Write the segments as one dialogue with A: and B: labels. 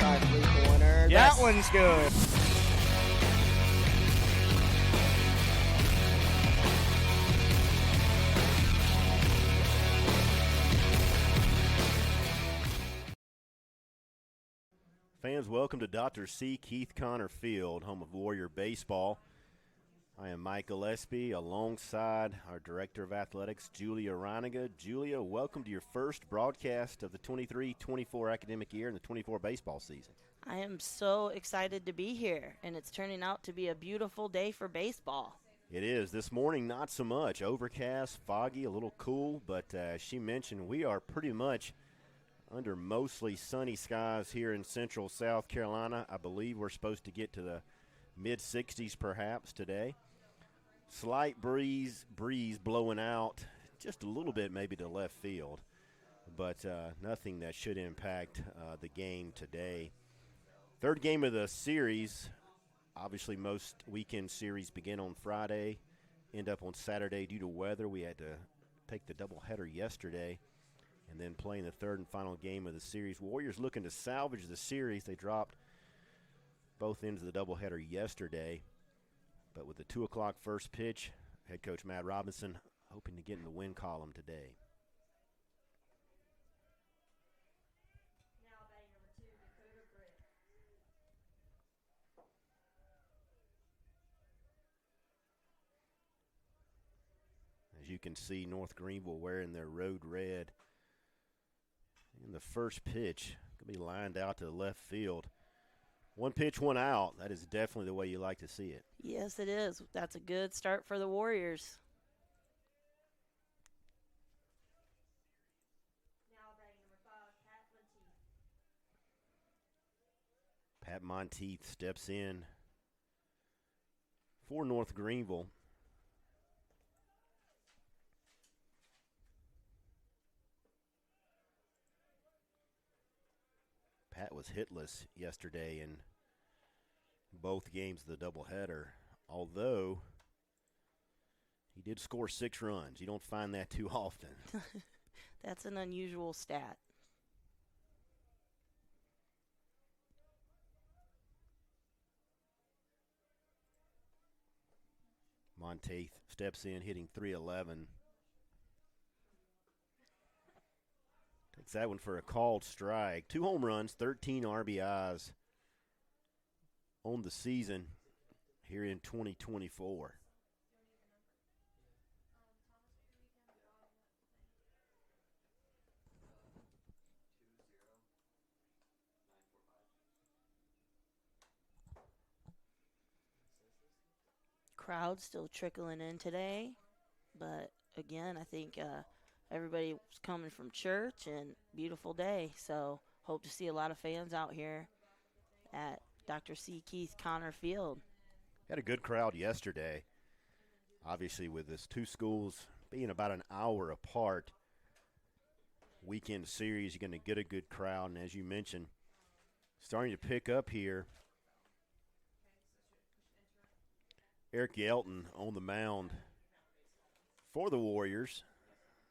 A: outside three-pointer.
B: Yes.
A: That one's good.
B: Fans, welcome to Dr. C. Keith Connor Field, home of Warrior Baseball. I am Mike Gillespie, alongside our Director of Athletics, Julia Reiniger. Julia, welcome to your first broadcast of the 23-24 academic year and the 24 baseball season.
C: I am so excited to be here, and it's turning out to be a beautiful day for baseball.
B: It is. This morning, not so much. Overcast, foggy, a little cool, but as she mentioned, we are pretty much under mostly sunny skies here in central South Carolina. I believe we're supposed to get to the mid-60s perhaps today. Slight breeze blowing out just a little bit maybe to left field, but nothing that should impact the game today. Third game of the series. Obviously most weekend series begin on Friday, end up on Saturday due to weather. We had to take the doubleheader yesterday and then playing the third and final game of the series. Warriors looking to salvage the series. They dropped both ends of the doubleheader yesterday. But with the 2 o'clock first pitch, head coach Matt Robinson hoping to get in the win column today.
C: Now batting number 2, Dakota Britt.
B: As you can see, North Greenville wearing their road red. And the first pitch going to be lined out to the left field. One pitch, one out. That is definitely the way you like to see it.
C: Yes, it is. That's a good start for the Warriors. Now batting number 5, Pat Monteith.
B: Pat Monteith steps in for North Greenville. Pat was hitless yesterday in both games of the doubleheader, although he did score 6 runs. You don't find that too often.
C: That's an unusual stat.
B: Monteith steps in, hitting .311. Takes that one for a called strike. 2 home runs, 13 RBIs on the season here in 2024.
C: Crowd still trickling in today, but again, I think everybody was coming from church and beautiful day, so hope to see a lot of fans out here at Dr. C. Keith Connor Field.
B: Had a good crowd yesterday. Obviously, with this 2 schools being about an hour apart, weekend series, you're going to get a good crowd. And as you mentioned, starting to pick up here. Eric Yelton on the mound for the Warriors.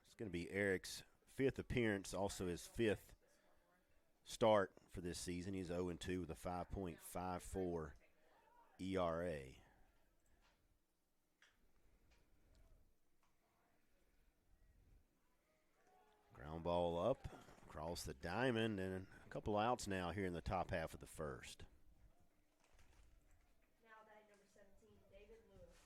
B: It's going to be Eric's 5th appearance, also his 5th start for this season. He's 0-2 with a 5.54 ERA. Ground ball up across the diamond, and a couple outs now here in the top half of the first.
C: Now batting number 17, David Lewis.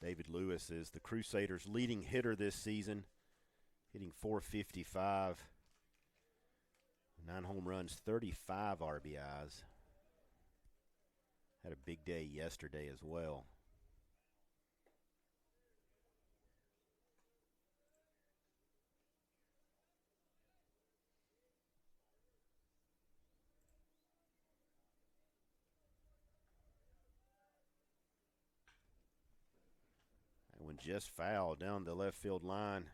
B: David Lewis is the Crusaders' leading hitter this season, hitting .455, 9 home runs, 35 RBIs. Had a big day yesterday as well. That one just fouled down the left field line.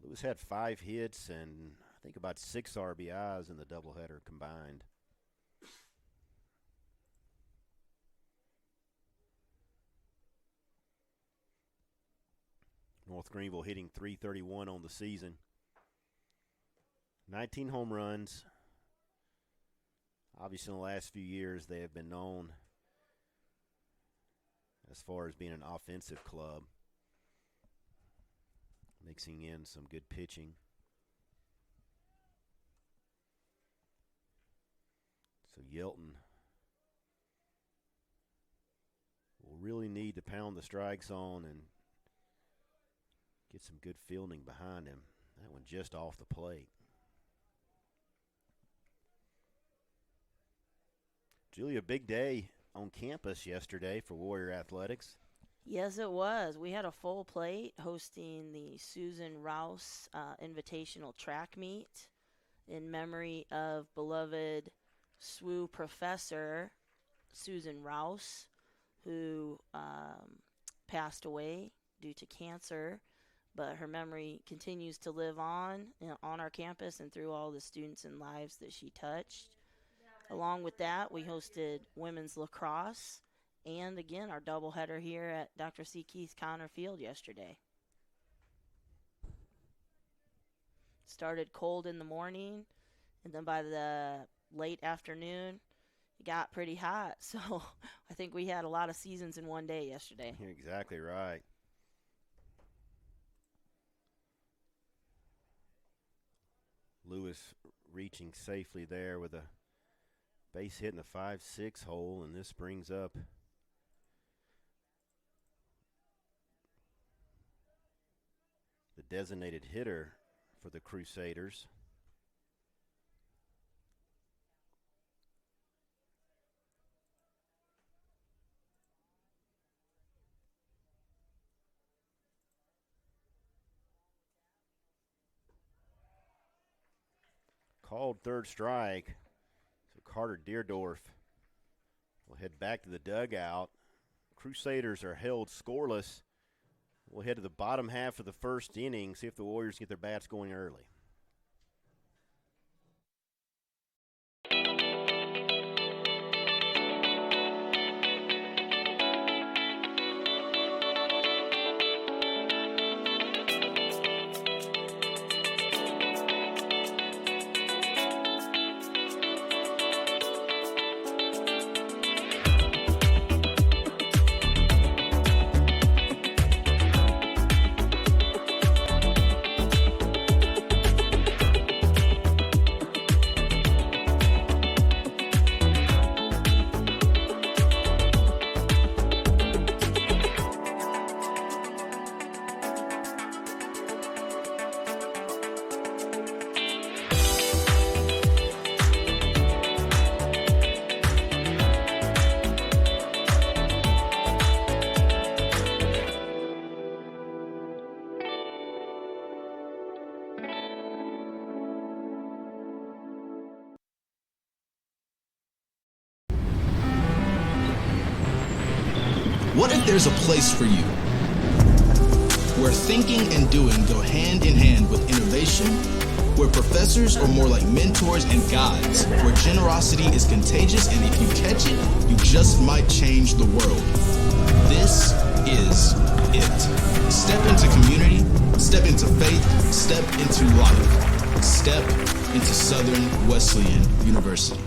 B: Lewis had 5 hits and I think about 6 RBIs in the doubleheader combined. North Greenville hitting .331 on the season. 19 home runs. Obviously, in the last few years, they have been known as far as being an offensive club, mixing in some good pitching. So Yelton will really need to pound the strike zone and get some good fielding behind him. That one just off the plate. Julia, big day on campus yesterday for Warrior Athletics.
C: Yes, it was. We had a full plate hosting the Susan Rouse Invitational Track Meet in memory of beloved SWU professor Susan Rouse, who passed away due to cancer, but her memory continues to live on our campus and through all the students and lives that she touched. Along with that, we hosted women's lacrosse and, again, our doubleheader here at Dr. C. Keith Connor Field yesterday. Started cold in the morning, and then by the late afternoon, it got pretty hot. So I think we had a lot of seasons in one day yesterday.
B: You're exactly right. Lewis reaching safely there with a base hit in the 5-6 hole, and this brings up the designated hitter for the Crusaders. Called third strike. So Carter Deerdorf will head back to the dugout. Crusaders are held scoreless. We'll head to the bottom half of the first inning, see if the Warriors get their bats going early.
D: What if there's a place for you where thinking and doing go hand in hand with innovation, where professors are more like mentors and guides, where generosity is contagious and if you catch it, you just might change the world? This is it. Step into community, step into faith, step into life, step into Southern Wesleyan University.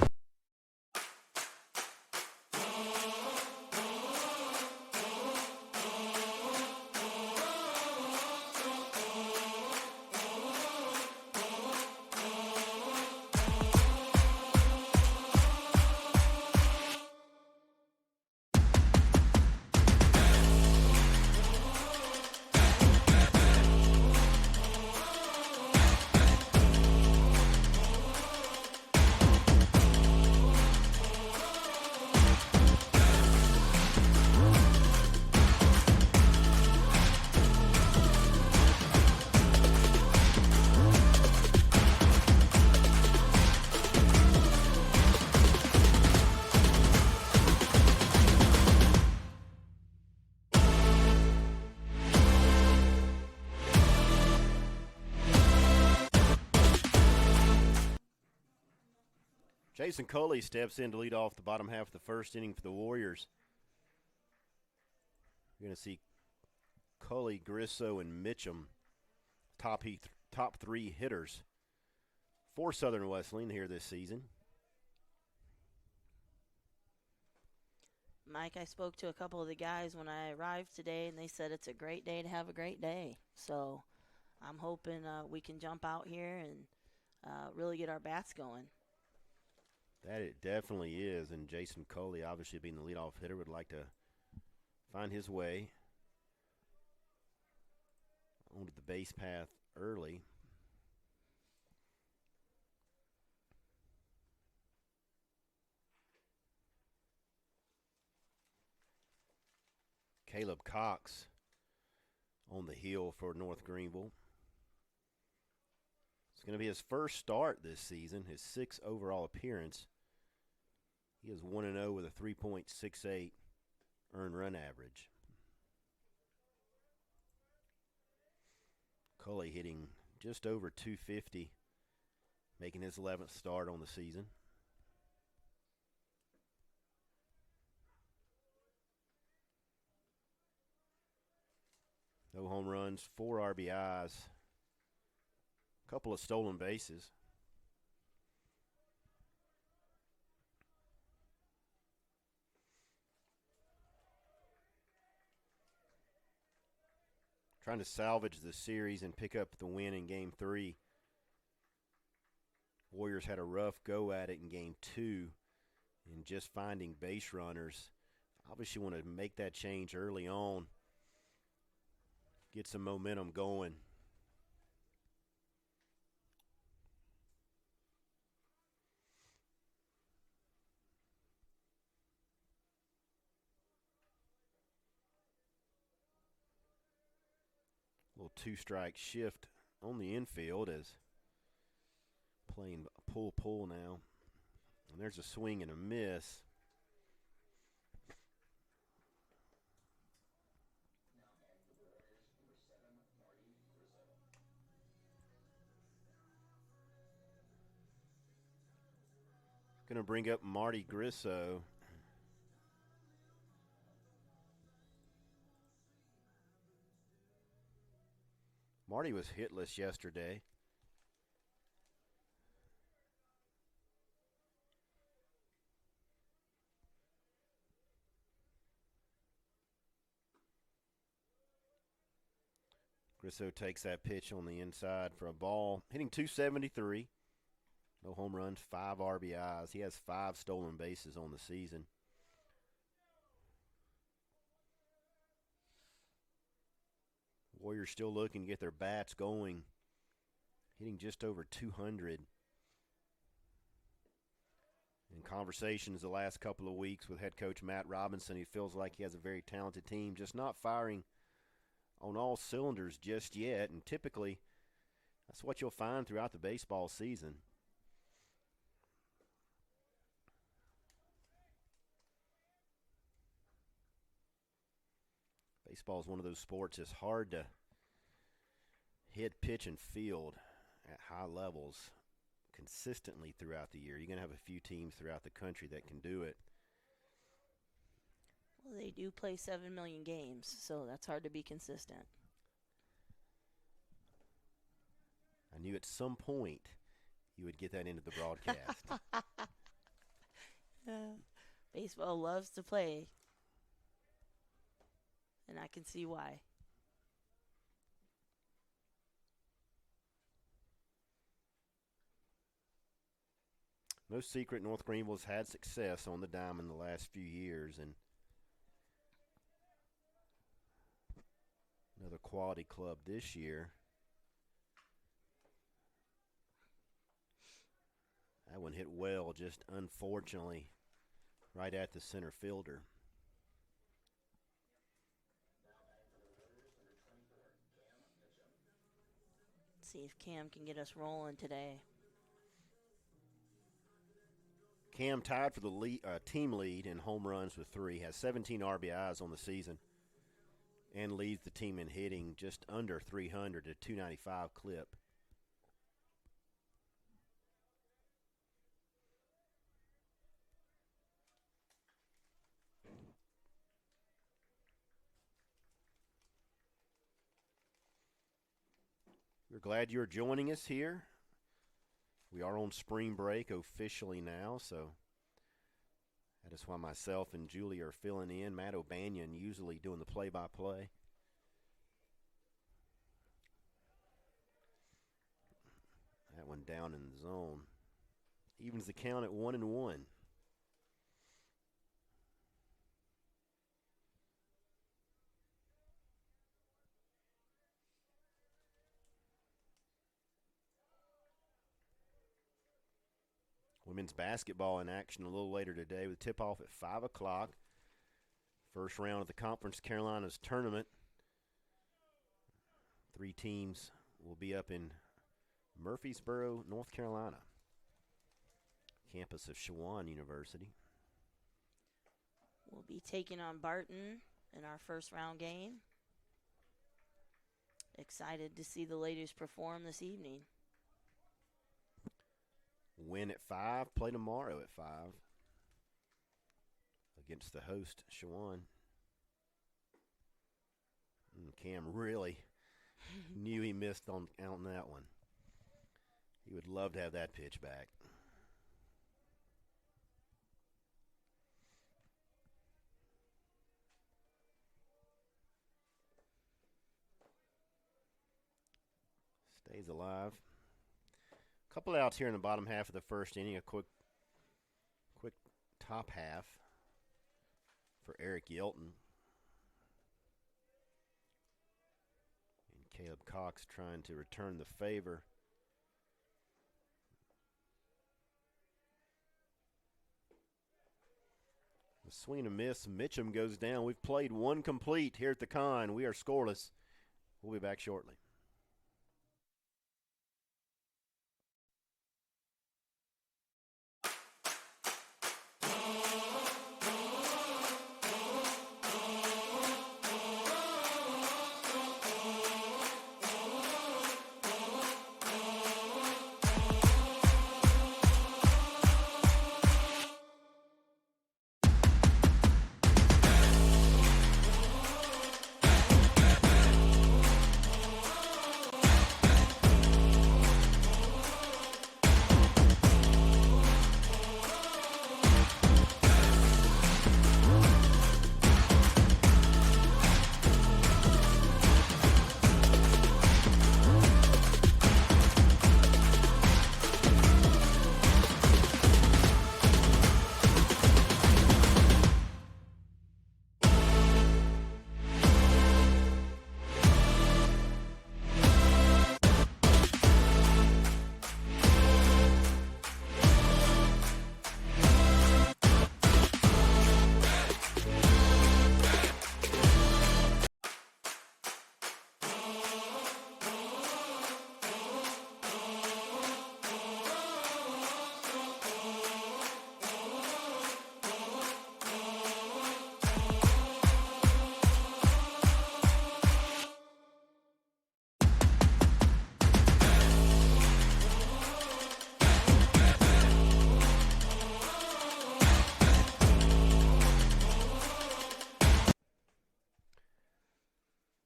B: Jason Coley steps in to lead off the bottom half of the first inning for the Warriors. You're going to see Cully, Grisso, and Mitchum, top three hitters for Southern Wesleyan here this season.
C: Mike, I spoke to a couple of the guys when I arrived today, and they said it's a great day to have a great day. So I'm hoping we can jump out here and really get our bats going.
B: That it definitely is, and Jason Coley, obviously being the leadoff hitter, would like to find his way onto the base path early. Caleb Cox on the hill for North Greenville. It's going to be his first start this season, his sixth overall appearance. He is 1-0 with a 3.68 earned run average. Cully hitting just over 250, making his 11th start on the season. No home runs, 4 RBIs, a couple of stolen bases. Trying to salvage the series and pick up the win in Game 3. Warriors had a rough go at it in Game 2 and just finding base runners. Obviously want to make that change early on. Get some momentum going. Little two-strike shift on the infield as playing pull now. And there's a swing and a miss. Going to bring up Marty Grisso. Marty was hitless yesterday. Grisso takes that pitch on the inside for a ball, hitting 273. No home runs, 5 RBIs. He has 5 stolen bases on the season. Warriors still looking to get their bats going, hitting just over 200. In conversations the last couple of weeks with head coach Matt Robinson, he feels like he has a very talented team, just not firing on all cylinders just yet. And typically, that's what you'll find throughout the baseball season. Baseball is one of those sports that's hard to hit, pitch, and field at high levels consistently throughout the year. You're going to have a few teams throughout the country that can do it.
C: Well, they do play 7 million games, so that's hard to be consistent.
B: I knew at some point you would get that into the broadcast.
C: Baseball loves to play, and I can see why.
B: No secret, North Greenville's had success on the diamond the last few years, and another quality club this year. That one hit well, just unfortunately right at the center fielder.
C: Let's see if Cam can get us rolling today.
B: Cam tied for the team lead in home runs with 3, has 17 RBIs on the season, and leads the team in hitting just under 300 at 295 clip. We're glad you're joining us here. We are on spring break officially now, so that is why myself and Julie are filling in. Matt O'Banion usually doing the play-by-play. That one down in the zone. Evens the count at 1-1. Women's basketball in action a little later today with tip-off at 5 o'clock. First round of the Conference Carolinas tournament. 3 teams will be up in Murfreesboro, North Carolina, campus of Shawan University.
C: We'll be taking on Barton in our first round game. Excited to see the ladies perform this evening.
B: Win at 5, play tomorrow at 5 against the host, Shawan. Cam really knew he missed on that one. He would love to have that pitch back. Stays alive. Couple outs here in the bottom half of the first inning. A quick top half for Eric Yelton. And Caleb Cox trying to return the favor. A swing and a miss. Mitchum goes down. We've played one complete here at the Con. We are scoreless. We'll be back shortly.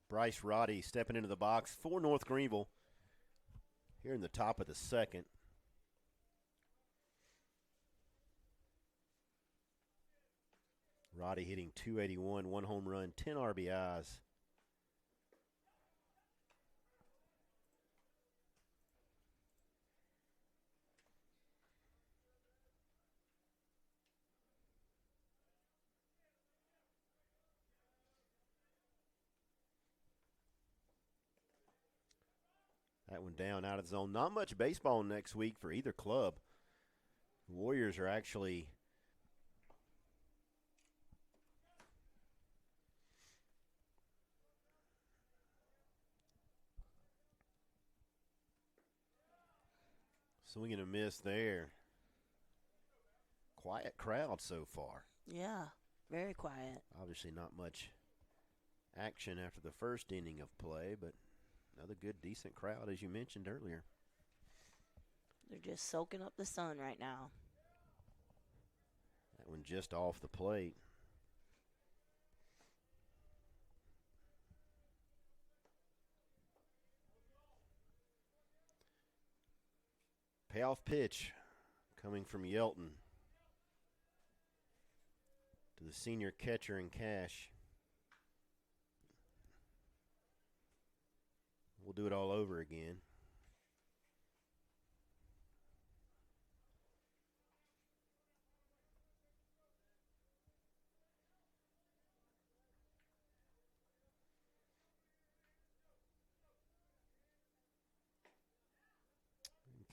B: Bryce Roddy stepping into the box for North Greenville here in the top of the second. Roddy hitting .281, 1 home run, 10 RBIs. That one down out of the zone. Not much baseball next week for either club. The Warriors are actually swing and a miss there. Quiet crowd so far.
C: Yeah, very quiet.
B: Obviously not much action after the first inning of play, but another good, decent crowd, as you mentioned earlier.
C: They're just soaking up the sun right now.
B: That one just off the plate. Payoff pitch coming from Yelton to the senior catcher in Cash. We'll do it all over again.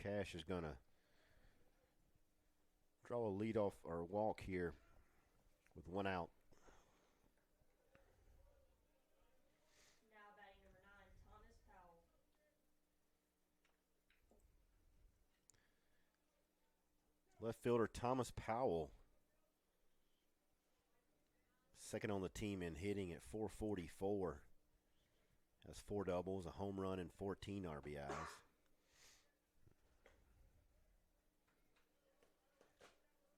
B: Cash is going to draw a leadoff or walk here with one out.
C: Now batting number 9, Thomas Powell.
B: Left fielder Thomas Powell, second on the team in hitting at 444. Has 4 doubles, a home run, and 14 RBIs.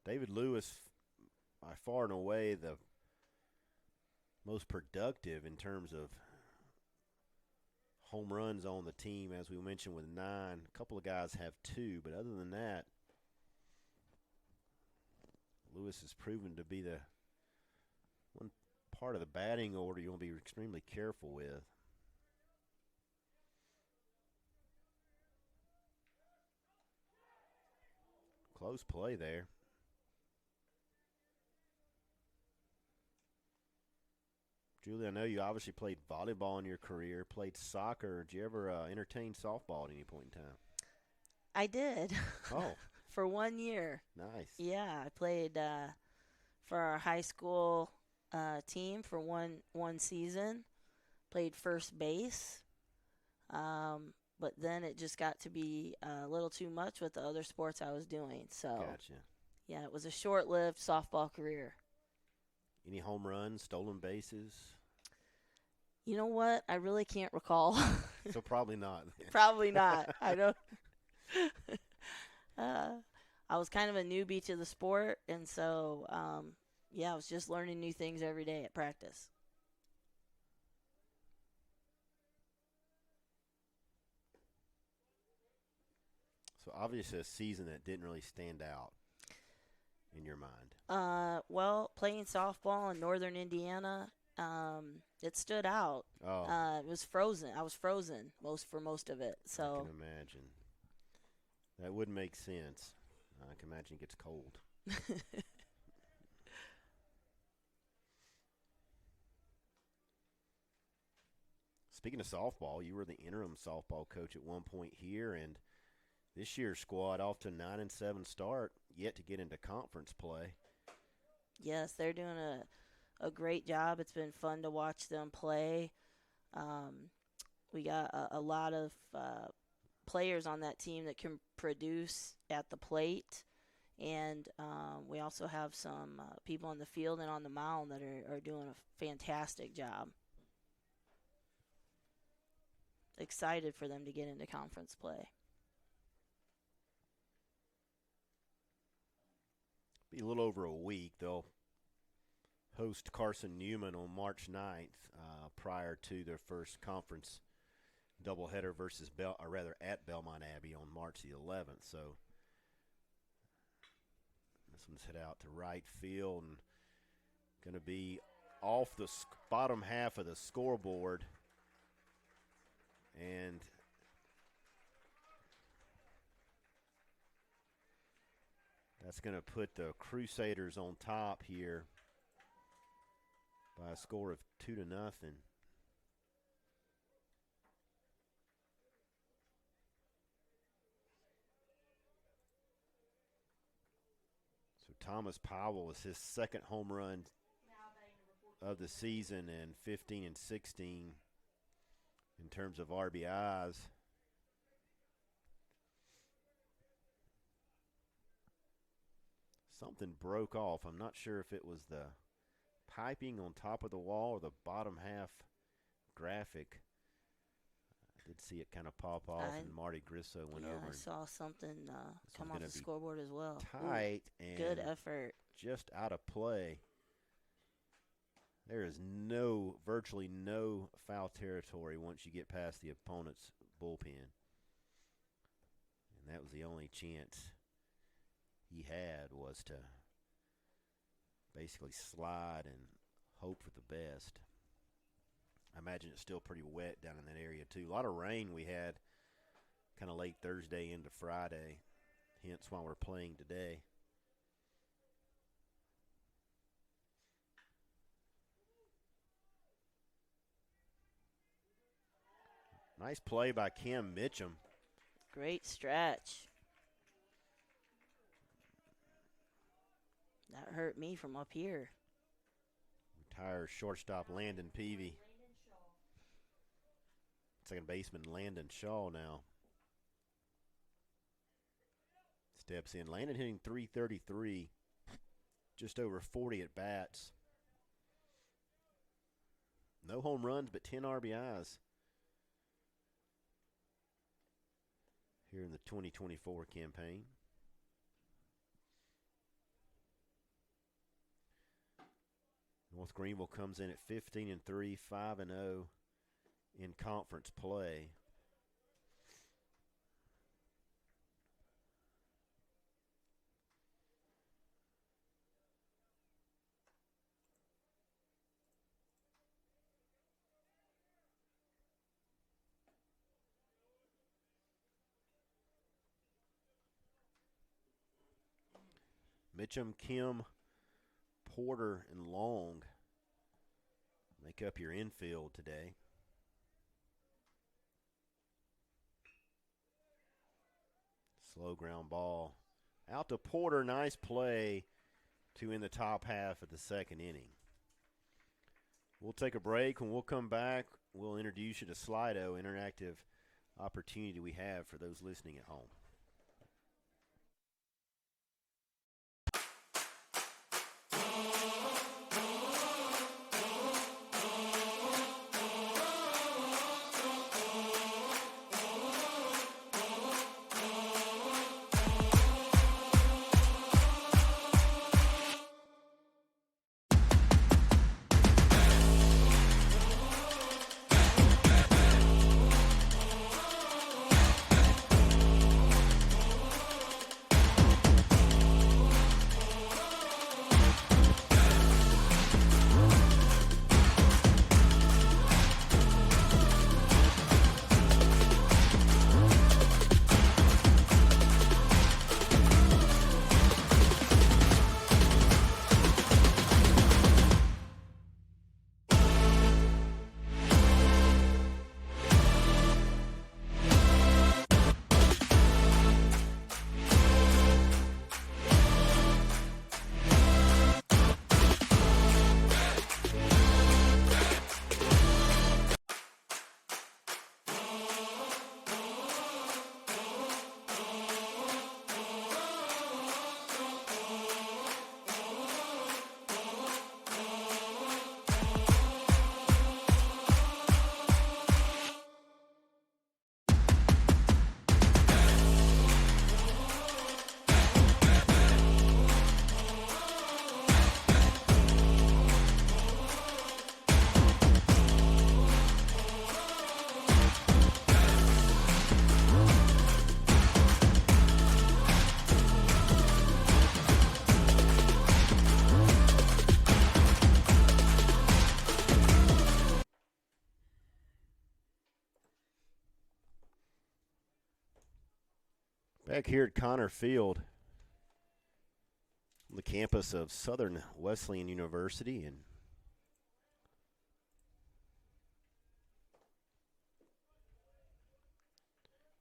B: David Lewis, by far and away, the most productive in terms of home runs on the team, as we mentioned, with 9. A couple of guys have 2, but other than that, Lewis has proven to be the one part of the batting order you want to be extremely careful with. Close play there. Julie, I know you obviously played volleyball in your career, played soccer. Did you ever entertain softball at any point in time?
C: I did.
B: Oh.
C: For 1 year.
B: Nice.
C: Yeah, I played for our high school team for one season. Played first base. But then it just got to be a little too much with the other sports I was doing. So,
B: Gotcha.
C: Yeah, it was a short-lived softball career.
B: Any home runs, stolen bases?
C: You know what? I really can't recall.
B: So probably not.
C: Probably not. I don't. I was kind of a newbie to the sport, and so, yeah, I was just learning new things every day at practice.
B: So obviously a season that didn't really stand out in your mind.
C: Well, playing softball in northern Indiana, it stood out.
B: Oh.
C: It was frozen. I was frozen for most of it. So
B: I can imagine. That would make sense. I can imagine it gets cold. Speaking of softball, you were the interim softball coach at one point here, and this year's squad off to a 9-7 start, yet to get into conference play.
C: Yes, they're doing a great job. It's been fun to watch them play. We got a lot of players on that team that can produce at the plate, and we also have some people in the field and on the mound that are doing a fantastic job. Excited for them to get into conference play.
B: Be a little over a week. They'll host Carson Newman on March 9th prior to their first conference doubleheader versus at Belmont Abbey on March the 11th. So this one's head out to right field and going to be off the bottom half of the scoreboard. And that's going to put the Crusaders on top here by a score of 2-0. So Thomas Powell is his second home run of the season, and 15 and 16 in terms of RBIs. Something broke off. I'm not sure if it was the piping on top of the wall or the bottom half graphic. I did see it kind of pop off, and Marty Grisso went over.
C: I saw something come off the
B: be
C: scoreboard as well.
B: Tight.
C: Ooh,
B: and
C: good effort.
B: Just out of play. There is virtually no foul territory once you get past the opponent's bullpen. And And that was the only chance he had, was to basically slide and hope for the best. I imagine it's still pretty wet down in that area too. A lot of rain we had kind of late Thursday into Friday, hence why we're playing today. Nice play by Kim Mitchum.
C: Great stretch. That hurt me from up here.
B: Retired shortstop Landon Peavy. Second baseman Landon Shaw now steps in. Landon hitting .333, just over 40 at bats. No home runs, but 10 RBIs here in the 2024 campaign. North Greenville comes in at 15-3, 5-0 in conference play. Mitchum, Kim, Porter, and Long make up your infield today. Slow ground ball out to Porter. Nice play to in the top half of the second inning. We'll take a break. When we'll come back, we'll introduce you to Slido, interactive opportunity we have for those listening at home. Back here at Connor Field, on the campus of Southern Wesleyan University, and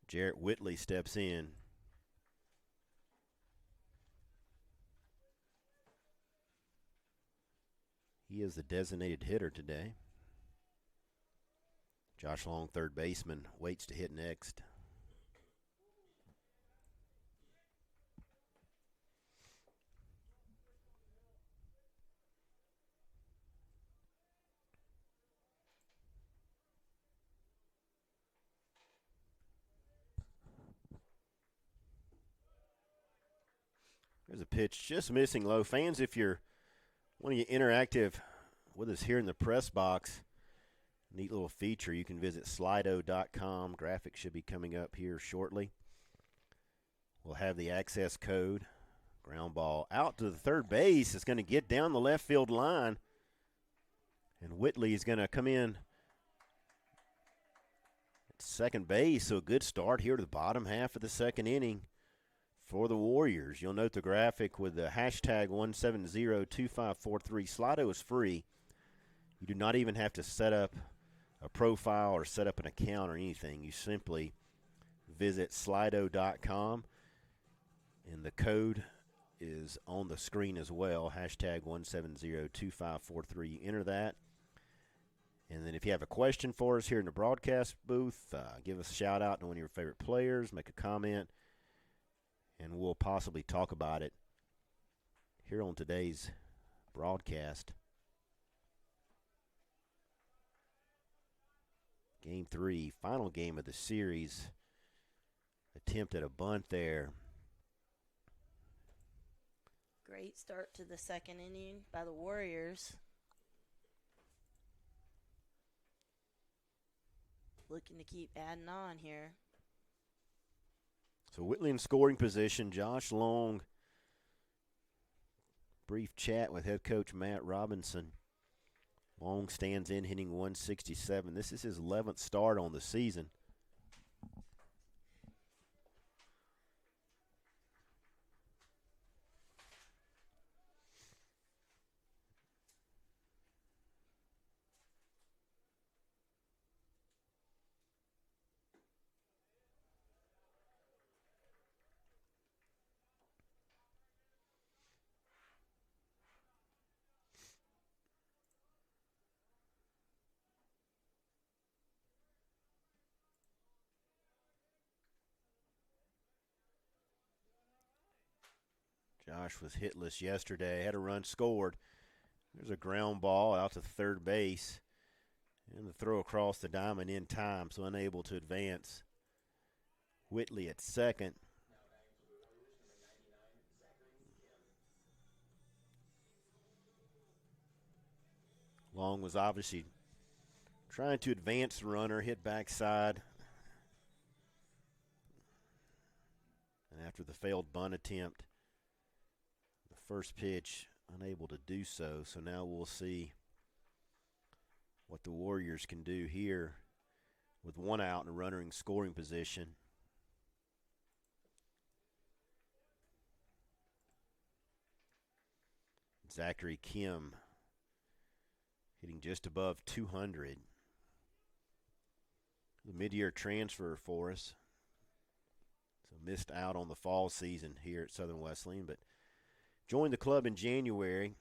B: Jarrett Whitley steps in. He is the designated hitter today. Josh Long, third baseman, waits to hit next. There's a pitch just missing low. Fans, if you're one of you interactive with us here in the press box, neat little feature. You can visit slido.com. Graphics should be coming up here shortly. will have the access code. Ground ball out to the third base. It's going to get down the left field line. And Whitley is going to come in at second base. So a good start here to the bottom half of the second inning for the Warriors. You'll note the graphic with the hashtag 1702543. Slido is free. You do not even have to set up a profile or set up an account or anything. You simply visit slido.com, and the code is on the screen as well, hashtag 1702543. You enter that, and then if you have a question for us here in the broadcast booth, give us a shout out to one of your favorite players, make a comment, and we'll possibly talk about it here on today's broadcast. Game 3, final game of the series. Attempt at a bunt there.
C: Great start to the second inning by the Warriors. Looking to keep adding on here.
B: So Whitley in scoring position. Josh Long. Brief chat with head coach Matt Robinson. Long stands in, hitting 167. This is his 11th start on the season. Josh was hitless yesterday, had a run scored. There's a ground ball out to third base. And the throw across the diamond in time, so unable to advance. Whitley at second. Long was obviously trying to advance the runner, hit backside. And after the failed bunt attempt, the first pitch unable to do so. So now we'll see what the Warriors can do here with one out and a runner in scoring position. Zachary Kim hitting just above 200. The mid-year transfer for us. So missed out on the fall season here at Southern Wesleyan, but joined the club in January.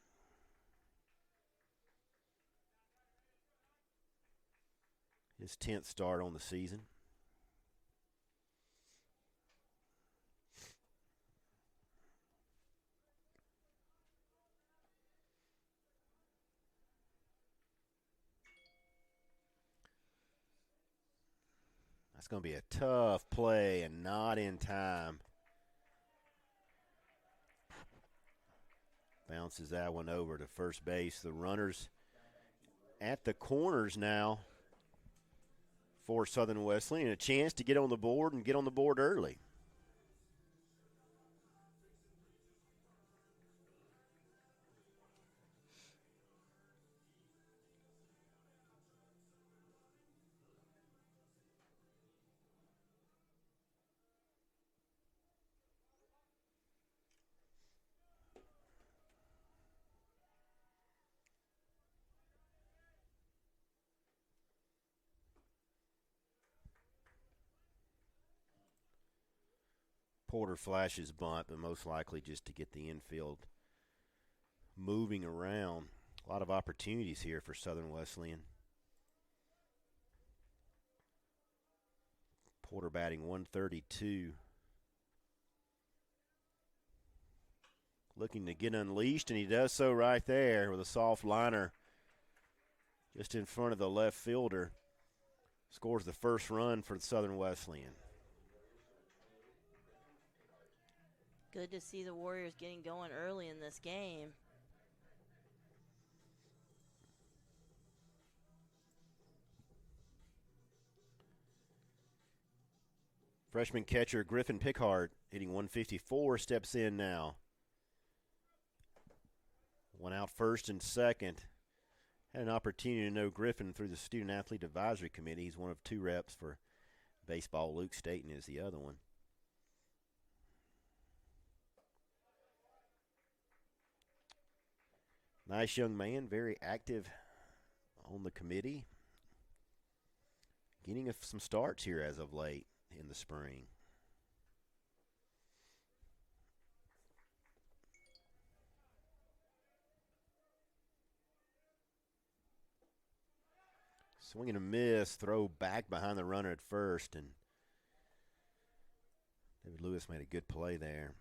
B: His 10th start on the season. That's going to be a tough play and not in time. Bounces that one over to first base. The runners at the corners now for Southern Wesleyan. A chance to get on the board and get on the board early. Porter flashes bunt, but most likely just to get the infield moving around. A lot of opportunities here for Southern Wesleyan. Porter batting 132. Looking to get unleashed, and he does so right there with a soft liner just in front of the left fielder. Scores the first run for Southern Wesleyan.
C: Good to see the Warriors getting going early in this game.
B: Freshman catcher Griffin Pickard, hitting 154, steps in now. One out first and second. Had an opportunity to know Griffin through the Student Athlete Advisory Committee. He's one of 2 reps for baseball. Luke Staten is the other one. Nice young man, very active on the committee. Getting some starts here as of late in the spring. Swing and a miss, throw back behind the runner at first, and David Lewis made a good play there.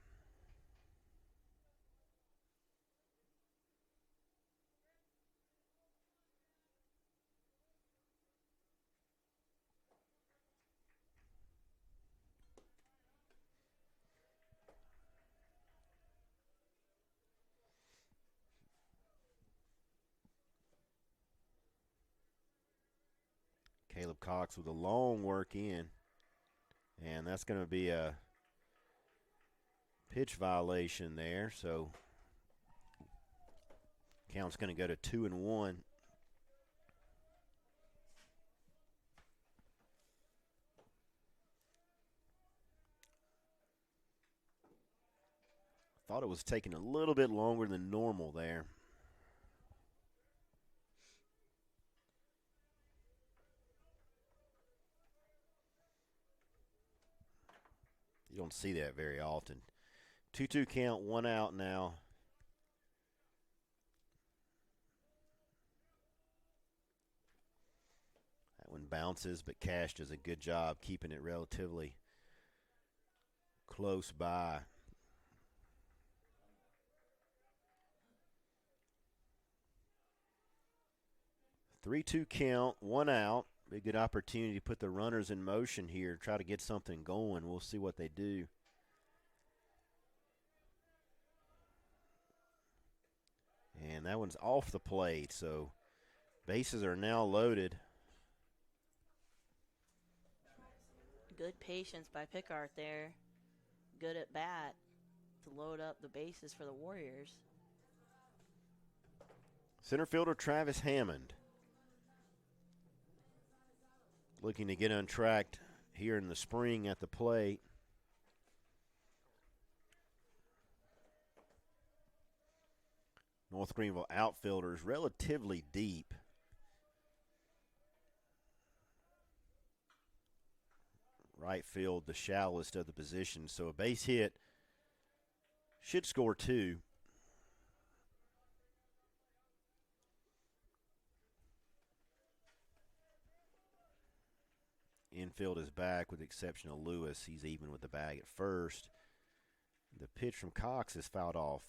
B: Caleb Cox with a long work in. And that's going to be a pitch violation there. So count's going to go to 2-1. Thought it was taking a little bit longer than normal there. You don't see that very often. 2-2 count, 1 out now. That one bounces, but Cash does a good job keeping it relatively close by. Three-two count, 1 out. Be a good opportunity to put the runners in motion here, try to get something going. We'll see what they do. And that one's off the plate, so bases are now loaded.
C: Good patience by Pickard there. Good at bat to load up the bases for the Warriors.
B: Center fielder Travis Hammond looking to get untracked here in the spring at the plate. North Greenville outfielders relatively deep. Right field, the shallowest of the positions, so a base hit should score 2. Infield is back with the exception of Lewis. He's even with the bag at first. The pitch from Cox is fouled off.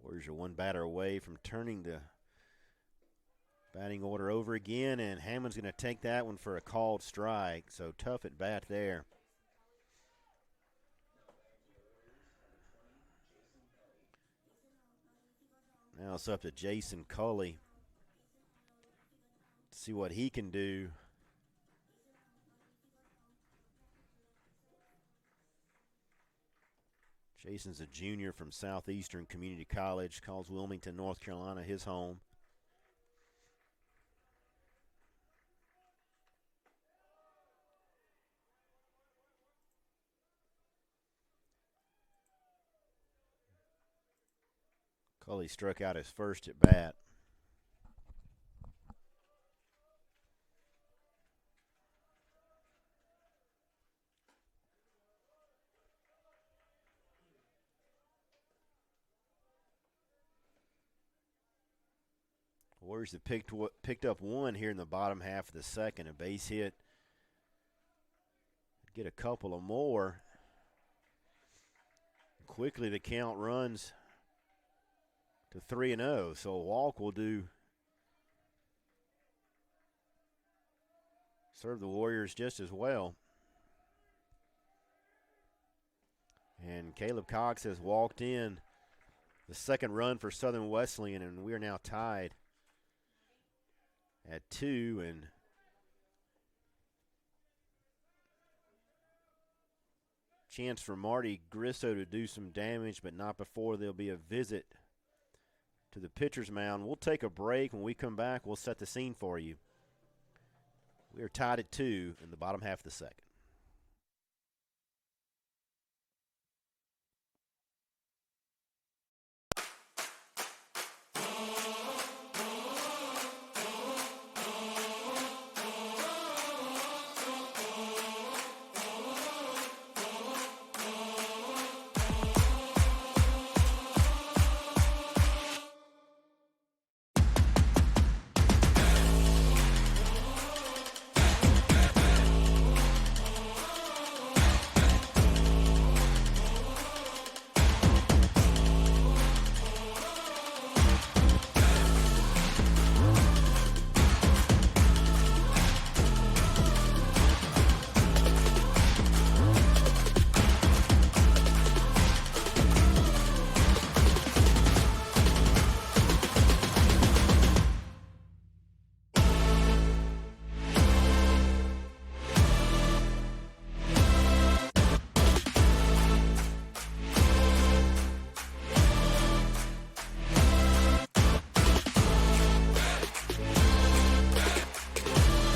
B: Warriors are 1 batter away from turning the batting order over again, and Hammond's going to take that one for a called strike. So tough at bat there. Now it's up to Jason Culley. See what he can do. Jason's a junior from Southeastern Community College, calls Wilmington, North Carolina his home. Culley struck out his first at bat. Warriors have picked up 1 here in the bottom half of the second, a base hit. Get a couple of more. Quickly the count runs to 3-0, so a walk will serve the Warriors just as well. And Caleb Cox has walked in the second run for Southern Wesleyan, and we are now tied at 2. And chance for Marty Grisso to do some damage, but not before there'll be a visit to the pitcher's mound. We'll take a break. When we come back, we'll set the scene for you. We are tied at 2 in the bottom half of the second.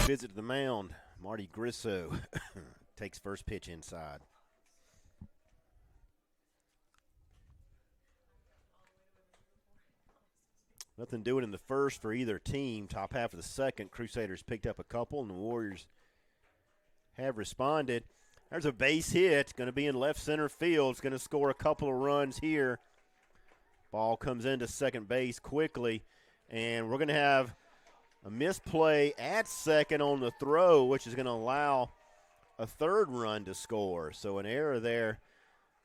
B: Visit to the mound. Marty Grisso takes first pitch inside. Nothing doing in the first for either team. Top half of the second, Crusaders picked up a couple, and the Warriors have responded. There's a base hit. Going to be in left center field. It's going to score a couple of runs here. Ball comes into second base quickly, and we're going to have a misplay at second on the throw, which is going to allow a third run to score. So an error there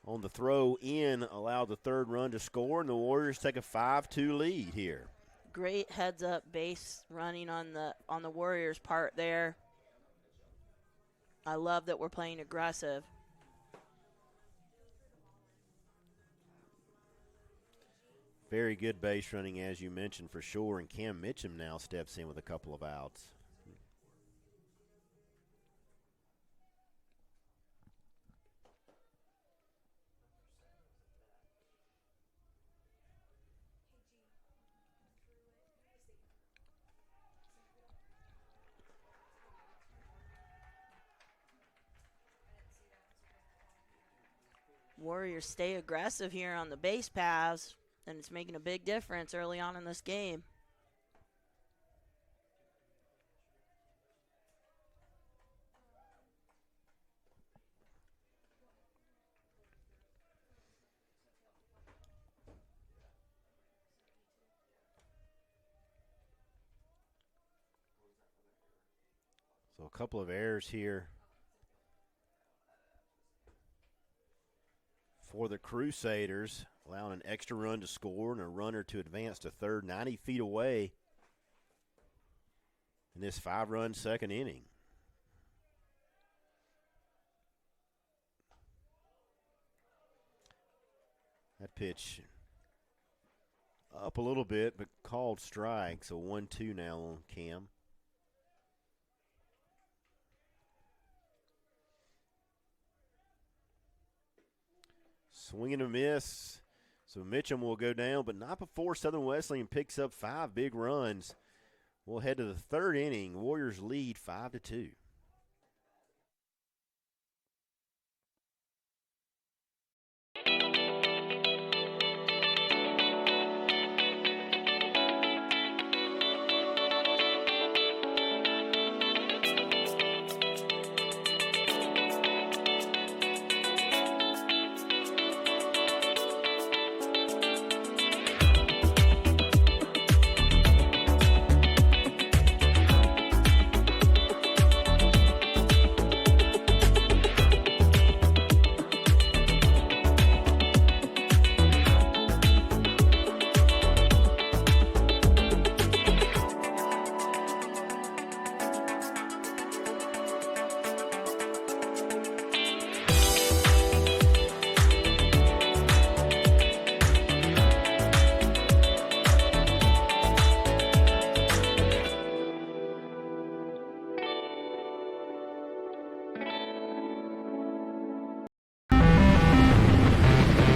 B: on the throw in allowed the third run to score, and the Warriors take a 5-2 lead here.
C: Great heads-up base running on the Warriors' part there. I love that we're playing aggressive.
B: Very good base running, as you mentioned, for sure. And Cam Mitchum now steps in with a couple of outs.
C: Warriors stay aggressive here on the base paths, and it's making a big difference early on in this game.
B: So a couple of errors here for the Crusaders, allowing an extra run to score and a runner to advance to third 90 feet away in this 5-run second inning. That pitch up a little bit, but called strike, so 1-2 now on Cam. Swing and a miss. So Mitchum will go down, but not before Southern Wesleyan picks up 5 big runs. We'll head to the third inning. Warriors lead 5-2.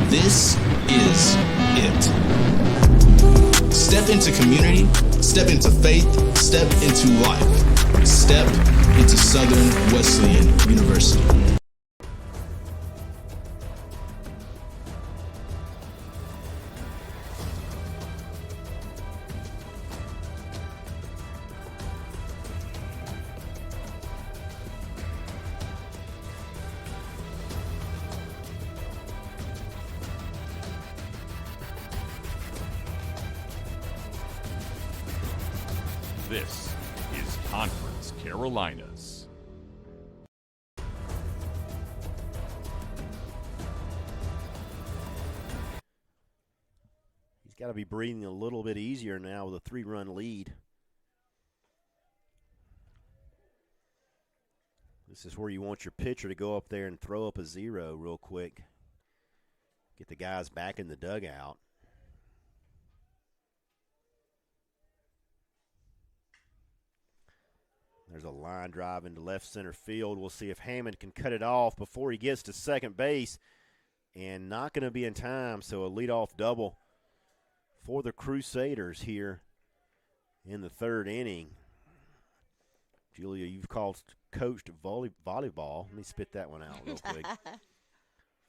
D: This is it. Step into community, step into faith, step into life. Step into Southern Wesleyan University.
E: This is Conference Carolinas.
B: He's got to be breathing a little bit easier now with a 3-run lead. This is where you want your pitcher to go up there and throw up a 0 real quick. Get the guys back in the dugout. There's a line drive into left center field. We'll see if Hammond can cut it off before he gets to second base. And not going to be in time, so a leadoff double for the Crusaders here in the 3rd inning. Julia, you've coached volleyball. Let me spit that one out real quick.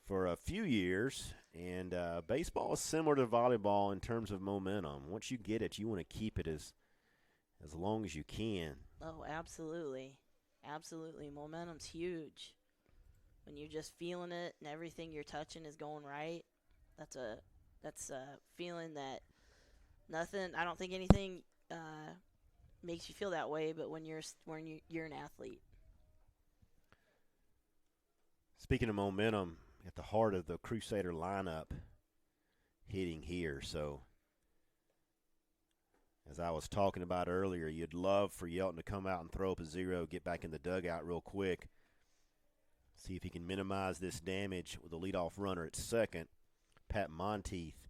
B: For a few years, and baseball is similar to volleyball in terms of momentum. Once you get it, you want to keep it as long as you can.
C: Oh, absolutely. Absolutely. Momentum's huge. When you're just feeling it and everything you're touching is going right, that's a feeling that I don't think anything makes you feel that way, but when you're an athlete.
B: Speaking of momentum, at the heart of the Crusader lineup hitting here, so as I was talking about earlier, you'd love for Yelton to come out and throw up a 0, get back in the dugout real quick, see if he can minimize this damage with a leadoff runner at second. Pat Monteith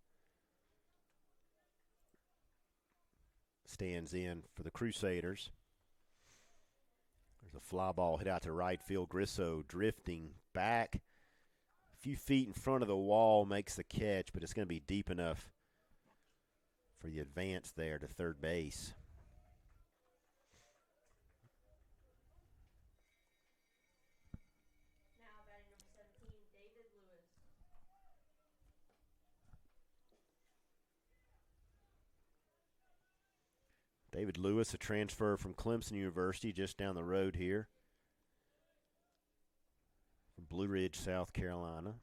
B: stands in for the Crusaders. There's a fly ball hit out to right field. Grisso drifting back a few feet in front of the wall, makes the catch, but it's going to be deep enough for the advance there to third base.
F: Now batting number 17, David Lewis.
B: David Lewis, a transfer from Clemson University just down the road here from Blue Ridge, South Carolina.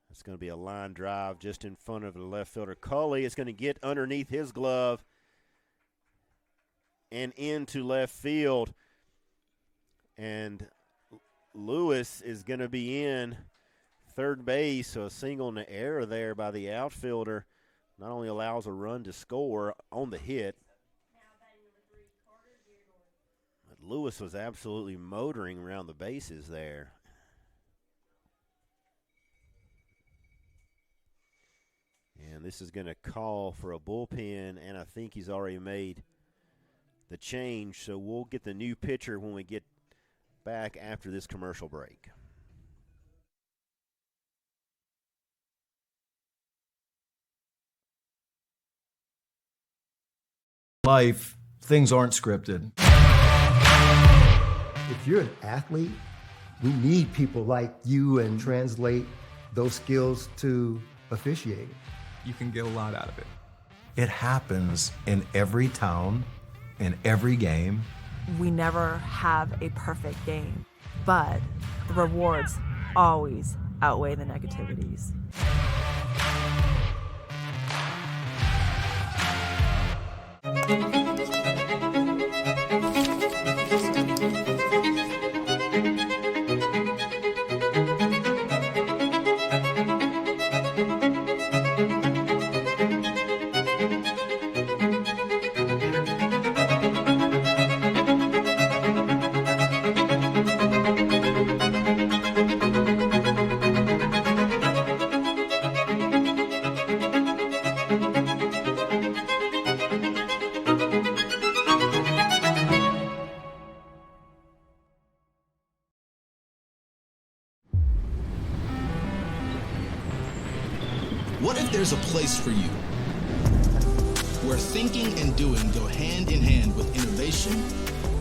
B: It's going to be a line drive just in front of the left fielder. Culley is going to get underneath his glove and into left field. And Lewis is going to be in third base, so a single and an error there by the outfielder not only allows a run to score on the hit, but Lewis was absolutely motoring around the bases there. And this is going to call for a bullpen, and I think he's already made the change, so we'll get the new pitcher when we get back after this commercial break.
G: Life, things aren't scripted.
H: If you're an athlete, we need people like you and translate those skills to officiating.
I: You can get a lot out of it.
G: It happens in every town, in every game.
J: We never have a perfect game, but the rewards always outweigh the negativities.
D: there's a place for you where thinking and doing go hand in hand with innovation,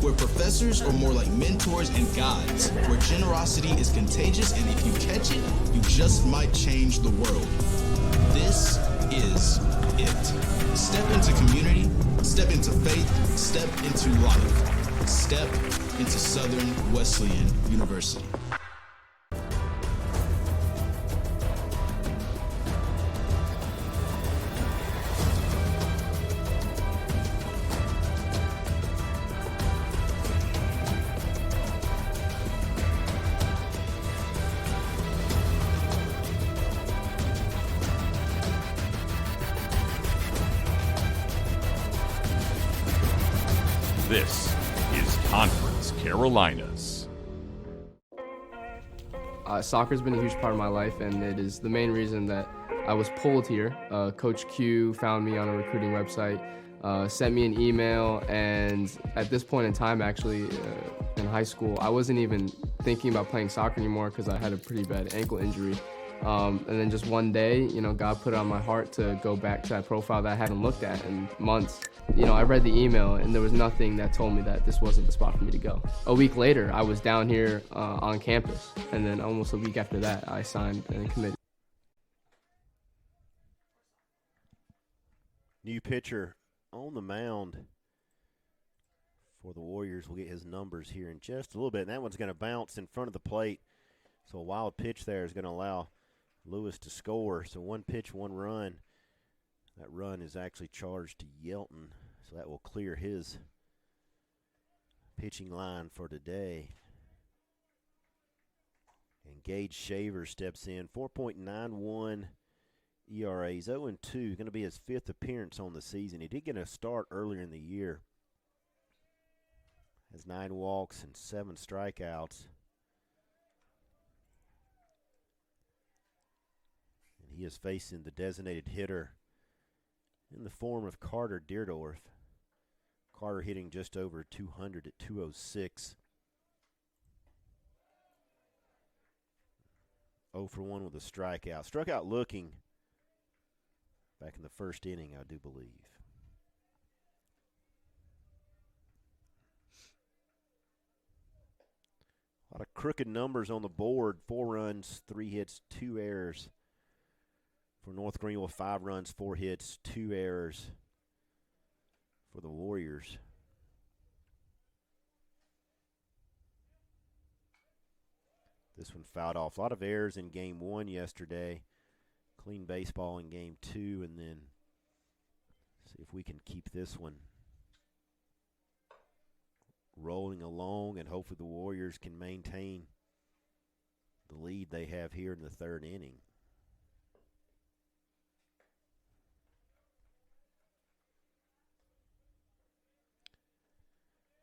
D: where professors are more like mentors and guides, where generosity is contagious, and if you catch it, you just might change the world. This is it. Step into community, step into faith, step into life. Step into Southern Wesleyan University.
E: This is Conference Carolinas.
K: Soccer's been a huge part of my life, and it is the main reason that I was pulled here. Coach Q found me on a recruiting website, sent me an email, and at this point in time, actually, in high school, I wasn't even thinking about playing soccer anymore because I had a pretty bad ankle injury. And then just one day, God put it on my heart to go back to that profile that I hadn't looked at in months. I read the email, and there was nothing that told me that this wasn't the spot for me to go. A week later, I was down here on campus, and then almost a week after that, I signed and committed.
B: New pitcher on the mound for the Warriors. We'll get his numbers here in just a little bit. And that one's going to bounce in front of the plate. So a wild pitch there is going to allow Lewis to score. So one pitch, one run. That run is actually charged to Yelton, so that will clear his pitching line for today. And Gage Shaver steps in, 4.91 ERA. He's 0-2, going to be his 5th appearance on the season. He did get a start earlier in the year. Has 9 walks and 7 strikeouts. And he is facing the designated hitter in the form of Carter Deerdorf. Carter hitting just over 200 at 206. 0 for 1 with a strikeout. Struck out looking back in the first inning, I do believe. A lot of crooked numbers on the board. 4 runs, 3 hits, 2 errors. For North Greenville, 5 runs, 4 hits, 2 errors for the Warriors. This one fouled off. A lot of errors in Game 1 yesterday. Clean baseball in Game 2, and then see if we can keep this one rolling along, and hopefully the Warriors can maintain the lead they have here in the 3rd inning.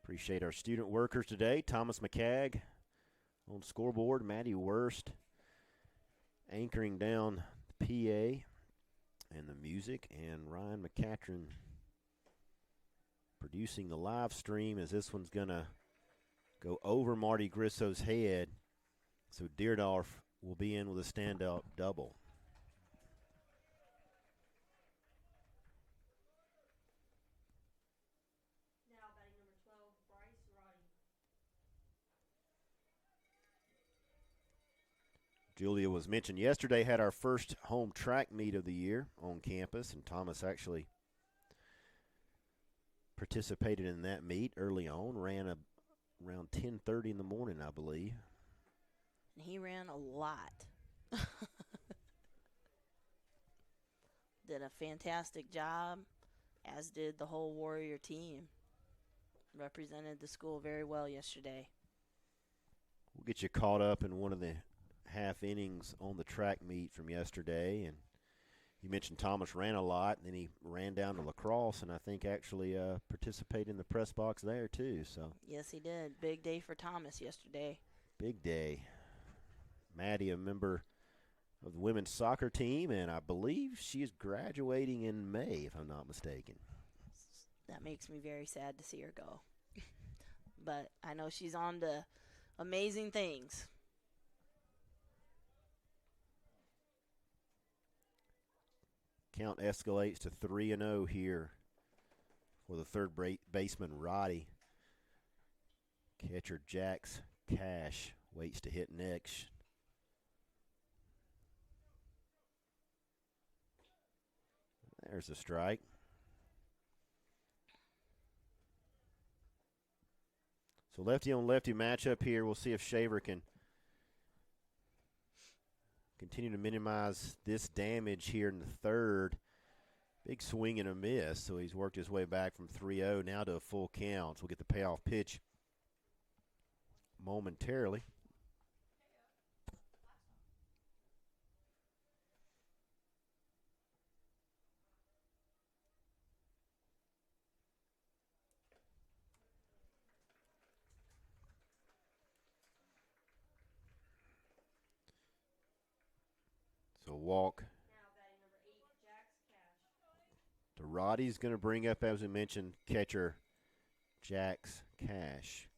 B: Appreciate our student workers today. Thomas McCagg on scoreboard. Maddie Wurst anchoring down the PA and the music. And Ryan McCatron producing the live stream, as this one's going to go over Marty Grisso's head. So Deerdorf will be in with a standout double. Julia was mentioned yesterday, had our first home track meet of the year on campus, and Thomas actually participated in that meet early on, ran around 10:30 in the morning, I believe.
C: He ran a lot. Did a fantastic job, as did the whole Warrior team. Represented the school very well yesterday.
B: We'll get you caught up in one of the half innings on the track meet from yesterday. And you mentioned Thomas ran a lot, and then he ran down to lacrosse, and I think actually participated in the press box there too. So
C: yes, he did. Big day for Thomas yesterday.
B: Big day. Maddie, a member of the women's soccer team, and I believe she is graduating in May, if I'm not mistaken.
C: That makes me very sad to see her go. But I know she's on to amazing things.
B: Count escalates to 3-0 here for the third baseman, Roddy. Catcher Jax Cash waits to hit next. There's a strike. So lefty on lefty matchup here. We'll see if Shaver can continue to minimize this damage here in the third. Big swing and a miss, so he's worked his way back from 3-0 now to a full count. So we'll get the payoff pitch momentarily. So walk to Roddy's going to bring up, as we mentioned, catcher Jax Cash.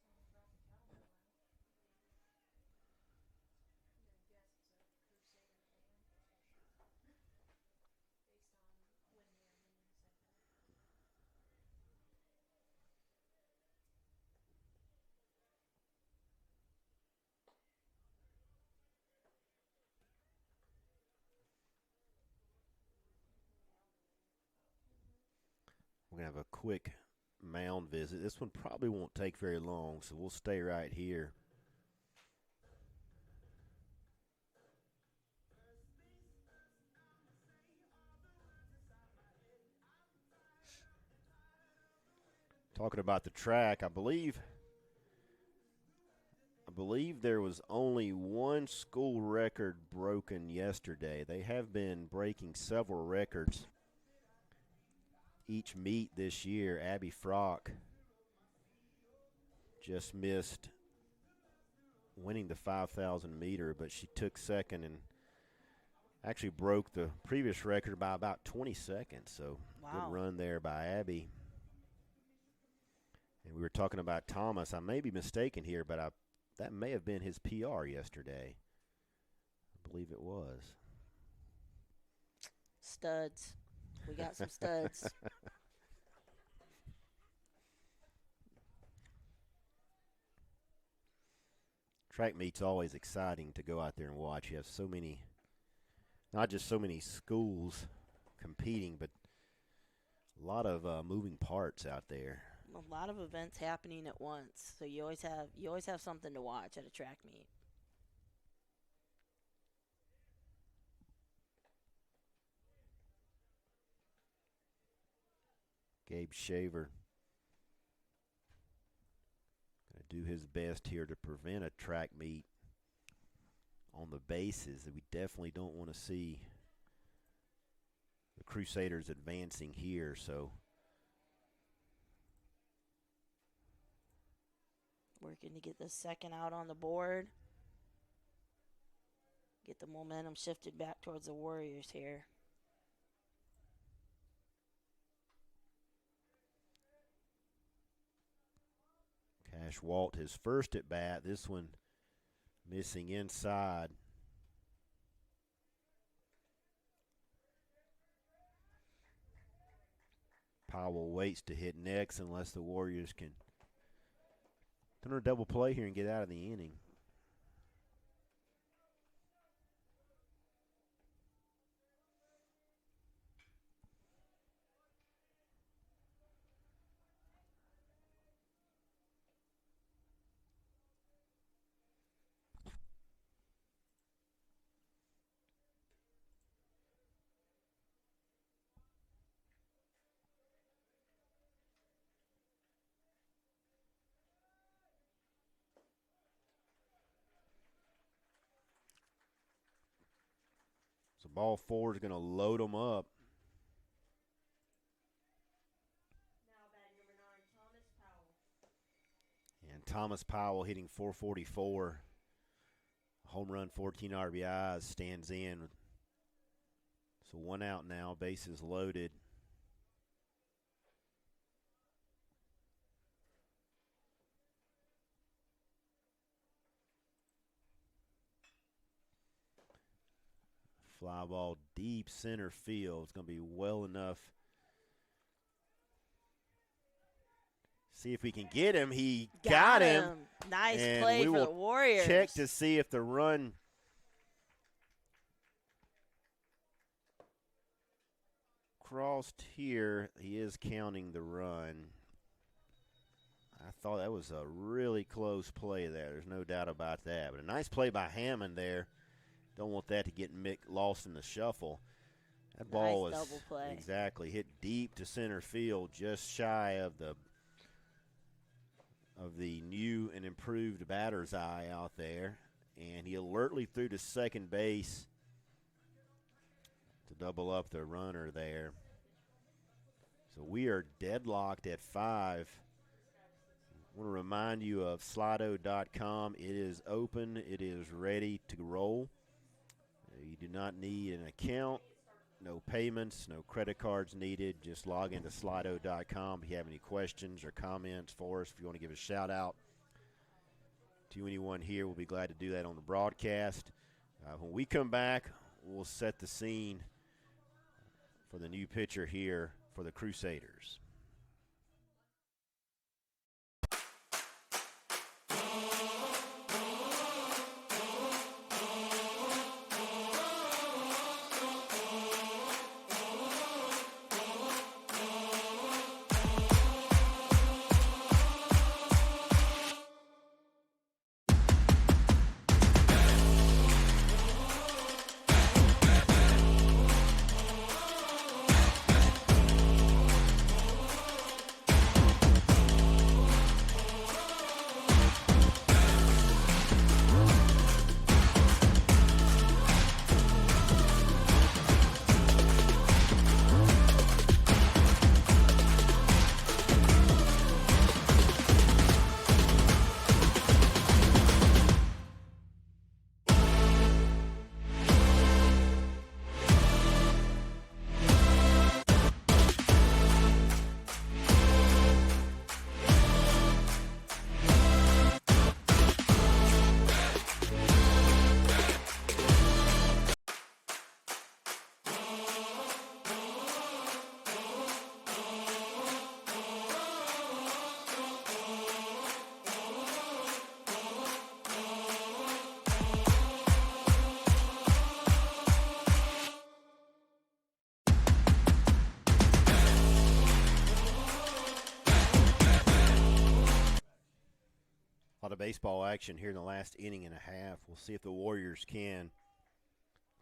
B: We're going to have a quick mound visit. This one probably won't take very long, so we'll stay right here. Talking about the track, I believe there was only one school record broken yesterday. They have been breaking several records each meet this year. Abby Frock just missed winning the 5,000 meter, but she took second and actually broke the previous record by about 20 seconds. So
C: Wow.
B: Good run there by Abby. And we were talking about Thomas. I may be mistaken here, but that may have been his PR yesterday. I believe it was.
C: Studs. We got some studs.
B: Track meet's always exciting to go out there and watch. You have so many, not just so many schools competing, but a lot of moving parts out there.
C: A lot of events happening at once, so you always have something to watch at a track meet.
B: Gabe Shaver going to do his best here to prevent a track meet on the bases that we definitely don't want to see the Crusaders advancing here. So
C: Working to get the second out on the board. Get the momentum shifted back towards the Warriors here.
B: Cash Walt, his first at bat. This one missing inside. Powell waits to hit next unless the Warriors can turn a double play here and get out of the inning. So ball four is going to load them up.
F: Now batting number 9, Thomas Powell.
B: And Thomas Powell hitting .444. Home run, 14 RBIs, stands in. So one out now, bases loaded. Fly ball deep center field. It's going to be well enough. See if we can get him. He got him.
C: Nice
B: and
C: play
B: we
C: for
B: will
C: the Warriors.
B: check to see if the run crossed here. He is counting the run. I thought that was a really close play there. There's no doubt about that. But a nice play by Hammond there. Don't want that to get lost in the shuffle. That ball was
C: double play.
B: Exactly hit deep to center field, just shy of the new and improved batter's eye out there. And he alertly threw to second base to double up the runner there. So we are deadlocked at 5. I want to remind you of Slido.com. It is open. It is ready to roll. You do not need an account, no payments, no credit cards needed. Just log into Slido.com if you have any questions or comments for us. If you want to give a shout out to anyone here, we'll be glad to do that on the broadcast. When we come back, we'll set the scene for the new pitcher here for the Crusaders. A lot of baseball action here in the last inning and a half. We'll see if the Warriors can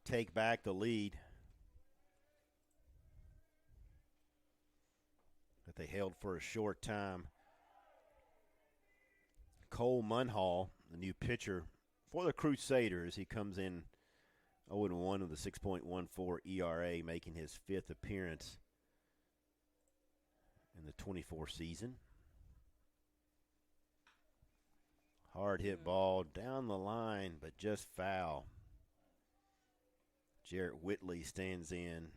B: take back the lead that they held for a short time. Cole Munhall, the new pitcher for the Crusaders, he comes in 0-1 with a 6.14 ERA, making his 5th appearance in the 24 season. Hard hit ball down the line, but just foul. Jarrett Whitley stands in.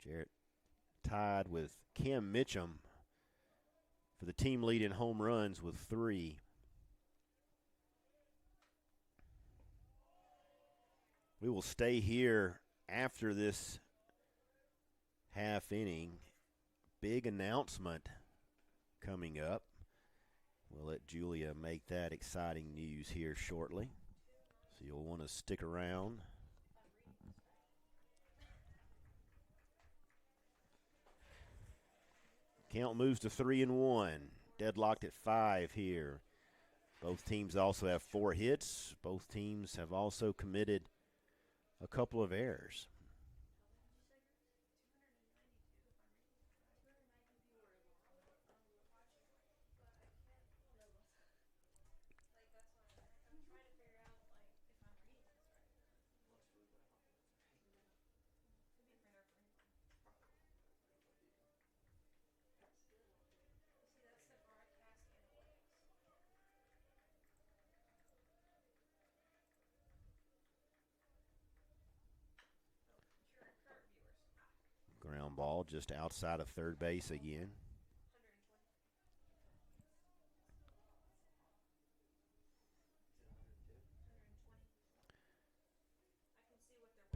B: Jarrett tied with Cam Mitchum for the team lead in home runs with 3. We will stay here after this half inning. Big announcement coming up. We'll let Julia make that exciting news here shortly. So you'll want to stick around. Count moves to 3-1. Deadlocked at 5 here. Both teams also have 4 hits. Both teams have also committed a couple of errors. Ground ball just outside of third base again.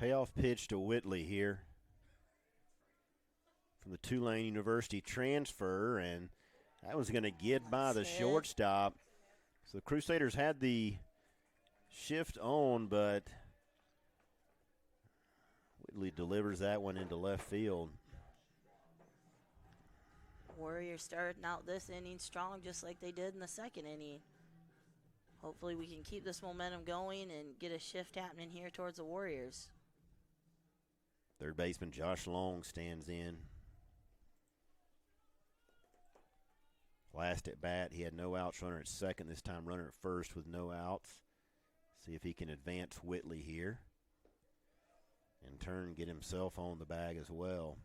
B: Payoff pitch to Whitley here from the Tulane University transfer, and that was going to get by the shortstop. So the Crusaders had the shift on, but Whitley delivers that one into left field.
C: Warriors starting out this inning strong just like they did in the second inning. Hopefully we can keep this momentum going and get a shift happening here towards the Warriors.
B: Third baseman Josh Long stands in. Last at bat, he had no outs, runner at second. This time runner at first with no outs. See if he can advance Whitley here. In turn, get himself on the bag as well.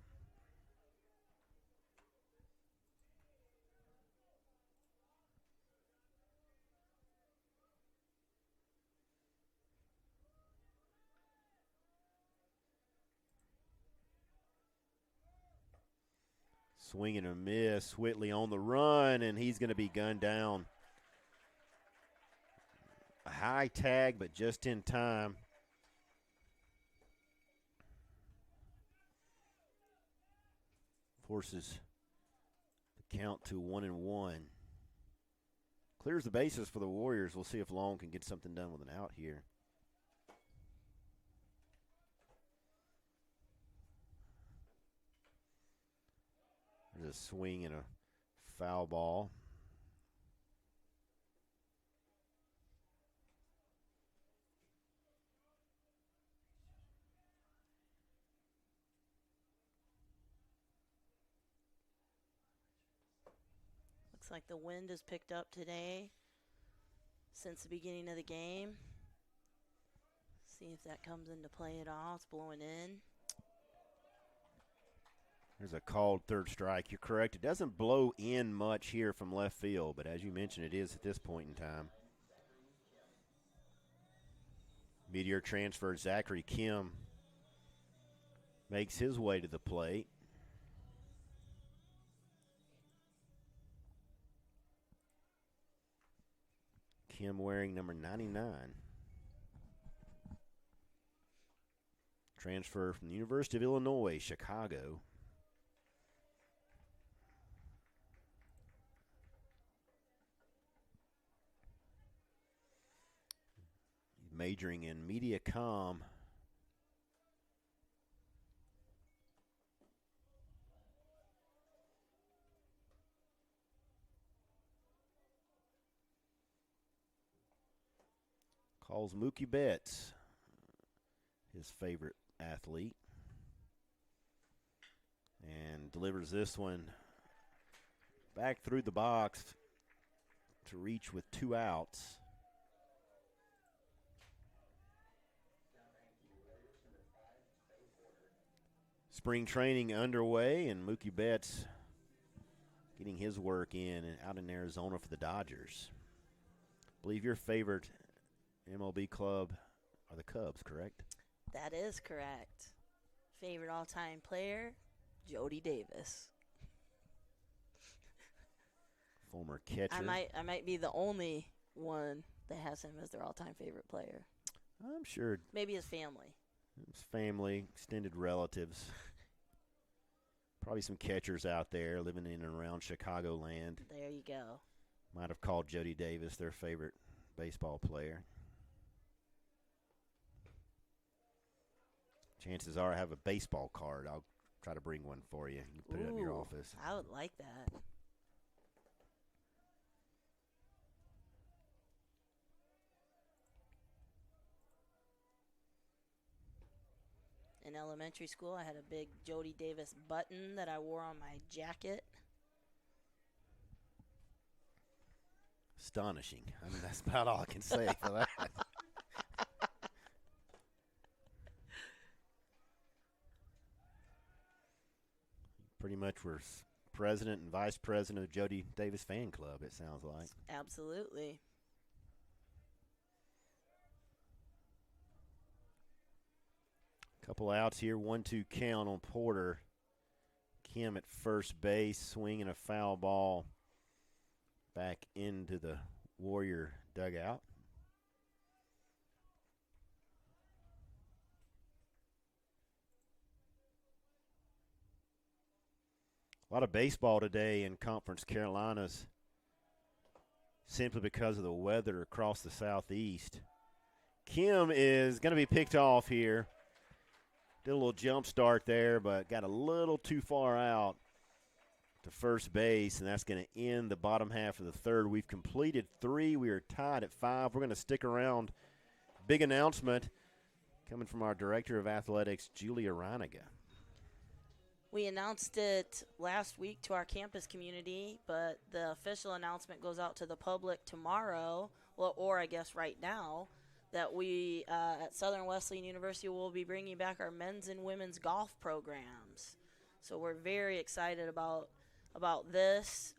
B: Swing and a miss. Whitley on the run, and he's going to be gunned down. A high tag, but just in time. Forces the count to 1-1. Clears the bases for the Warriors. We'll see if Long can get something done with an out here. There's a swing and a foul ball.
C: Looks like the wind has picked up today since the beginning of the game. See if that comes into play at all. It's blowing in.
B: There's a called third strike. You're correct. It doesn't blow in much here from left field, but as you mentioned, it is at this point in time. Meteor transfer Zachary Kim makes his way to the plate. Kim wearing number 99. Transfer from the University of Illinois, Chicago. Majoring in media comm. Calls Mookie Betts his favorite athlete. And delivers this one back through the box to reach with 2 outs. Spring training underway, and Mookie Betts getting his work in and out in Arizona for the Dodgers. I believe your favorite MLB club are the Cubs, correct?
C: That is correct. Favorite all-time player, Jody Davis.
B: Former catcher.
C: I might be the only one that has him as their all-time favorite player.
B: I'm sure.
C: Maybe his family.
B: His family, extended relatives. Probably some catchers out there living in and around Chicagoland.
C: There you go.
B: Might have called Jody Davis their favorite baseball player. Chances are I have a baseball card. I'll try to bring one for you. You can put it in your office.
C: I would like that. In elementary school, I had a big Jody Davis button that I wore on my jacket.
B: Astonishing. I mean, that's about all I can say for that. Pretty much we're president and vice president of Jody Davis fan club, it sounds like.
C: Absolutely.
B: Couple outs here, 1-2 count on Porter. Kim at first base, swinging a foul ball back into the Warrior dugout. lot of baseball today in Conference Carolinas simply because of the weather across the southeast. Kim is going to be picked off here. Did a little jump start there, but got a little too far out to first base, and that's going to end the bottom half of the third. We've completed 3. We are tied at 5. We're going to stick around. Big announcement coming from our Director of Athletics, Julia Reiniger.
C: We announced it last week to our campus community, but the official announcement goes out to the public tomorrow, well, or I guess right now, that we at Southern Wesleyan University will be bringing back our men's and women's golf programs. So we're very excited about this.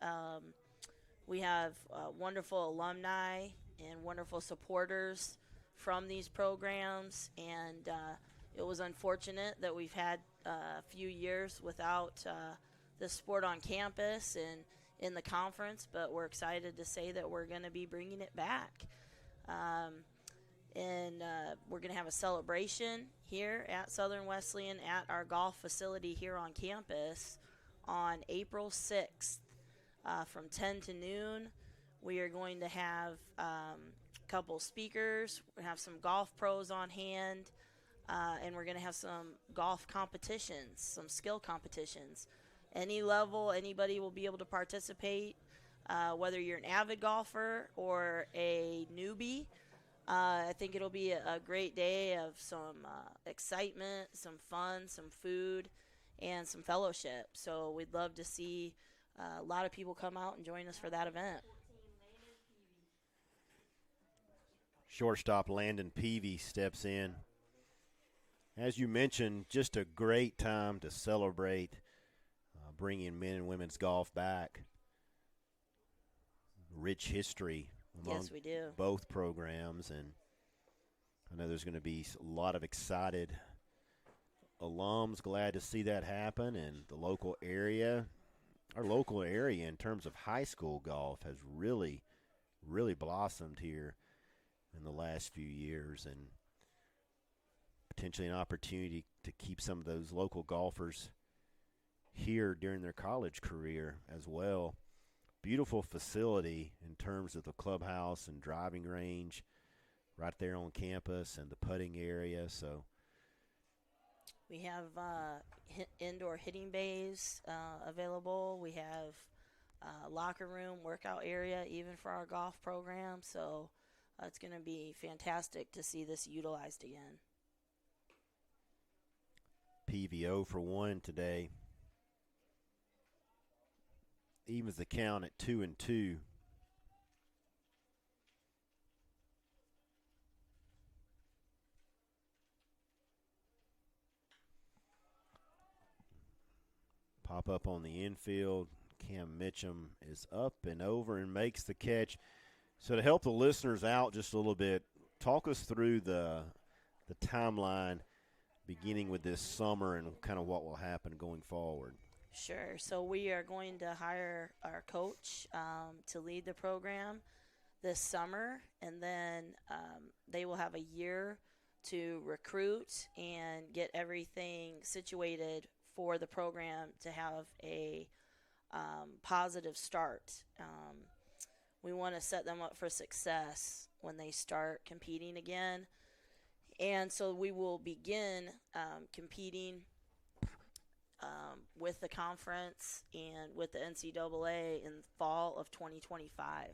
C: We have wonderful alumni and wonderful supporters from these programs, and it was unfortunate that we've had a few years without this sport on campus and in the conference, but we're excited to say that we're going to be bringing it back. And we're going to have a celebration here at Southern Wesleyan at our golf facility here on campus on April 6th from 10 to noon. We are going to have a couple speakers. We're going to have some golf pros on hand, and we're going to have some golf competitions, some skill competitions. Any level, anybody will be able to participate, whether you're an avid golfer or a newbie. I think it'll be a great day of some excitement, some fun, some food, and some fellowship. So we'd love to see a lot of people come out and join us for that event.
B: Shortstop Landon Peavy steps in. As you mentioned, just a great time to celebrate bringing men and women's golf back. Rich history among
C: Yes, we do.
B: both programs, and I know there's going to be a lot of excited alums glad to see that happen, and the local area, our local area in terms of high school golf has really, really blossomed here in the last few years, and potentially an opportunity to keep some of those local golfers here during their college career as well. Beautiful facility in terms of the clubhouse and driving range right there on campus and the putting area. So
C: we have indoor hitting bays available. We have locker room, workout area, even for our golf program. So it's going to be fantastic to see this utilized again.
B: PVO for 1 today. Evens the count at 2-2. Pop up on the infield. Cam Mitchum is up and over and makes the catch. So to help the listeners out just a little bit, talk us through the timeline beginning with this summer and kind of what will happen going forward.
C: Sure. So we are going to hire our coach to lead the program this summer, and then they will have a year to recruit and get everything situated for the program to have a positive start. We want to set them up for success when they start competing again. And so we will begin competing with the conference and with the NCAA in fall of 2025.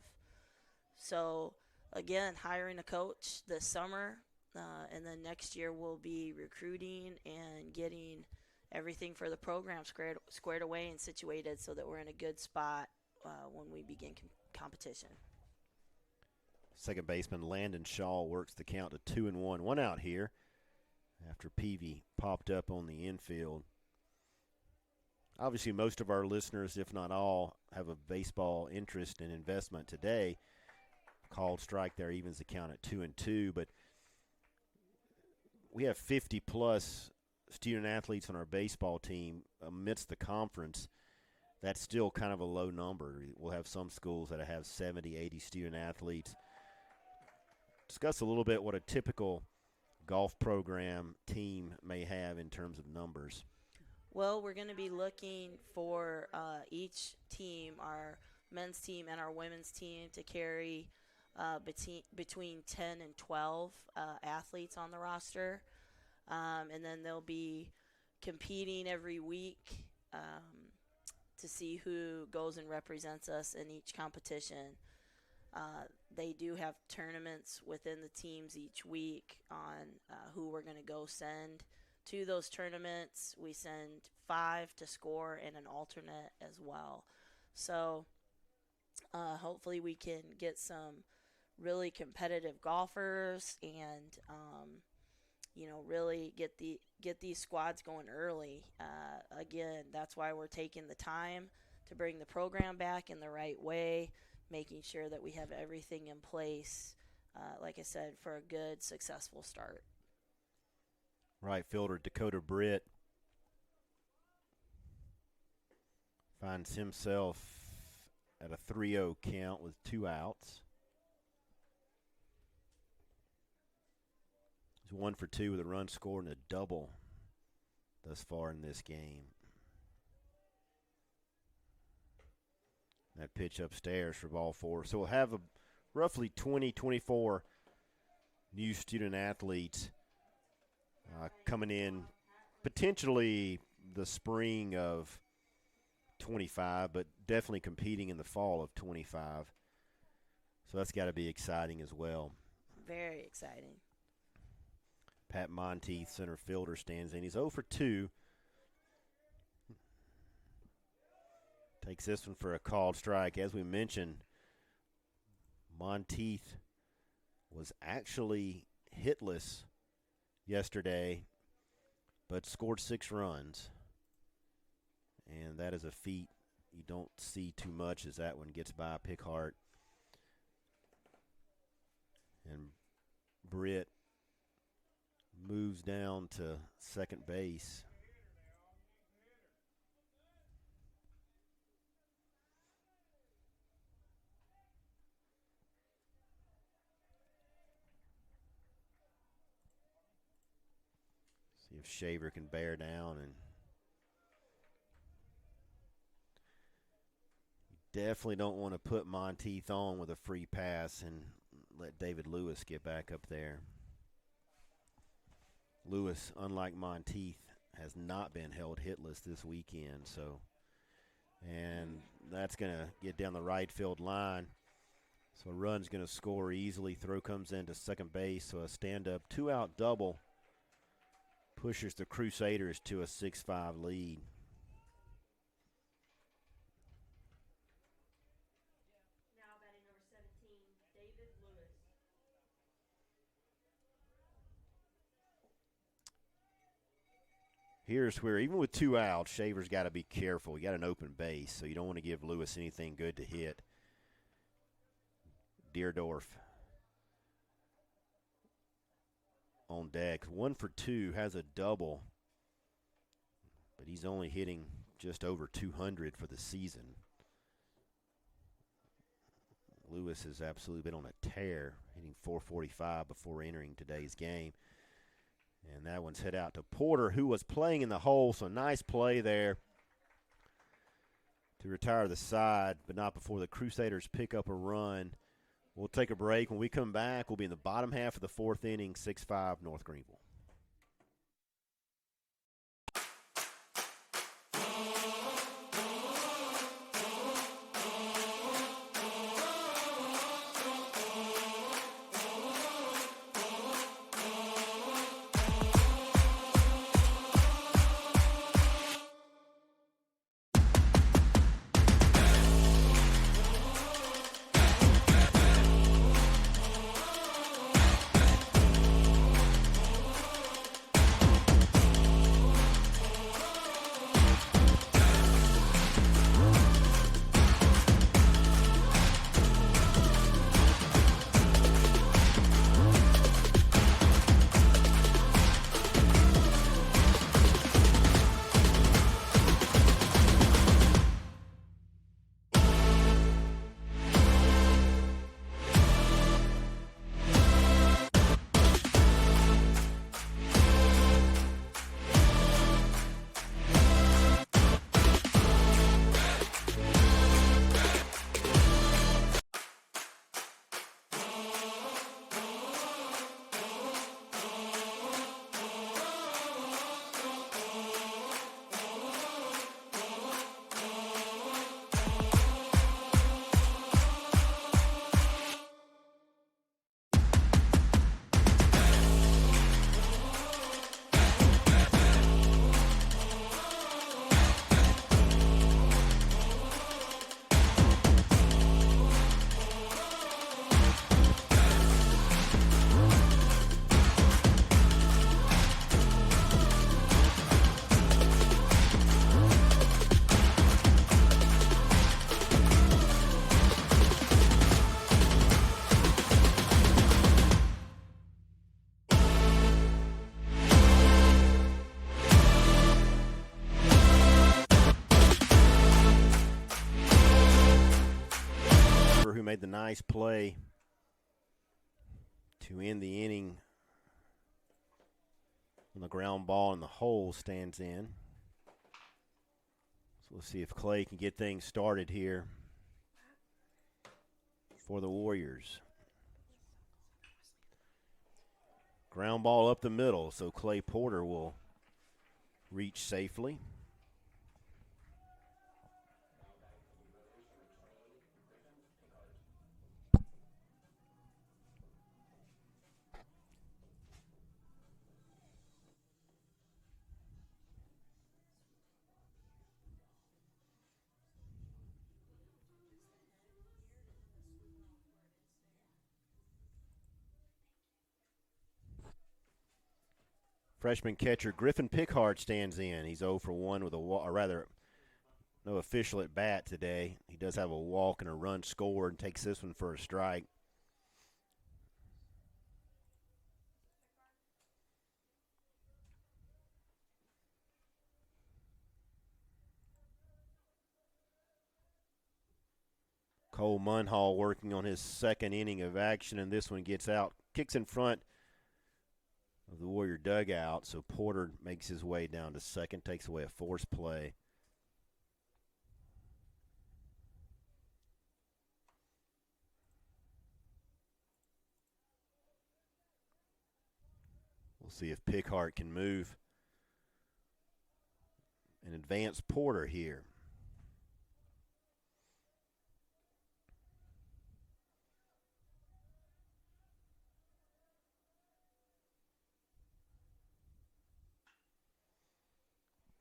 C: So, again, hiring a coach this summer, and then next year we'll be recruiting and getting everything for the program squared away and situated so that we're in a good spot when we begin competition.
B: Second baseman Landon Shaw works the count to 2-1. 1 out here after Peavy popped up on the infield. Obviously, most of our listeners, if not all, have a baseball interest and investment today. Called strike there evens the count at 2-2. But we have 50-plus student athletes on our baseball team amidst the conference. That's still kind of a low number. We'll have some schools that have 70, 80 student athletes. Discuss a little bit what a typical golf program team may have in terms of numbers.
C: Well, we're going to be looking for each team, our men's team and our women's team, to carry between 10 and 12 athletes on the roster. And then they'll be competing every week to see who goes and represents us in each competition. They do have tournaments within the teams each week on who we're going to go send to those tournaments. We send 5 to score and an alternate as well. So hopefully we can get some really competitive golfers and really get these squads going early. Again, that's why we're taking the time to bring the program back in the right way, making sure that we have everything in place, like I said, for a good, successful start.
B: Right fielder Dakota Britt finds himself at a 3-0 count with 2 outs. He's 1 for 2 with a run scored and a double thus far in this game. That pitch upstairs for ball 4. So we'll have roughly 24 new student athletes coming in potentially the spring of 25, but definitely competing in the fall of 25. So that's got to be exciting as well.
C: Very exciting.
B: Pat Monteith, center fielder, stands in. He's 0 for 2. Takes this one for a called strike. As we mentioned, Monteith was actually hitless yesterday, but scored 6 runs. And that is a feat you don't see too much as that one gets by Pickhart. And Britt moves down to second base. See if Shaver can bear down, and you definitely don't want to put Monteith on with a free pass and let David Lewis get back up there. Lewis, unlike Monteith, has not been held hitless this weekend, and that's going to get down the right field line. So a run's going to score easily. Throw comes into second base, so a stand-up 2-out double pushes the Crusaders to a 6-5 lead.
F: Now batting number 17, David Lewis.
B: Here's where, even with 2 outs, Shaver's got to be careful. You got an open base, so you don't want to give Lewis anything good to hit. Deerdorf on deck. 1 for 2, has a double, but he's only hitting just over 200 for the season. Lewis has absolutely been on a tear, hitting 445 before entering today's game. And that one's hit out to Porter, who was playing in the hole, so nice play there to retire the side, but not before the Crusaders pick up a run. We'll take a break. When we come back, we'll be in the bottom half of the 4th inning, 6-5 North Greenville. made the nice play to end the inning on the ground ball, and the hole stands in. So we'll see if Clay can get things started here for the Warriors. Ground ball up the middle, so Clay Porter will reach safely. Freshman catcher Griffin Pickhart stands in. He's 0 for 1 with no official at bat today. He does have a walk and a run scored and takes this one for a strike. Cole Munhall working on his second inning of action, and this one gets out, kicks in front of the Warrior dugout, so Porter makes his way down to second, takes away a forced play. We'll see if Pickhart can move and advance Porter here.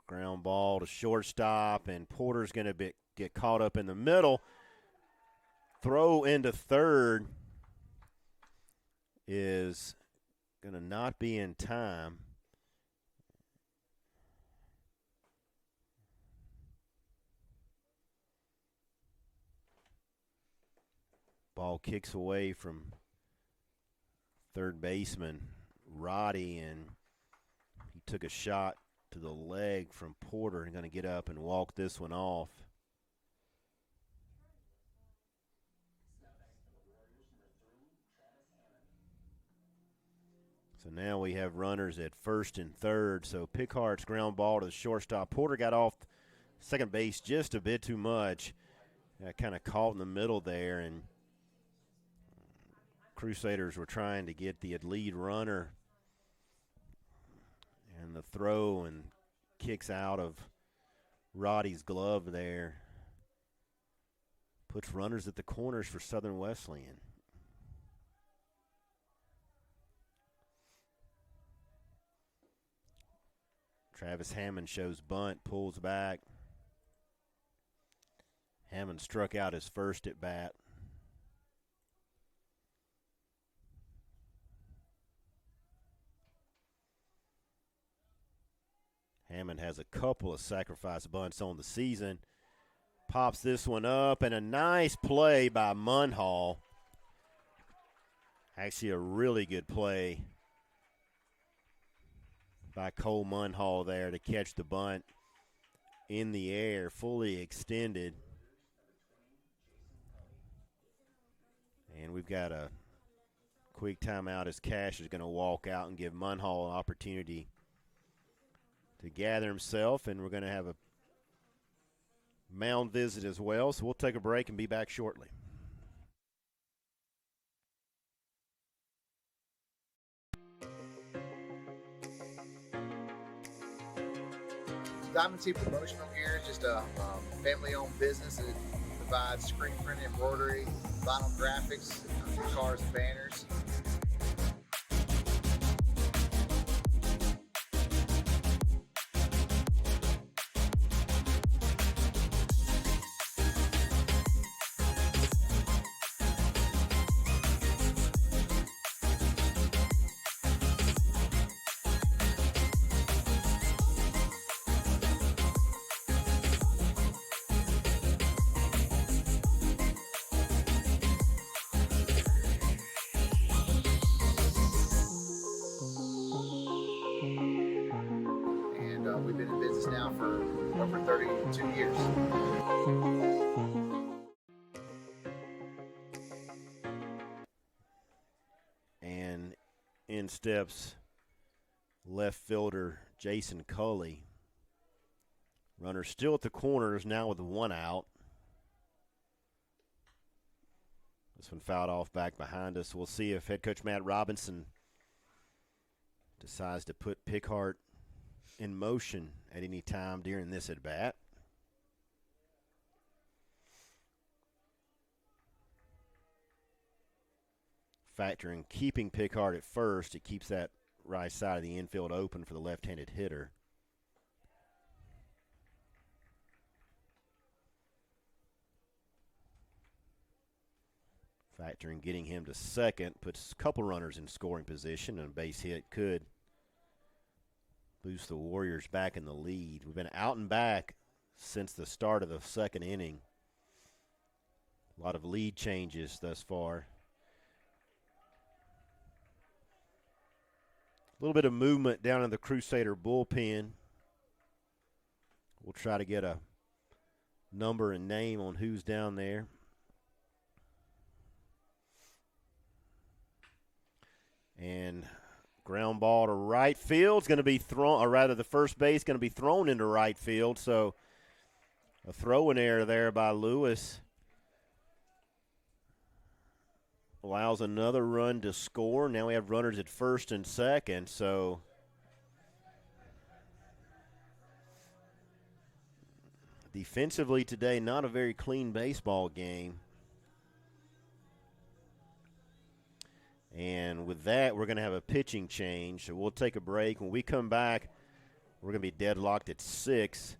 B: Ground ball to shortstop, and Porter's going to get caught up in the middle. Throw into third is going to not be in time. Ball kicks away from third baseman Roddy, and he took a shot to the leg from Porter and going to get up and walk this one off. So now we have runners at first and third. So Pickhart's ground ball to the shortstop. Porter got off second base just a bit too much. Kind of caught in the middle there, and Crusaders were trying to get the lead runner, and the throw and kicks out of Roddy's glove there. Puts runners at the corners for Southern Wesleyan. Travis Hammond shows bunt, pulls back. Hammond struck out his first at bat. Hammond has a couple of sacrifice bunts on the season. Pops this one up, and a nice play by Munhall. Actually a really good play by Cole Munhall there to catch the bunt in the air, fully extended. And we've got a quick timeout as Cash is going to walk out and give Munhall an opportunity to gather himself, and we're going to have a mound visit as well. So we'll take a break and be back shortly.
L: Diamond T Promotional here is just a family-owned business that provides screen print, embroidery, vinyl graphics, cars and banners. We've been in business now for over 32 years.
B: in steps left fielder Jason Culley. Runner still at the corners now with 1 out. This one fouled off back behind us. We'll see if head coach Matt Robinson decides to put Pickhart in motion at any time during this at bat. Factoring keeping Pickhart at first, it keeps that right side of the infield open for the left-handed hitter. Factoring getting him to second puts a couple runners in scoring position, and a base hit could boost the Warriors back in the lead. We've been out and back since the start of the second inning. A lot of lead changes thus far. A little bit of movement down in the Crusader bullpen. We'll try to get a number and name on who's down there. And ground ball to right field is going to be thrown, or rather the first base going to be thrown into right field. So a throw-in error there by Lewis allows another run to score. Now we have runners at first and second. So defensively today, not a very clean baseball game. And with that, we're going to have a pitching change. So we'll take a break. When we come back, we're going to be deadlocked at 6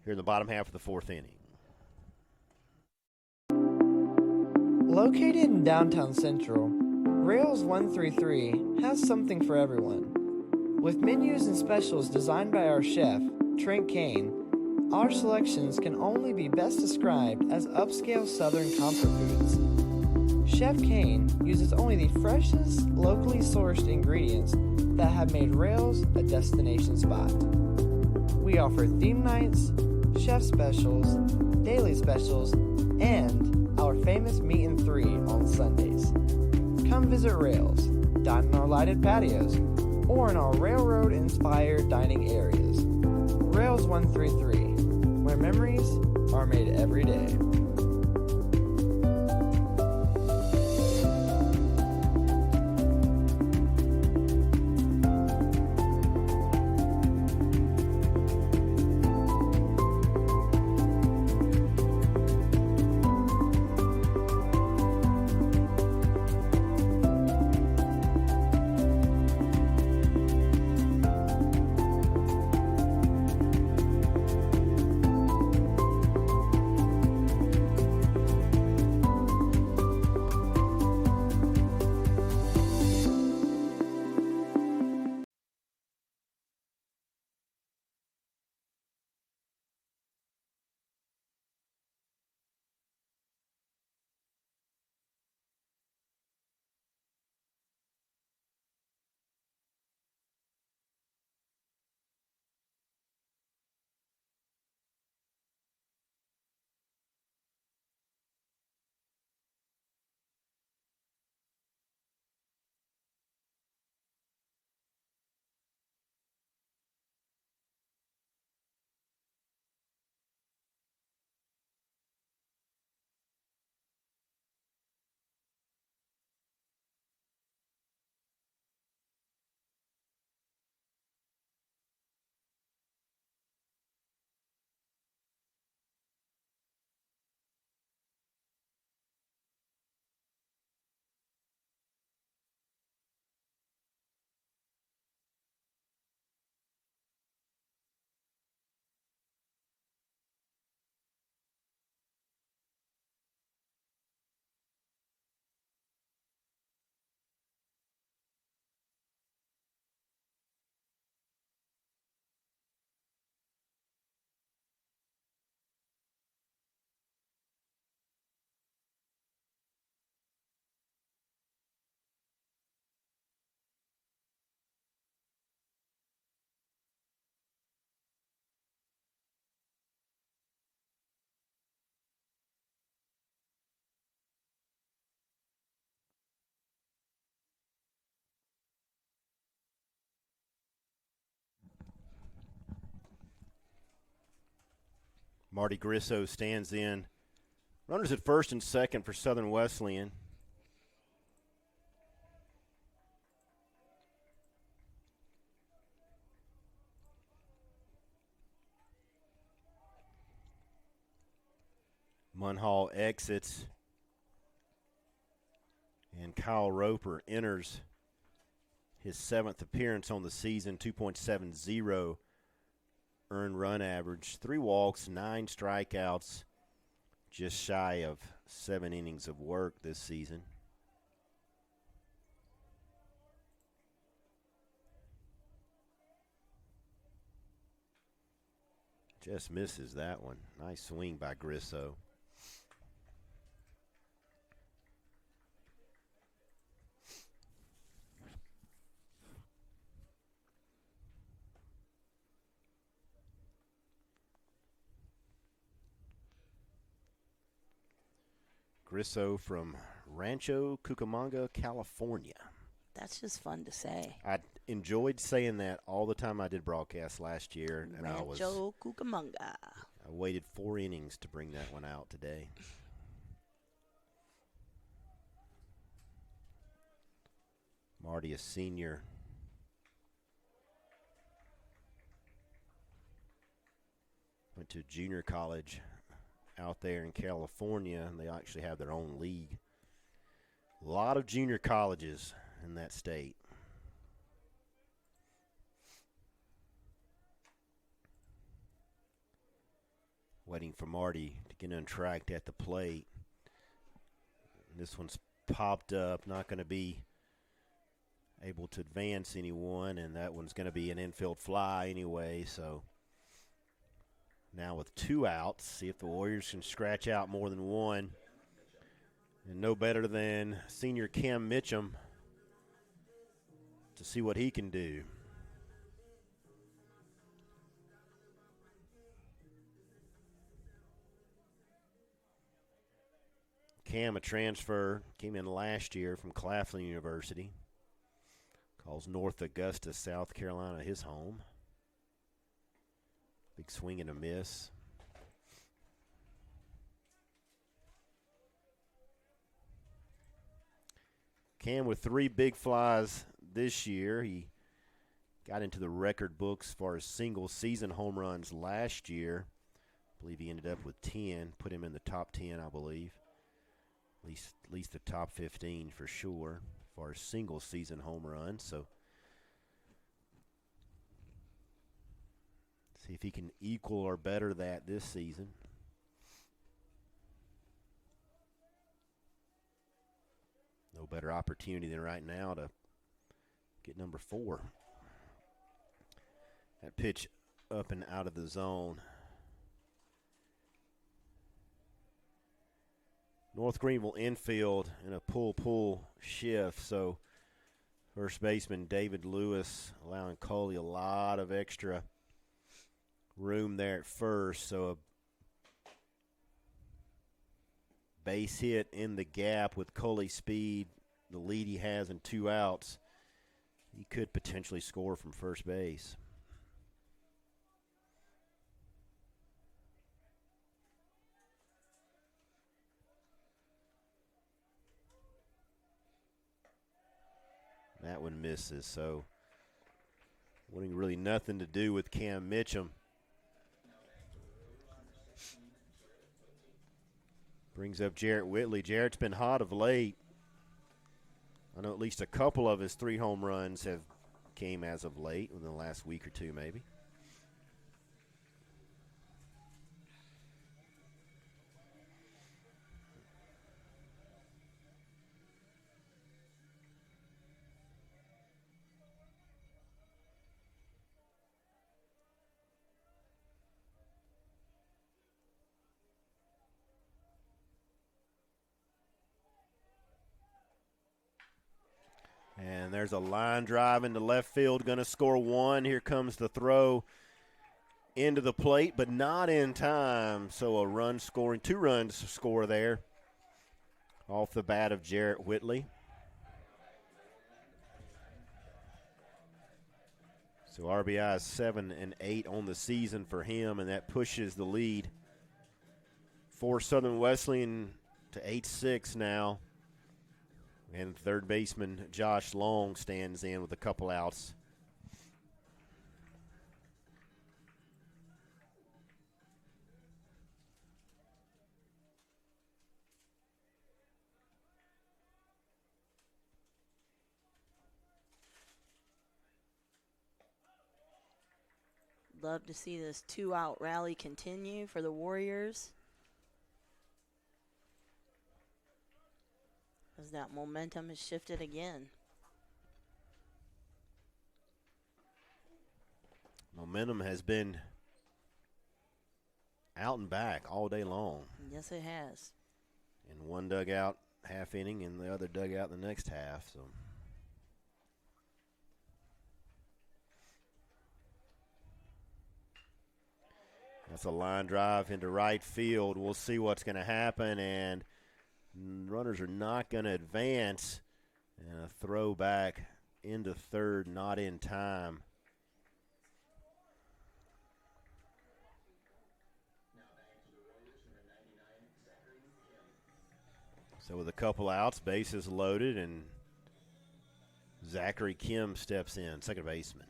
B: here in the bottom half of the 4th inning.
A: Located in downtown Central, Rails 133 has something for everyone. With menus and specials designed by our chef, Trent Kane, our selections can only be best described as upscale Southern comfort foods. Chef Kane uses only the freshest, locally sourced ingredients that have made Rails a destination spot. We offer theme nights, chef specials, daily specials, and our famous Meat and 3 on Sundays. Come visit Rails, dine in our lighted patios, or in our railroad-inspired dining areas. Rails 133, where memories are made every day.
B: Marty Grisso stands in. Runners at first and second for Southern Wesleyan. Munhall exits, and Kyle Roper enters his 7th appearance on the season, 2.70 earned run average, 3 walks, 9 strikeouts, just shy of 7 innings of work this season. Just misses that one. Nice swing by Grisso. Grisso from Rancho Cucamonga, California.
C: That's just fun to say.
B: I enjoyed saying that all the time I did broadcast last year. And
C: Rancho Cucamonga.
B: I waited 4 innings to bring that one out today. Marty, a senior. Went to junior college out there in California, and they actually have their own league. A lot of junior colleges in that state. Waiting for Marty to get untracked at the plate. This one's popped up, not going to be able to advance anyone, and that one's going to be an infield fly anyway, so now with 2 outs, see if the Warriors can scratch out more than one. And no better than senior Cam Mitchum to see what he can do. Cam, a transfer, came in last year from Claflin University. Calls North Augusta, South Carolina, his home. Big swing and a miss. Cam with 3 big flies this year. He got into the record books as far as single season home runs last year. I believe he ended up with 10, put him in the top 10, I believe. At least the top 15 for sure as far as single season home runs. So see if he can equal or better that this season. No better opportunity than right now to get number 4. That pitch up and out of the zone. North Greenville infield in a pull shift, so first baseman David Lewis allowing Coley a lot of extra room there at first, so a base hit in the gap with Coley's speed, the lead he has in 2 outs, he could potentially score from first base. That one misses, so wanting really nothing to do with Cam Mitchum. Brings up Jarrett Whitley. Jarrett's been hot of late. I know at least a couple of his 3 home runs have came as of late, within the last week or 2 maybe. And there's a line drive into left field, going to score 1. Here comes the throw into the plate, but not in time. So a run scoring, 2 runs score there off the bat of Jarrett Whitley. So RBI is 7 and 8 on the season for him, and that pushes the lead for Southern Wesleyan to 8-6 now. And third baseman Josh Long stands in with a couple outs.
C: Love to see this 2-out rally continue for the Warriors, as that momentum has shifted again.
B: Momentum has been out and back all day long.
C: Yes, it has.
B: In one dugout half inning and the other dugout the next half. So that's a line drive into right field. We'll see what's going to happen, and runners are not going to advance. And a throw back into third, not in time. So with a couple outs, bases loaded, and Zachary Kim steps in, second baseman.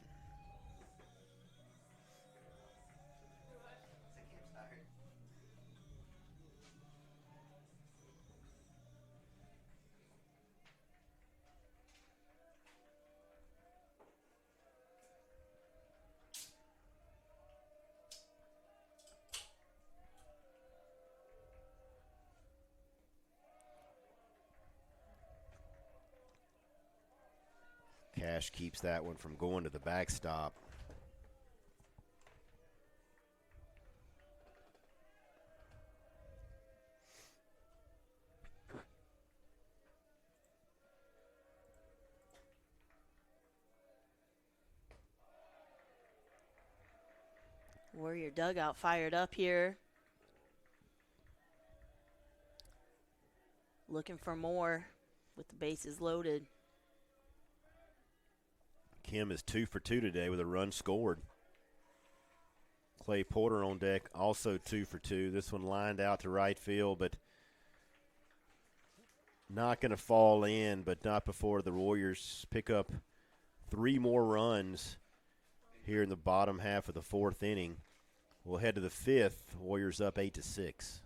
B: Cash keeps that one from going to the backstop.
C: Warrior dugout fired up here. Looking for more with the bases loaded.
B: Kim is 2 for 2 today with a run scored. Clay Porter on deck, also 2 for 2. This one lined out to right field, but not going to fall in, but not before the Warriors pick up 3 more runs here in the bottom half of the 4th inning. We'll head to the 5th. Warriors up 8-6.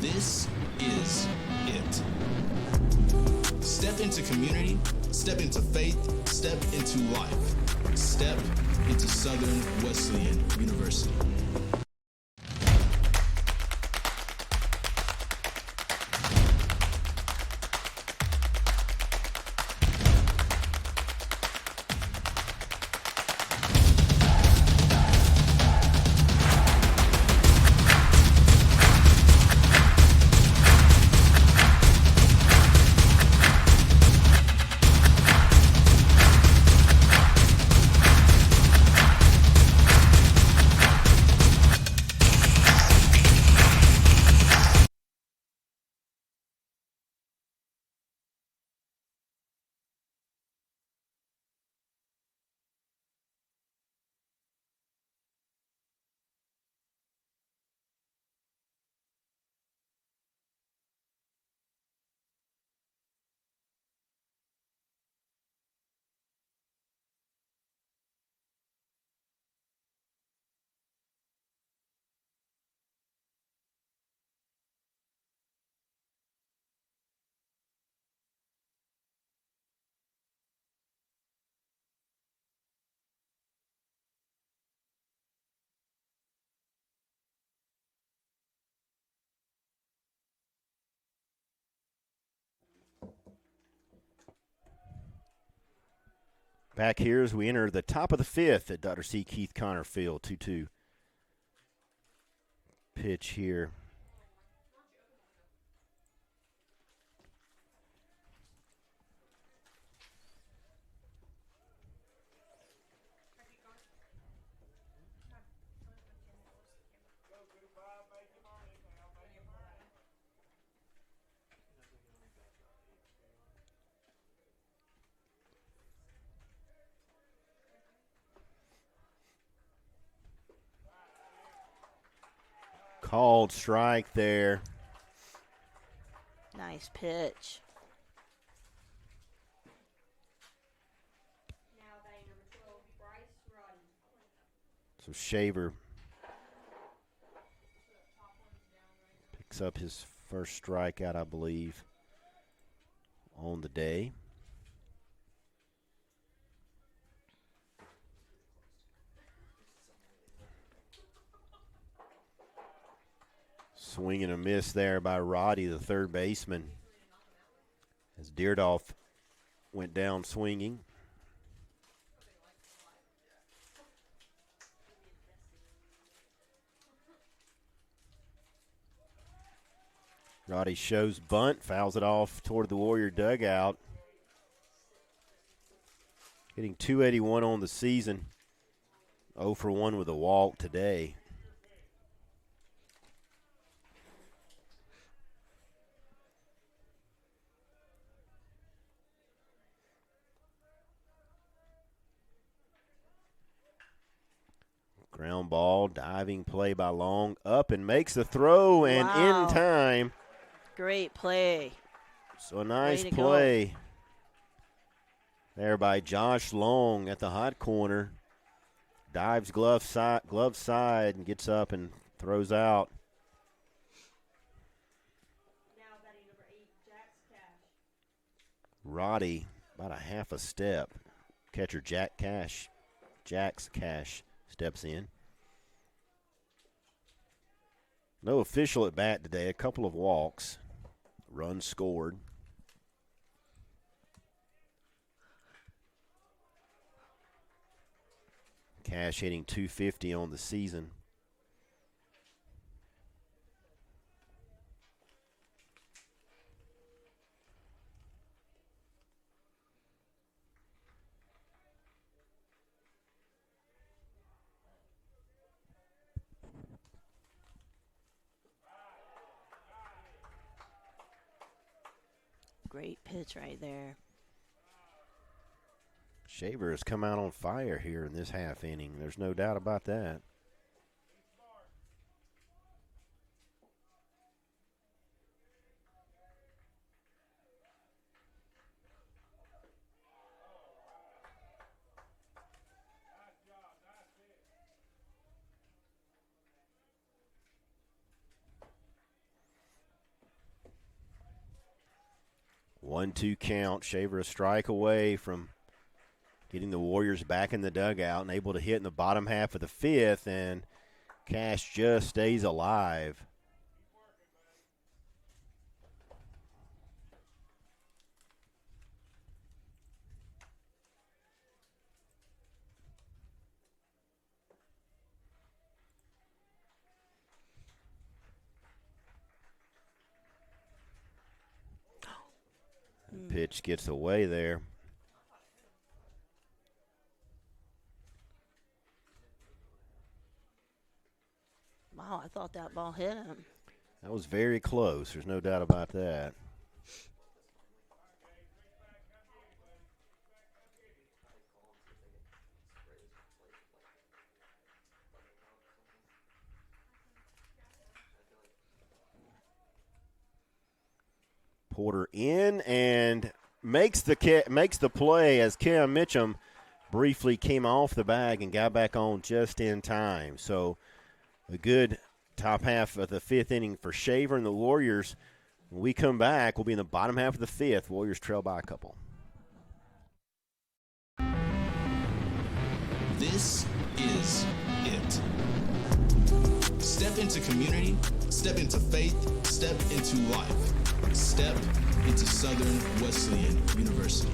D: This is it. Step into community, step into faith, step into life. Step into Southern Wesleyan University.
B: Back here as we enter the top of the fifth at Dr. C. Keith Connor Field. 2-2 pitch here. Called strike there.
C: Nice pitch.
B: So Shaver picks up his first strikeout, I believe, on the day. Swing and a miss there by Roddy, the third baseman, as Deerdolf went down swinging. Roddy shows bunt, fouls it off toward the Warrior dugout. Hitting .281 on the season. 0 for 1 with a walk today. Ground ball, diving play by Long, up and makes the throw, and in time.
C: Great play.
B: So a nice play there by Josh Long at the hot corner. Dives glove side and gets up and throws out. Roddy about a half a step. Catcher Jax Cash steps in. No official at bat today. A couple of walks. Runs scored. Cash hitting .250 on the season.
C: Great pitch right there.
B: Shaver has come out on fire here in this half inning. There's no doubt about that. One-two count. Shaver a strike away from getting the Warriors back in the dugout and able to hit in the bottom half of the fifth, and Cash just stays alive. Pitch gets away there.
C: Wow, I thought that ball hit him.
B: That was very close. There's no doubt about that. Porter in and makes the play as Cam Mitchum briefly came off the bag and got back on just in time. So a good top half of the fifth inning for Shaver and the Warriors. When we come back, we'll be in the bottom half of the fifth. Warriors trail by a couple.
D: This is it. Step into community, step into faith, step into life. Step into Southern Wesleyan University.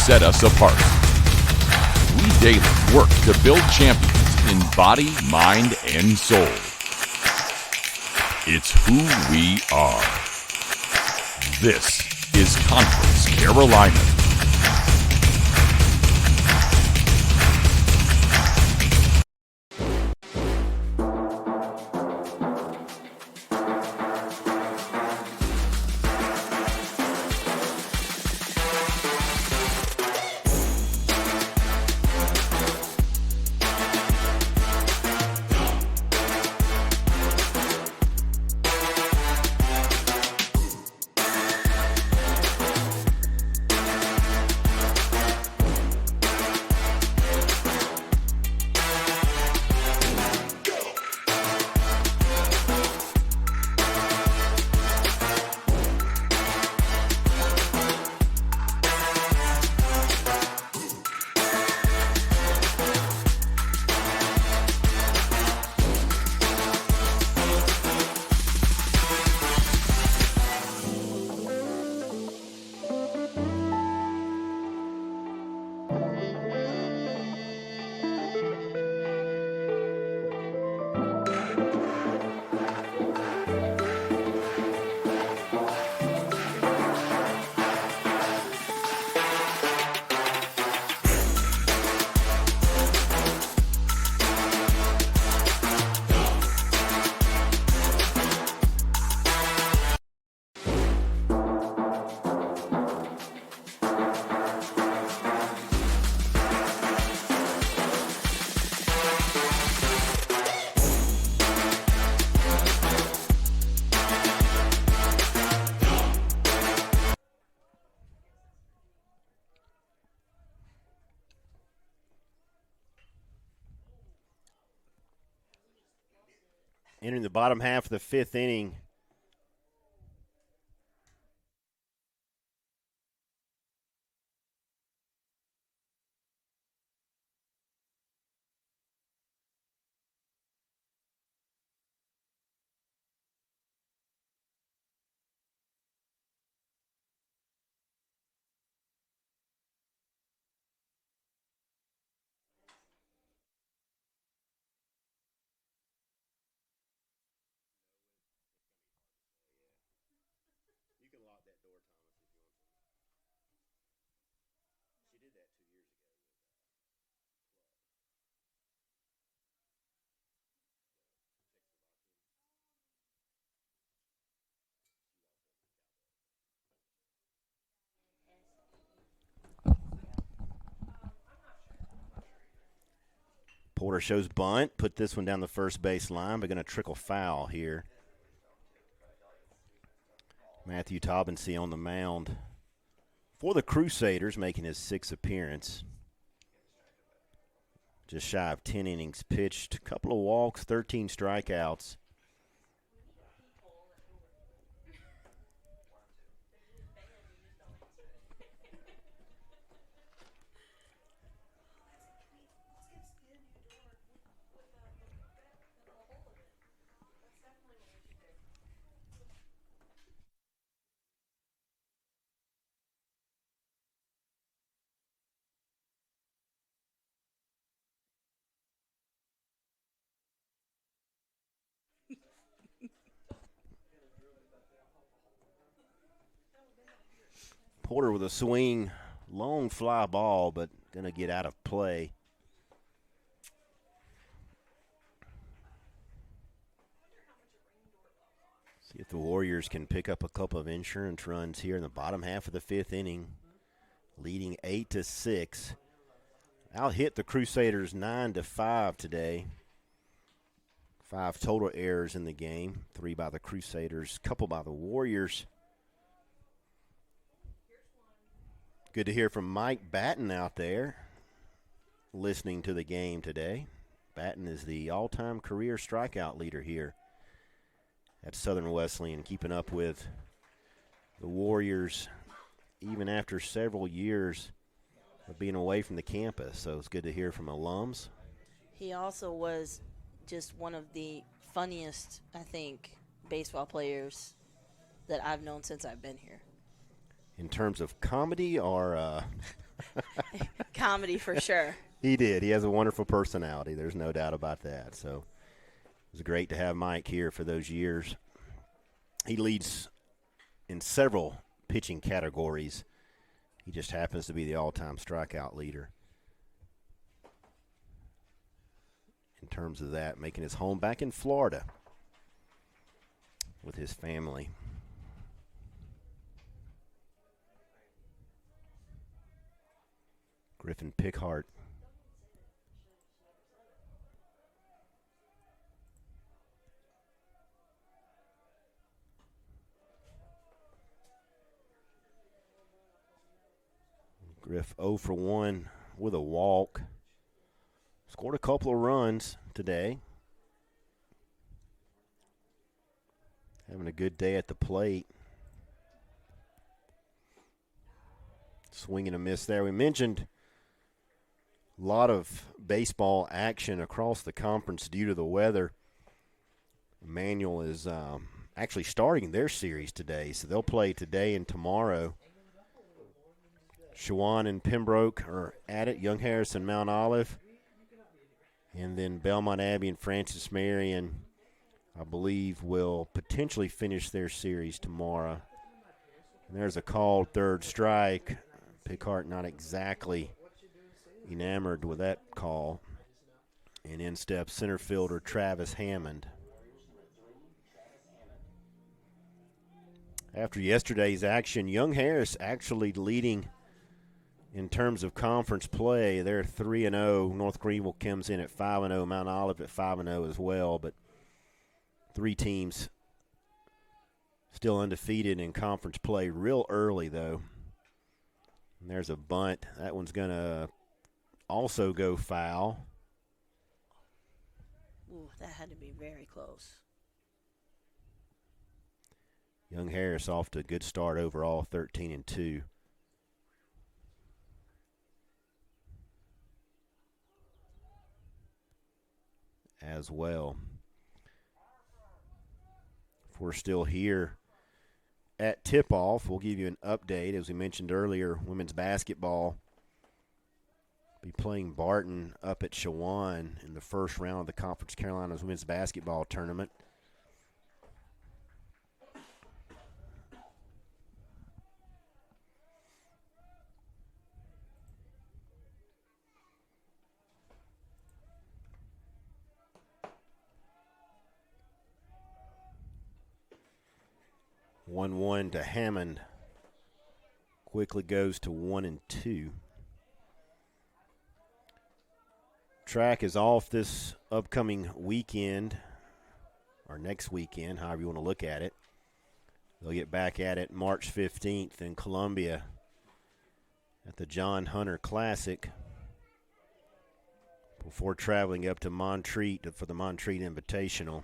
E: set us apart. We daily work to build champions in body, mind, and soul. It's who we are. This is Conference Carolina.
B: Entering the bottom half of the fifth inning. Porter shows bunt, put this one down the first base line, but going to trickle foul here. Matthew Taubensee on the mound for the Crusaders, making his sixth appearance. Just shy of 10 innings pitched, a couple of walks, 13 strikeouts. Porter with a swing, long fly ball, but going to get out of play. See if the Warriors can pick up a couple of insurance runs here in the bottom half of the fifth inning, leading 8-6. Out hit the Crusaders 9-5 today. 5 total errors in the game, 3 by the Crusaders, couple by the Warriors. Good to hear from Mike Batten out there listening to the game today. Batten is the all-time career strikeout leader here at Southern Wesleyan, keeping up with the Warriors even after several years of being away from the campus. So it's good to hear from alums.
C: He also was just one of the funniest, I think, baseball players that I've known since I've been here.
B: In terms of comedy or
C: Comedy for sure.
B: He did. He has a wonderful personality. There's no doubt about that. So it was great to have Mike here for those years. He leads in several pitching categories. He just happens to be the all-time strikeout leader. In terms of that, making his home back in Florida with his family. Griffin Pickhart. Griff 0 for 1 with a walk. Scored a couple of runs today. Having a good day at the plate. Swing and a miss there. We mentioned a lot of baseball action across the conference due to the weather. Emmanuel is actually starting their series today, so they'll play today and tomorrow. Shawan and Pembroke are at it. Young Harris and Mount Olive. And then Belmont Abbey and Francis Marion, I believe, will potentially finish their series tomorrow. And there's a called third strike. Pickhart not exactly enamored with that call. And in steps center fielder Travis Hammond. After yesterday's action, Young Harris actually leading in terms of conference play. They're 3-0. North Greenville comes in at 5-0. Mount Olive at 5-0 as well. But three teams still undefeated in conference play real early, though. And there's a bunt. That one's going to also go foul.
C: Ooh, that had to be very close.
B: Young Harris off to a good start overall, 13-2. As well. If we're still here at tip-off, we'll give you an update. As we mentioned earlier, women's basketball be playing Barton up at Shawan in the first round of the Conference Carolinas Women's Basketball Tournament. One to Hammond. Quickly goes to 1-2. Track is off this upcoming weekend, or next weekend, however you want to look at it. They'll get back at it March 15th in Columbia at the John Hunter Classic before traveling up to Montreat for the Montreat Invitational.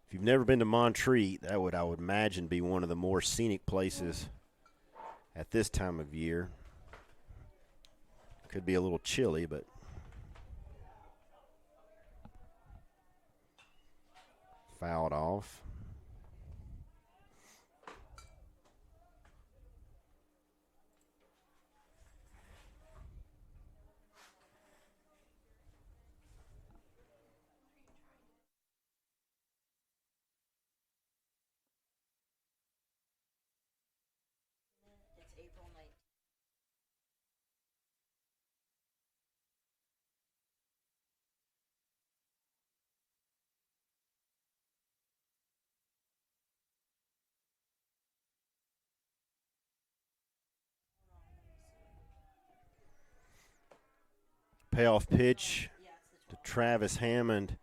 B: If you've never been to Montreat, that would, I would imagine, be one of the more scenic places at this time of year. Could be a little chilly, but fouled off. Payoff pitch to Travis Hammond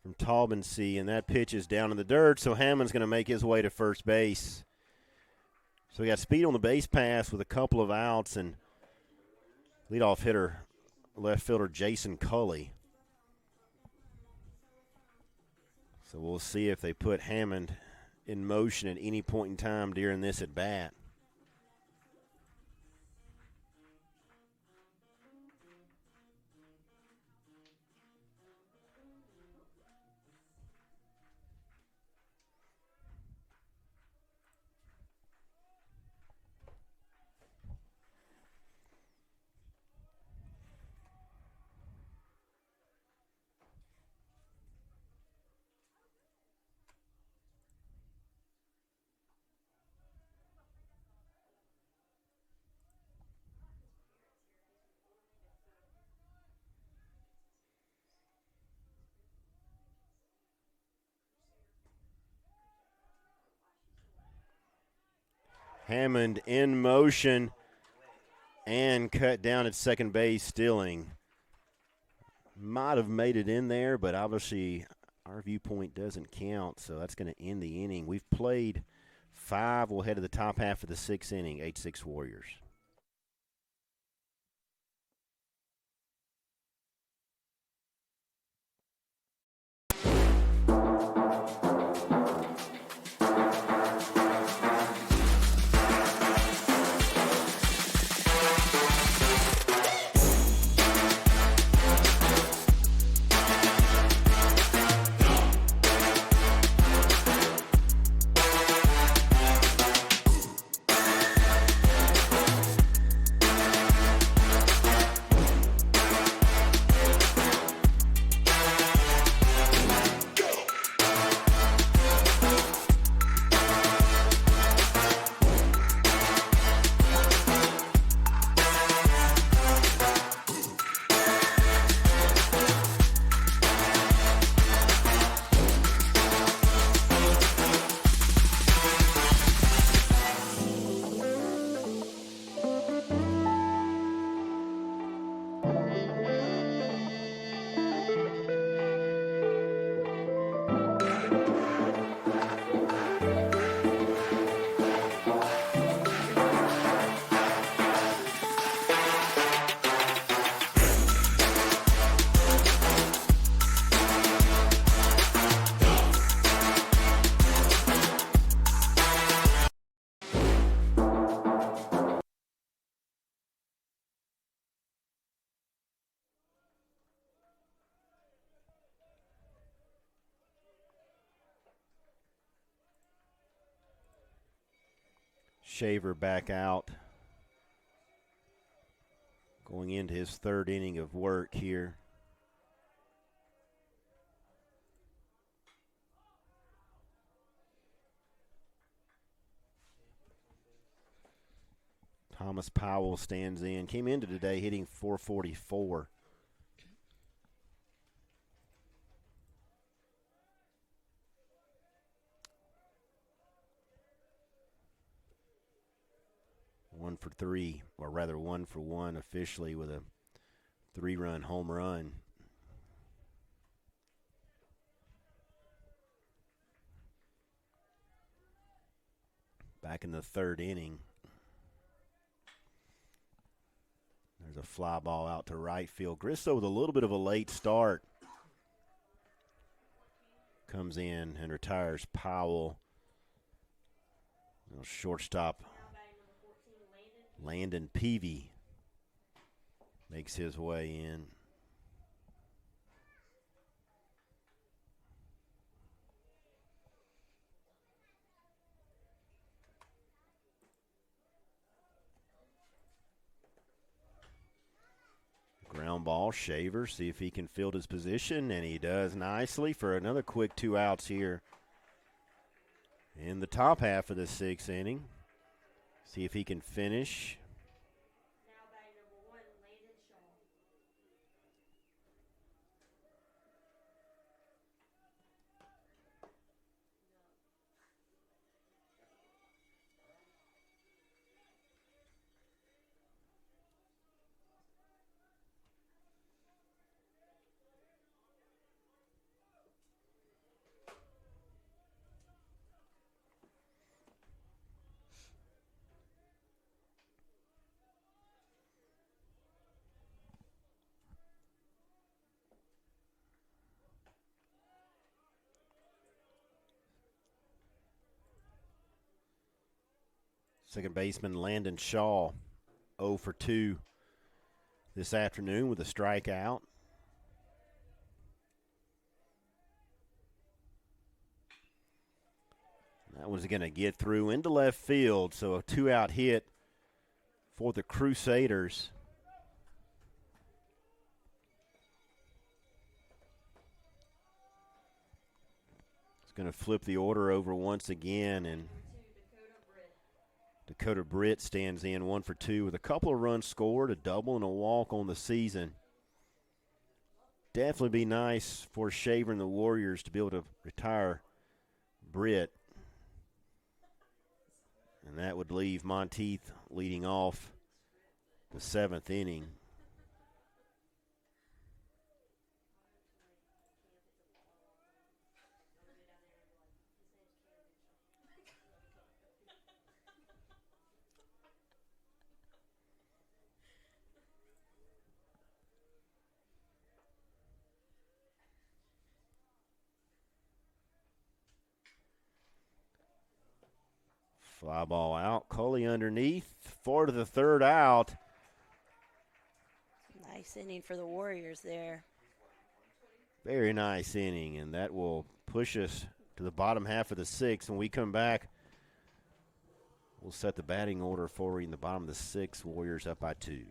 B: from Taubensee, and that pitch is down in the dirt, so Hammond's going to make his way to first base. So we got speed on the base pass with a couple of outs, and leadoff hitter, left fielder Jason Culley. So we'll see if they put Hammond in motion at any point in time during this at bat. Hammond in motion and cut down at second base. Stilling might have made it in there, but obviously our viewpoint doesn't count, so that's going to end the inning. We've played 5. We'll head to the top half of the 6th inning, 8-6 Warriors. Shaver back out, going into his 3rd inning of work here. Thomas Powell stands in. Came into today hitting .444. One for 3, or rather 1 for 1 officially with a 3-run home run. Back in the 3rd inning. There's a fly ball out to right field. Grisso with a little bit of a late start. Comes in and retires Powell. Shortstop Landon Peavy makes his way in. Ground ball, Shaver, see if he can field his position, and he does nicely for another quick 2 outs here in the top half of the 6th inning. See if he can finish. Second baseman Landon Shaw, 0 for 2 this afternoon with a strikeout. That was going to get through into left field, so a 2-out hit for the Crusaders. It's going to flip the order over once again, and Dakota Britt stands in 1 for 2 with a couple of runs scored, a double and a walk on the season. Definitely be nice for Shaver and the Warriors to be able to retire Britt. And that would leave Monteith leading off the 7th inning. Fly ball out. Coley underneath. 4 to the 3rd out.
C: Nice inning for the Warriors there.
B: Very nice inning, and that will push us to the bottom half of the 6th. When we come back, we'll set the batting order for you in the bottom of the 6th. Warriors up by 2.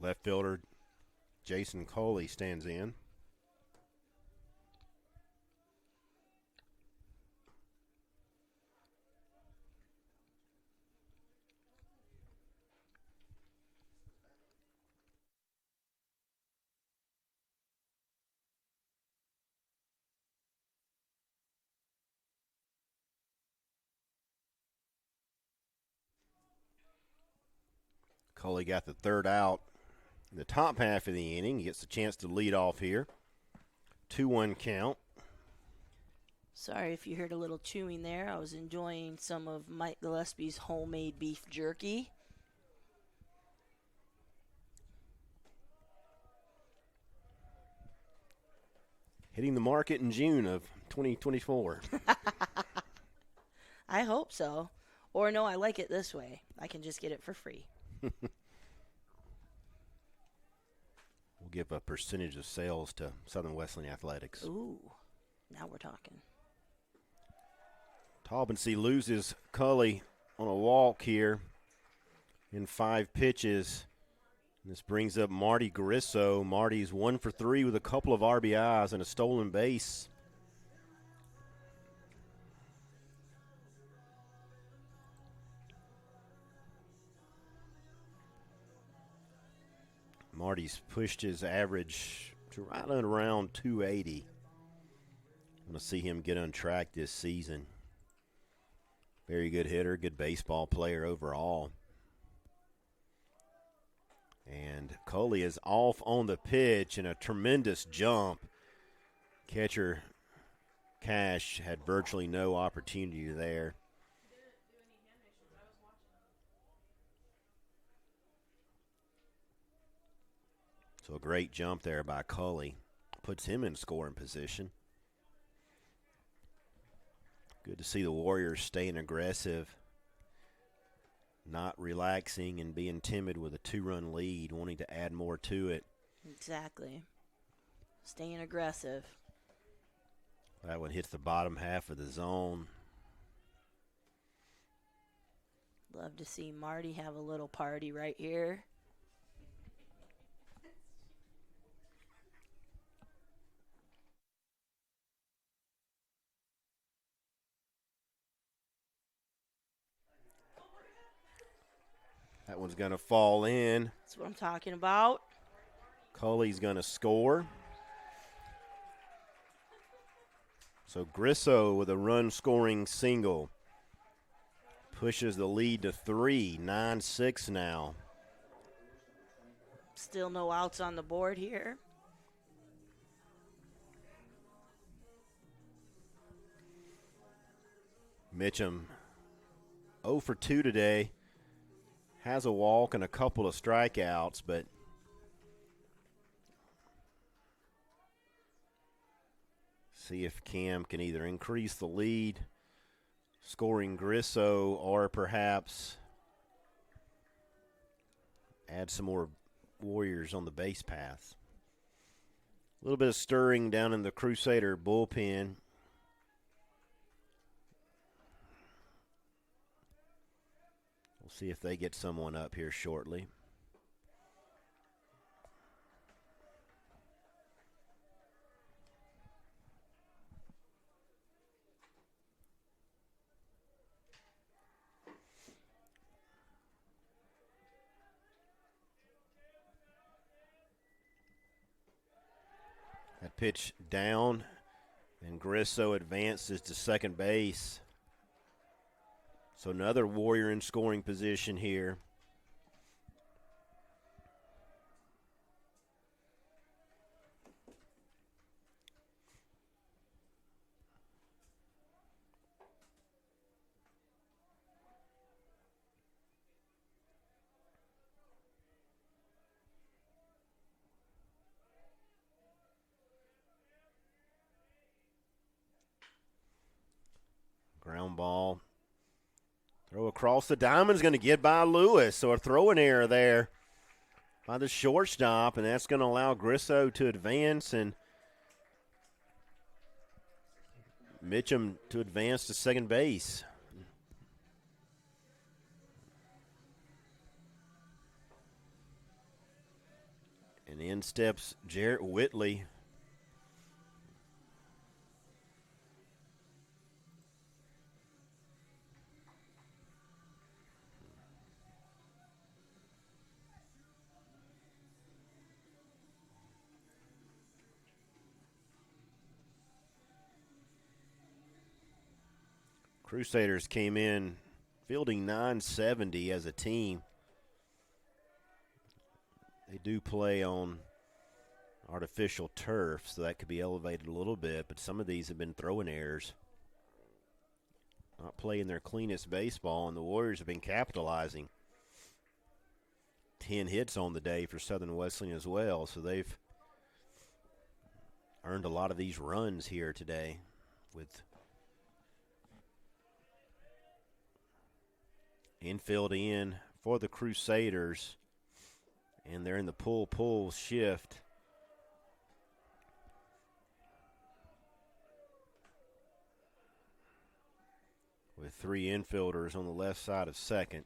B: Left fielder Jason Coley stands in. Coley got the 3rd out in the top half of the inning. He gets a chance to lead off here. 2-1 count.
C: Sorry if you heard a little chewing there. I was enjoying some of Mike Gillespie's homemade beef jerky.
B: Hitting the market in June of 2024.
C: I hope so. Or no, I like it this way. I can just get it for free.
B: We'll give a percentage of sales to Southern Wesleyan Athletics.
C: Ooh, now we're talking.
B: Taubensee loses Cully on a walk here in 5 pitches. This brings up Marty Garisso. Marty's 1 for 3 with a couple of RBIs and a stolen base. Marty's pushed his average to right around 280. I'm going to see him get on track this season. Very good hitter, good baseball player overall. And Coley is off on the pitch and a tremendous jump. Catcher Cash had virtually no opportunity there. So a great jump there by Cully. Puts him in scoring position. Good to see the Warriors staying aggressive, not relaxing and being timid with a 2-run lead, wanting to add more to it.
C: Exactly. Staying aggressive.
B: That one hits the bottom half of the zone.
C: Love to see Marty have a little party right here.
B: That one's going to fall in.
C: That's what I'm talking about.
B: Cully's going to score. So Grisso with a run-scoring single pushes the lead to 3, 9-6 now.
C: Still no outs on the board here.
B: Mitchum 0 for 2 today. Has a walk and a couple of strikeouts, but see if Cam can either increase the lead, scoring Grisso, or perhaps add some more Warriors on the base paths. A little bit of stirring down in the Crusader bullpen. We'll see if they get someone up here shortly. That pitch down, and Grisso advances to second base. So another Warrior in scoring position here. Ground ball. Throw across the diamond's going to get by Lewis. So a throwing error there by the shortstop, and that's going to allow Grisso to advance and Mitchum to advance to second base. And in steps Jarrett Whitley. Crusaders came in fielding 970 as a team. They do play on artificial turf, so that could be elevated a little bit, but some of these have been throwing errors. Not playing their cleanest baseball, and the Warriors have been capitalizing. 10 hits on the day for Southern Wesleyan as well, so they've earned a lot of these runs here today with infield in for the Crusaders, and they're in the pull shift. With 3 infielders on the left side of second.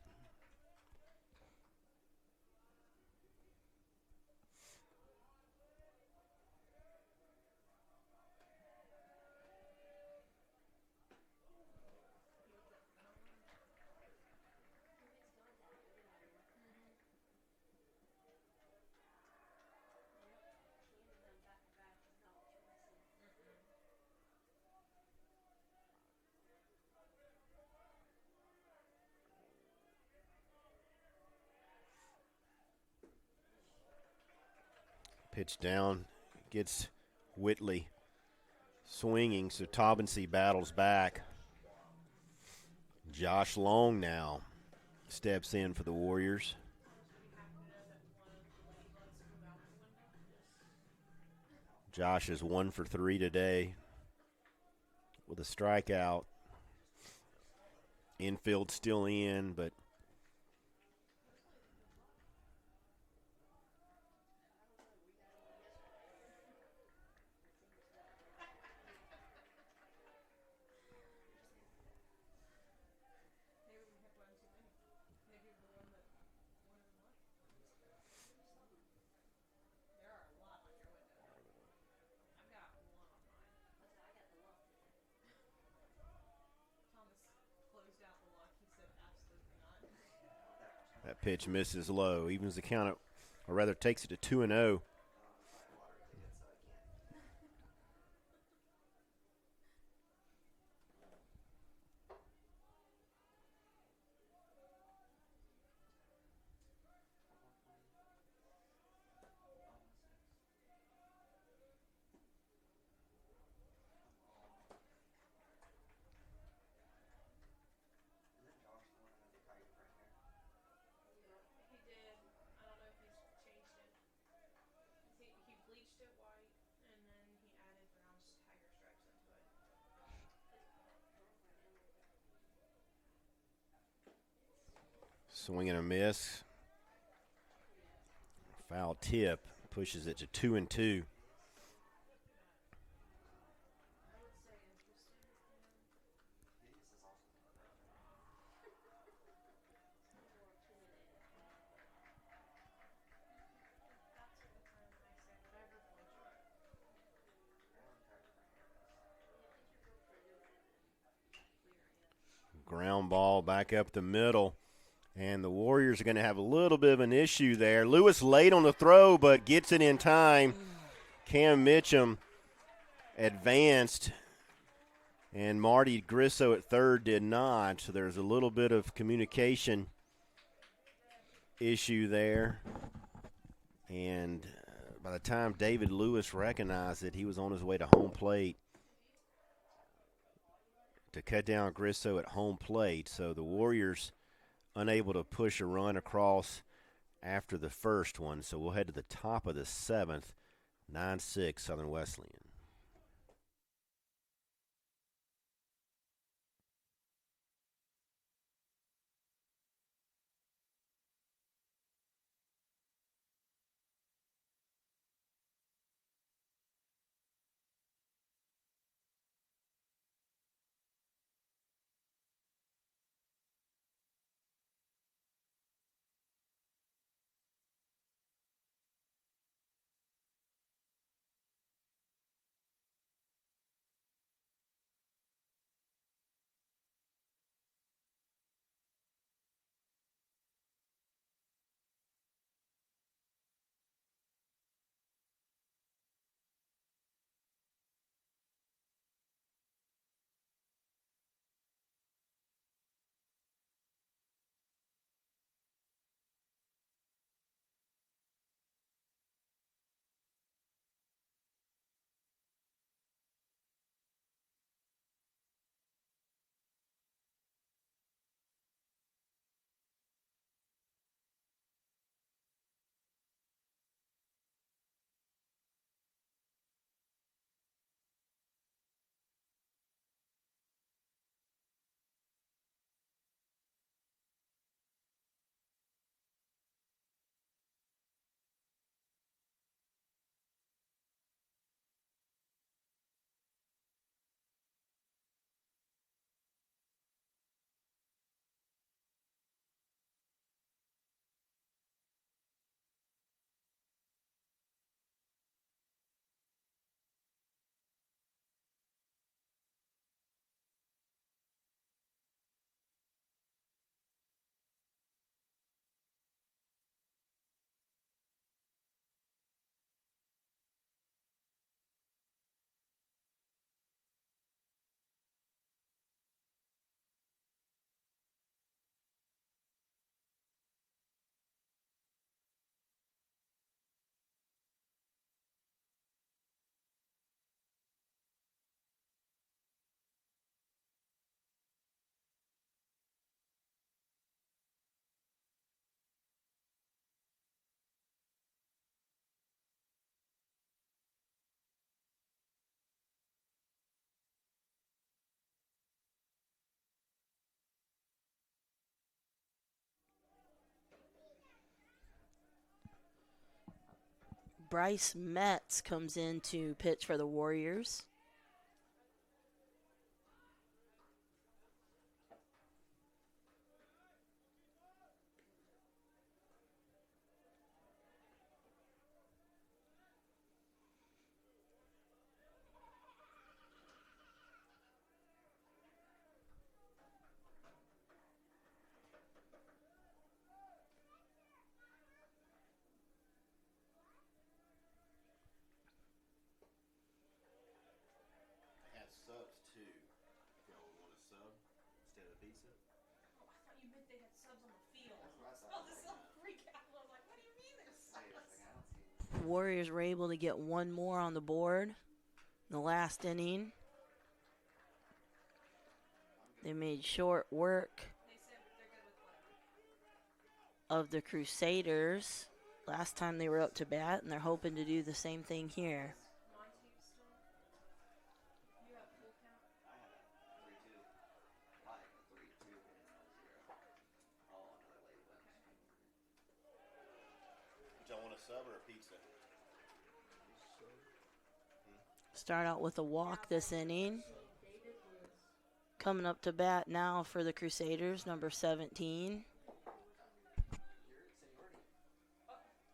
B: Pitch down, gets Whitley swinging, so Taubensee battles back. Josh Long now steps in for the Warriors. Josh is 1 for 3 today with a strikeout. Infield still in, but that pitch misses low. Evens the count, or rather takes it to 2-0. Swing and a miss. Foul tip pushes it to 2-2. Ground ball back up the middle. And the Warriors are going to have a little bit of an issue there. Lewis late on the throw, but gets it in time. Cam Mitchum advanced, and Marty Grisso at third did not. So there's a little bit of communication issue there. And by the time David Lewis recognized it, he was on his way to home plate to cut down Grisso at home plate. So the Warriors unable to push a run across after the first one. So we'll head to the top of the seventh, 9-6 Southern Wesleyan.
C: Bryce Metz comes in to pitch for the Warriors.
B: They had subs too. If y'all would want a sub instead of pizza.
F: Oh, I thought you meant they had subs on the field.
B: That's what I
F: Oh,
B: thought.
F: this is a freak out. I was like, what do you mean there's subs?
C: Warriors were able to get one more on the board in the last inning. They made short work of the Crusaders last time they were up to bat, and they're hoping to do the same thing here.
B: Y'all want a sub or a pizza?
C: Start out with a walk this inning. Coming up to bat now for the Crusaders, number 17.
B: I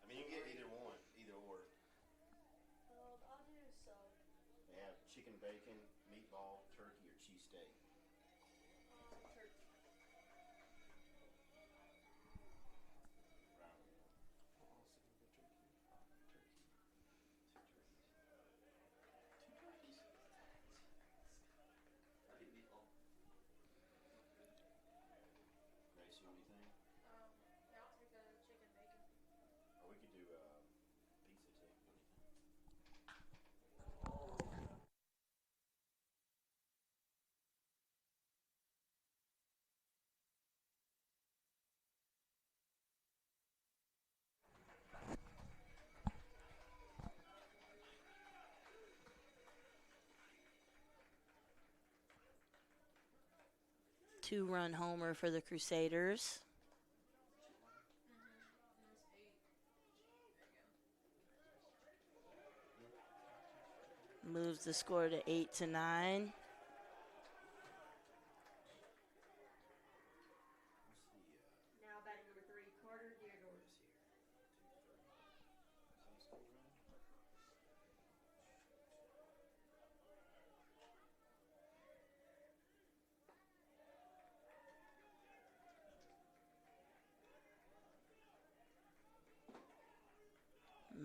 B: mean, you can get either one, either or.
F: I'll do sub.
B: They have chicken bacon, meatball, turkey, or cheesesteak.
F: Turkey.
B: Gracie, anything?
F: Yeah, I'll take a chicken bacon.
B: Or we could do pizza too. Anything?
C: Two-run homer for the Crusaders. Moves the score to 8-9.
F: Now batting number 3, Carter Deardorff.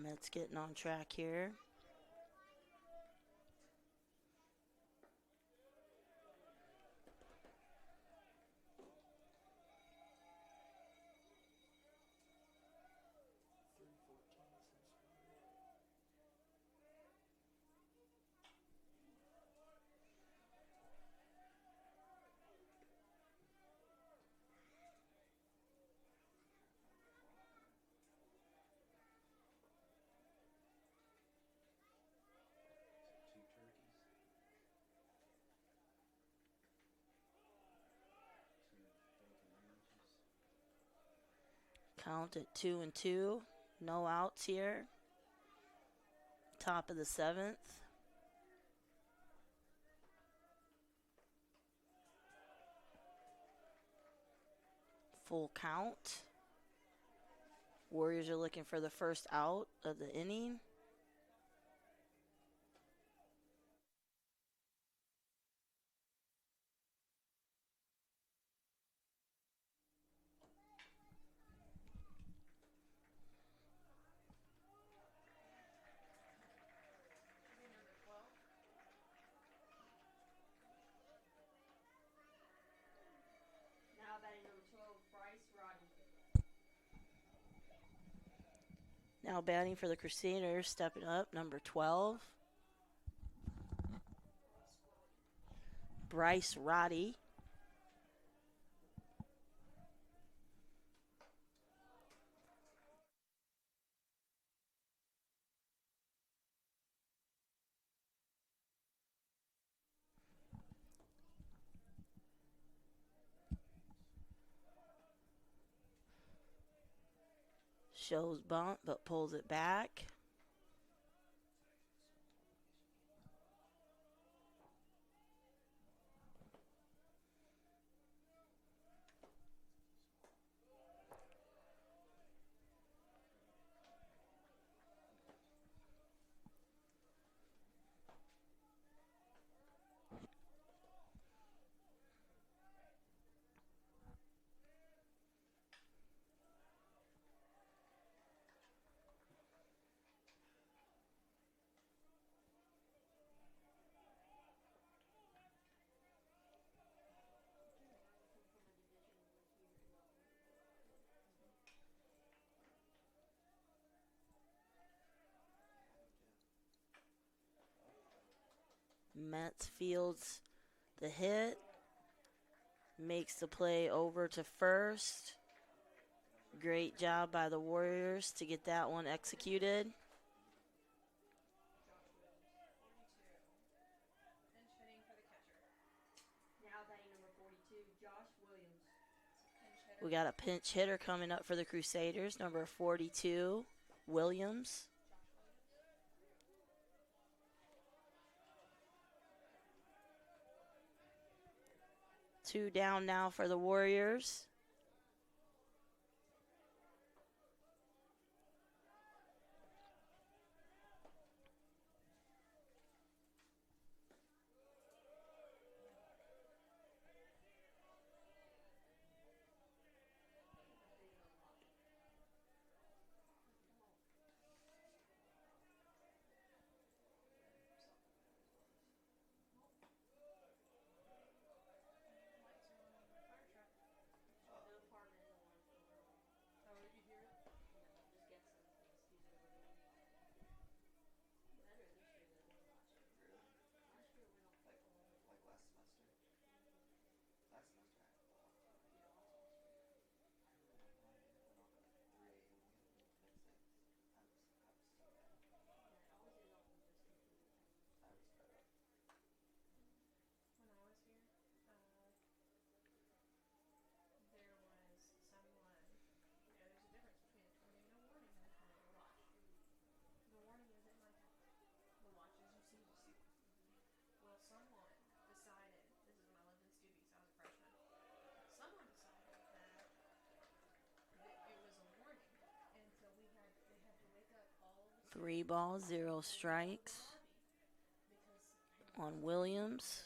C: Mets getting on track here. Count at 2-2. No outs here. Top of the 7th. Full count. Warriors are looking for the first out of the inning.
F: Now batting number 12, Bryce Roddy.
C: Now batting for the Crusaders, stepping up, number 12. Bryce Roddy. Shows bunt, but pulls it back. Metz fields the hit, makes the play over to first. Great job by the Warriors to get that one executed. We got a pinch hitter coming up for the Crusaders, number 42, Williams. Two down now for the Warriors. Three balls, 0 strikes on Williams.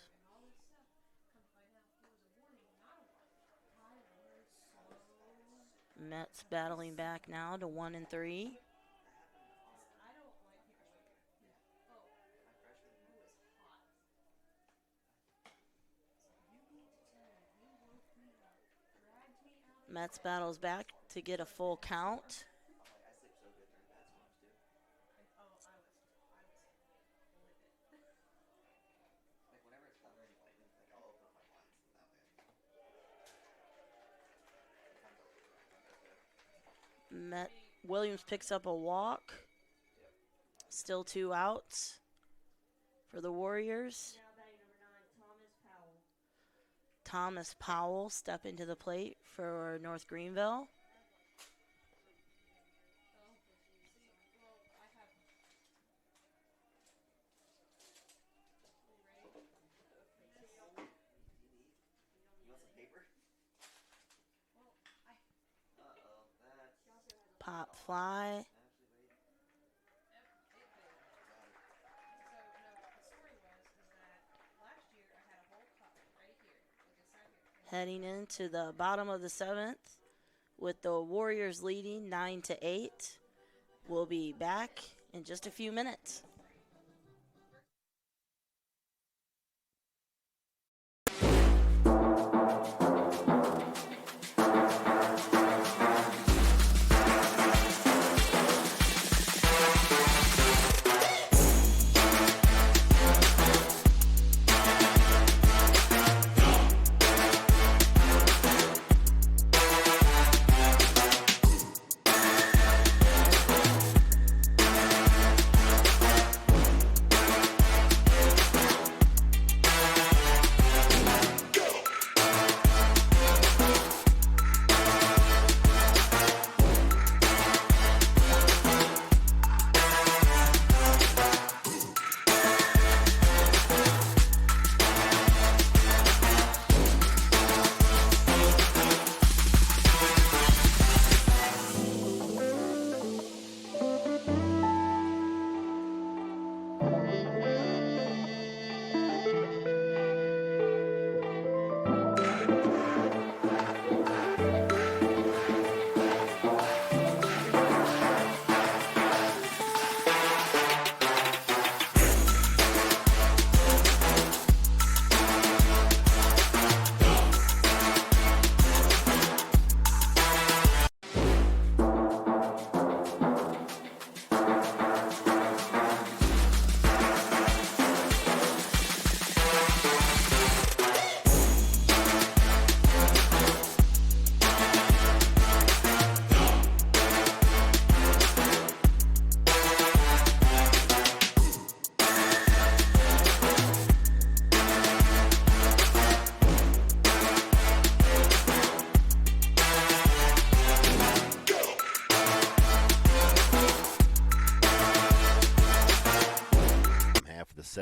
C: Mets battling back now to 1-3. Mets battles back to get a full count. Williams picks up a walk. Still 2 outs for the Warriors. Thomas Powell step into the plate for North Greenville. Pop fly. Heading into the bottom of the 7th with the Warriors leading 9-8. We'll be back in just a few minutes.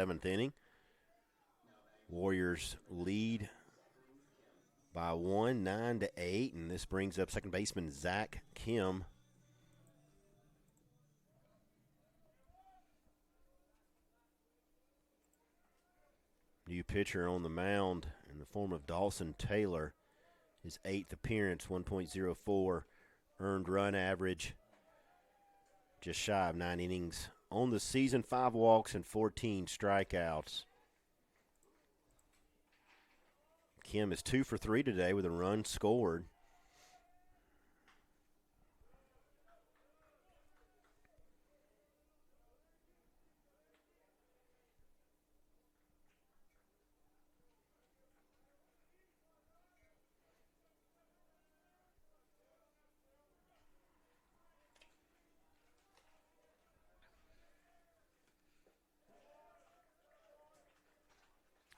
B: 7th inning. Warriors lead by 1, 9-8, and this brings up second baseman Zach Kim. New pitcher on the mound in the form of Dawson Taylor. His 8th appearance, 1.04 earned run average, just shy of 9 innings on the season, 5 walks and 14 strikeouts. Kim is 2 for 3 today with a run scored.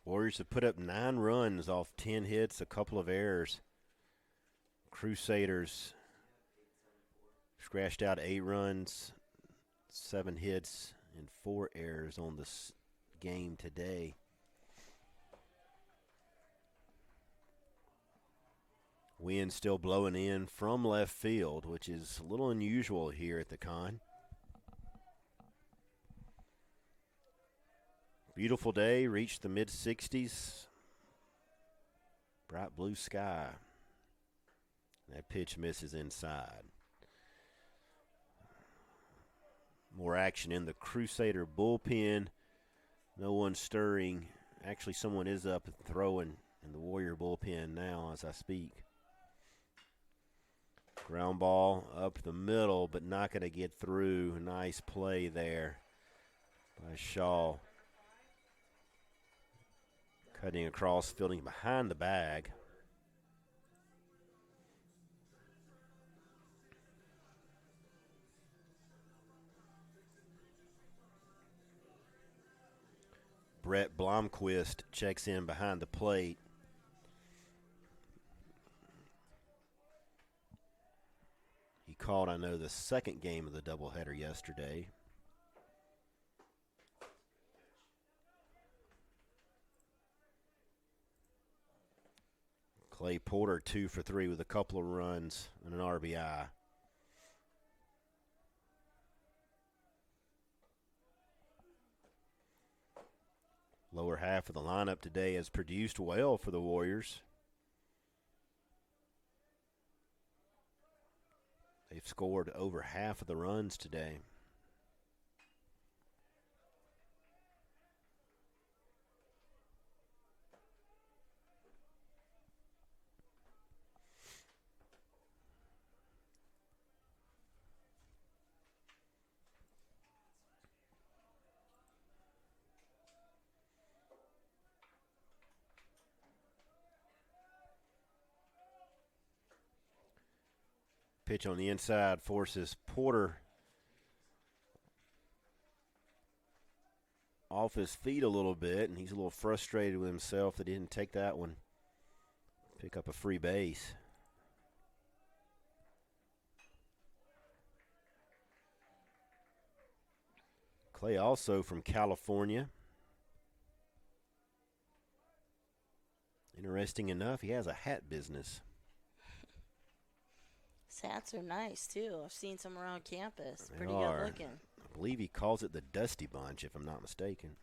B: Warriors have put up 9 runs off 10 hits, a couple of errors. Crusaders scratched out 8 runs, 7 hits, and 4 errors on this game today. Wind still blowing in from left field, which is a little unusual here at the Con. Beautiful day, reached the mid-60s. Bright blue sky. That pitch misses inside. More action in the Crusader bullpen. No one stirring. Actually, someone is up and throwing in the Warrior bullpen now as I speak. Ground ball up the middle, but not going to get through. Nice play there by Shaw. Cutting across, fielding behind the bag. Brett Blomquist checks in behind the plate. He called, I know, the second game of the doubleheader yesterday. Clay Porter 2 for 3 with a couple of runs and an RBI. Lower half of the lineup today has produced well for the Warriors. They've scored over half of the runs today. Pitch on the inside forces Porter off his feet a little bit, and he's a little frustrated with himself that he didn't take that one. Pick up a free base. Clay also from California. Interesting enough, he has a hat business.
C: His hats are nice, too. I've seen some around campus.
B: They
C: Pretty
B: are.
C: good looking.
B: I believe he calls it the Dusty Bunch, if I'm not mistaken.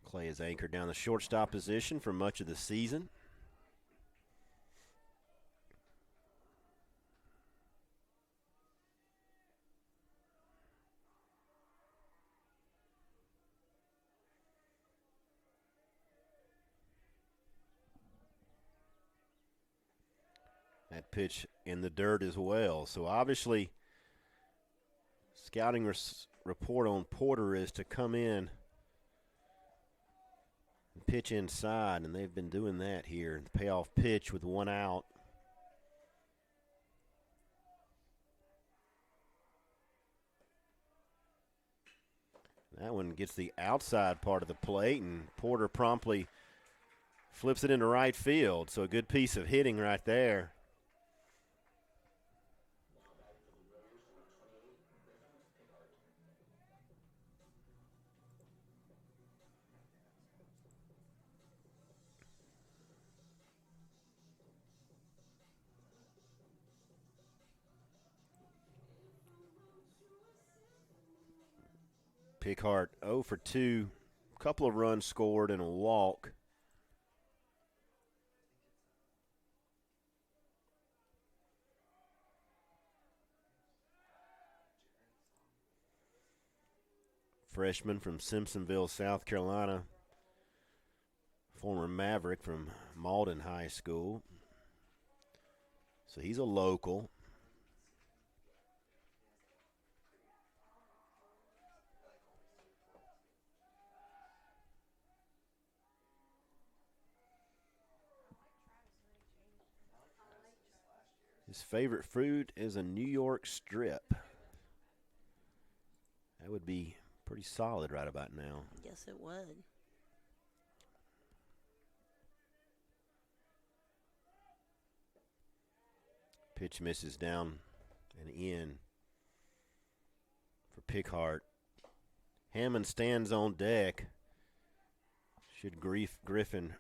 B: Clay is anchored down the shortstop position for much of the season. That pitch in the dirt as well. So obviously, scouting report on Porter is to come in Pitch inside, and they've been doing that here. The payoff pitch with 1 out. That one gets the outside part of the plate, and Porter promptly flips it into right field. So a good piece of hitting right there. Pickhart 0 for 2, a couple of runs scored and a walk. Freshman from Simpsonville, South Carolina. Former Maverick from Malden High School. So he's a local. His favorite fruit is a New York strip. That would be pretty solid right about now.
C: Yes, it would.
B: Pitch misses down and in for Pickhart. Hammond stands on deck. Should Griffin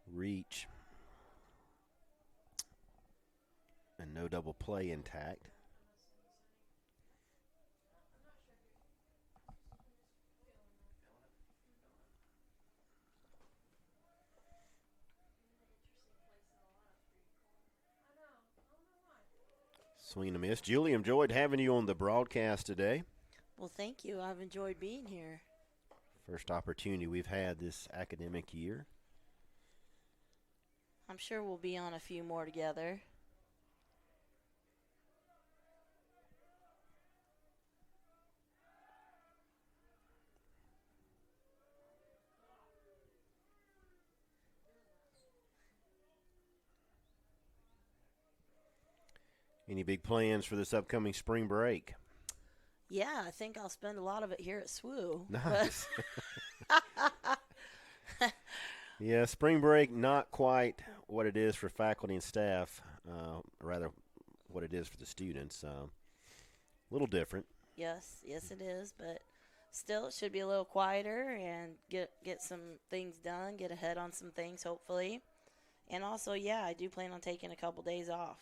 B: reach? And no double play intact. Swing and a miss. Julie, enjoyed having you on the broadcast today.
C: Well, thank you. I've enjoyed being here.
B: First opportunity we've had this academic year.
C: I'm sure we'll be on a few more together.
B: Any big plans for this upcoming spring break?
C: Yeah, I think I'll spend a lot of it here at SWU.
B: Nice. Yeah, spring break, not quite what it is for faculty and staff, rather what it is for the students. A little different.
C: Yes, it is, but still it should be a little quieter and get some things done, get ahead on some things hopefully. And also, yeah, I do plan on taking a couple days off.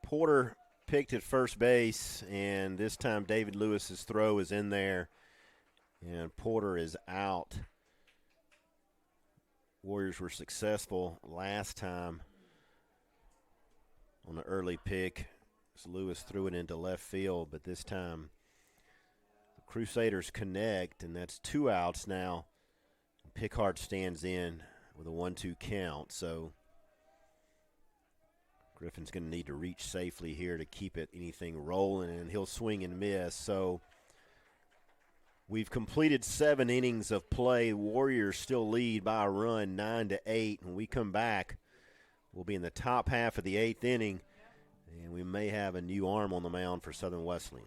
B: Porter picked at first base, and this time David Lewis's throw is in there, and Porter is out. Warriors were successful last time on the early pick. So Lewis threw it into left field, but this time the Crusaders connect, and that's 2 outs now. Pickhart stands in with a 1-2 count, so Griffin's going to need to reach safely here to keep anything rolling, and he'll swing and miss. So we've completed 7 innings of play. Warriors still lead by a run, 9-8. When we come back, we'll be in the top half of the 8th inning, and we may have a new arm on the mound for Southern Wesleyan.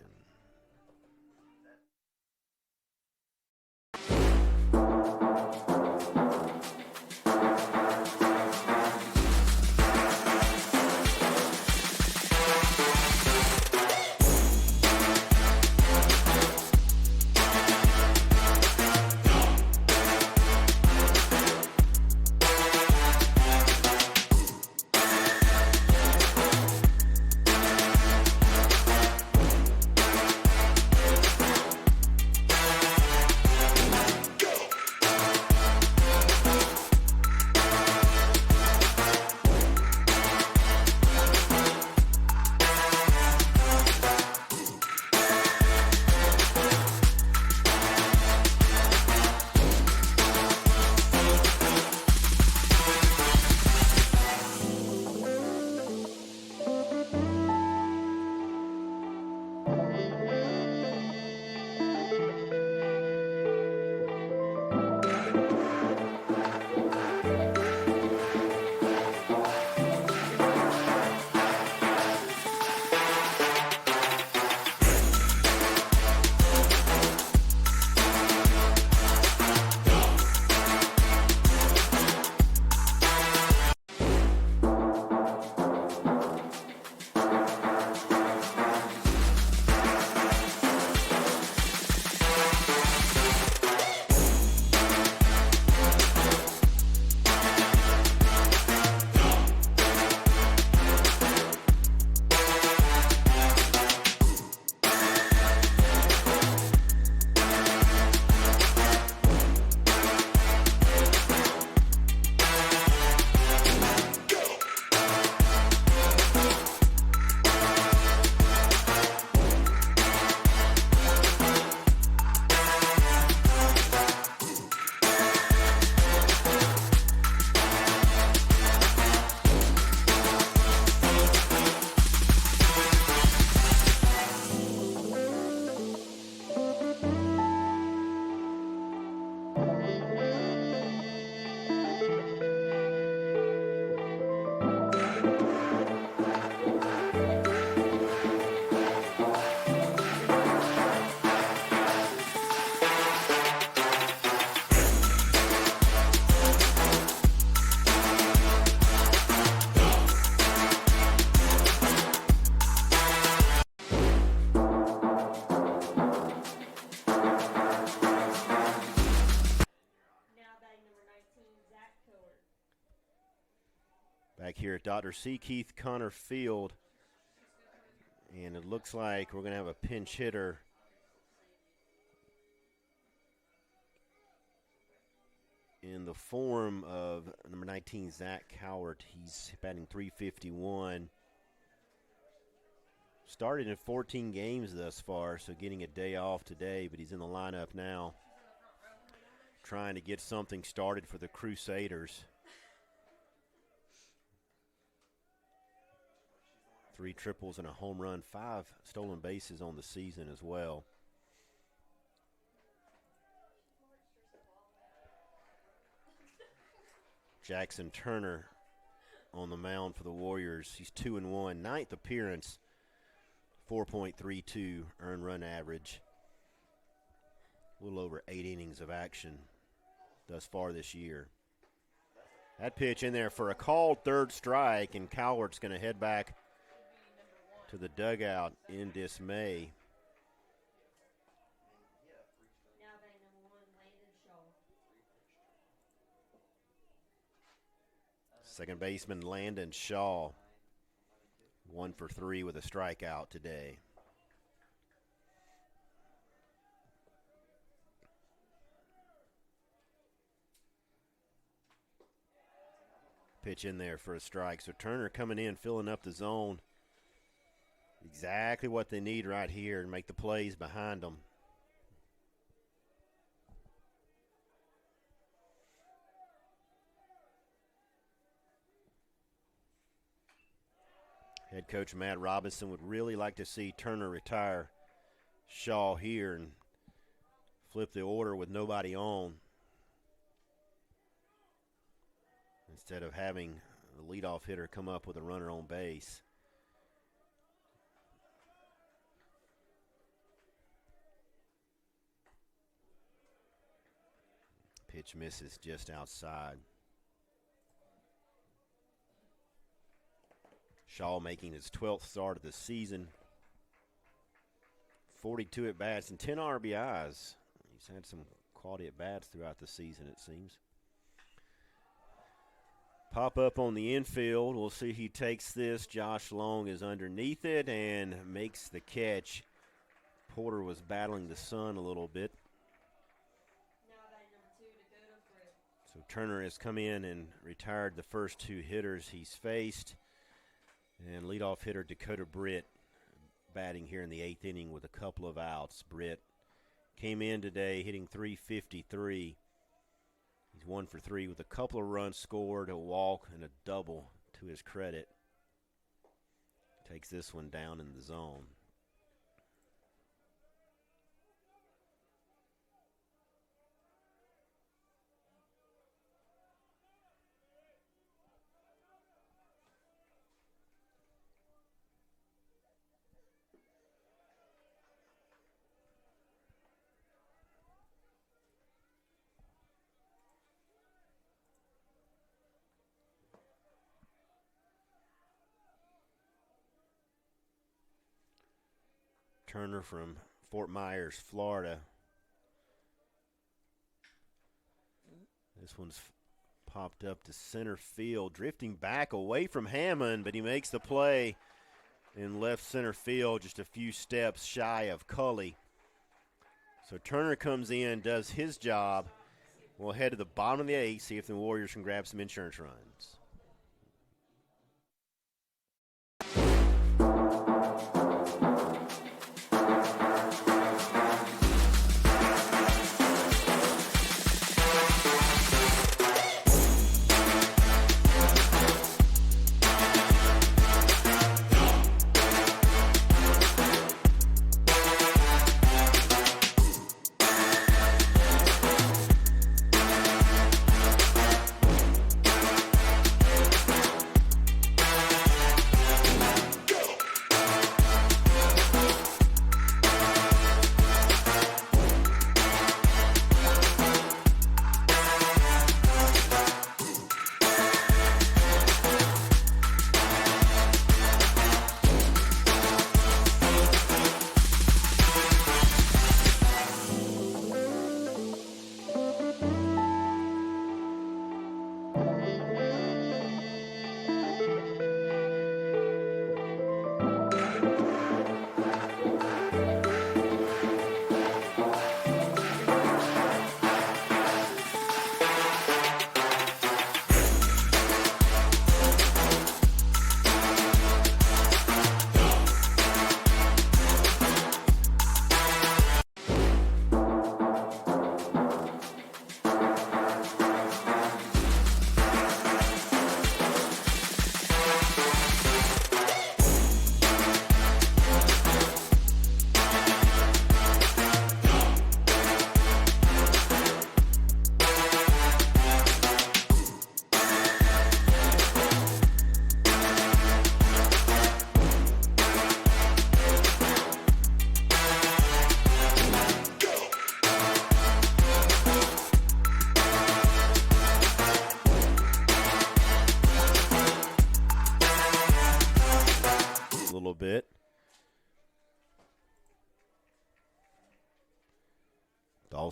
B: back here at Dr. C. Keith Connor Field. And it looks like we're going to have a pinch hitter in the form of number 19, Zach Cowart. He's batting .351. Started in 14 games thus far, so getting a day off today, but he's in the lineup now, trying to get something started for the Crusaders. 3 triples and a home run, 5 stolen bases on the season as well. Jackson Turner on the mound for the Warriors. He's 2-1, 9th appearance, 4.32 earned run average. A little over 8 innings of action thus far this year. That pitch in there for a called third strike, and Cowart's going to head back to the dugout in dismay. Second baseman Landon Shaw, 1 for 3 with a strikeout today. Pitch in there for a strike. So Turner coming in, filling up the zone. Exactly what they need right here and make the plays behind them. Head coach Matt Robinson would really like to see Turner retire Shaw here and flip the order with nobody on, instead of having the leadoff hitter come up with a runner on base. Pitch misses just outside. Shaw making his 12th start of the season. 42 at-bats and 10 RBIs. He's had some quality at-bats throughout the season, it seems. Pop up on the infield. We'll see he takes this. Josh Long is underneath it and makes the catch. Porter was battling the sun a little bit. So Turner has come in and retired the first 2 hitters he's faced. And leadoff hitter Dakota Britt batting here in the 8th inning with a couple of outs. Britt came in today hitting .353. He's 1 for 3 with a couple of runs scored, a walk, and a double to his credit. Takes this one down in the zone. Turner from Fort Myers, Florida. This one's popped up to center field, drifting back away from Hammond, but he makes the play in left center field, just a few steps shy of Cully. So Turner comes in, does his job. We'll head to the bottom of the 8th, see if the Warriors can grab some insurance runs.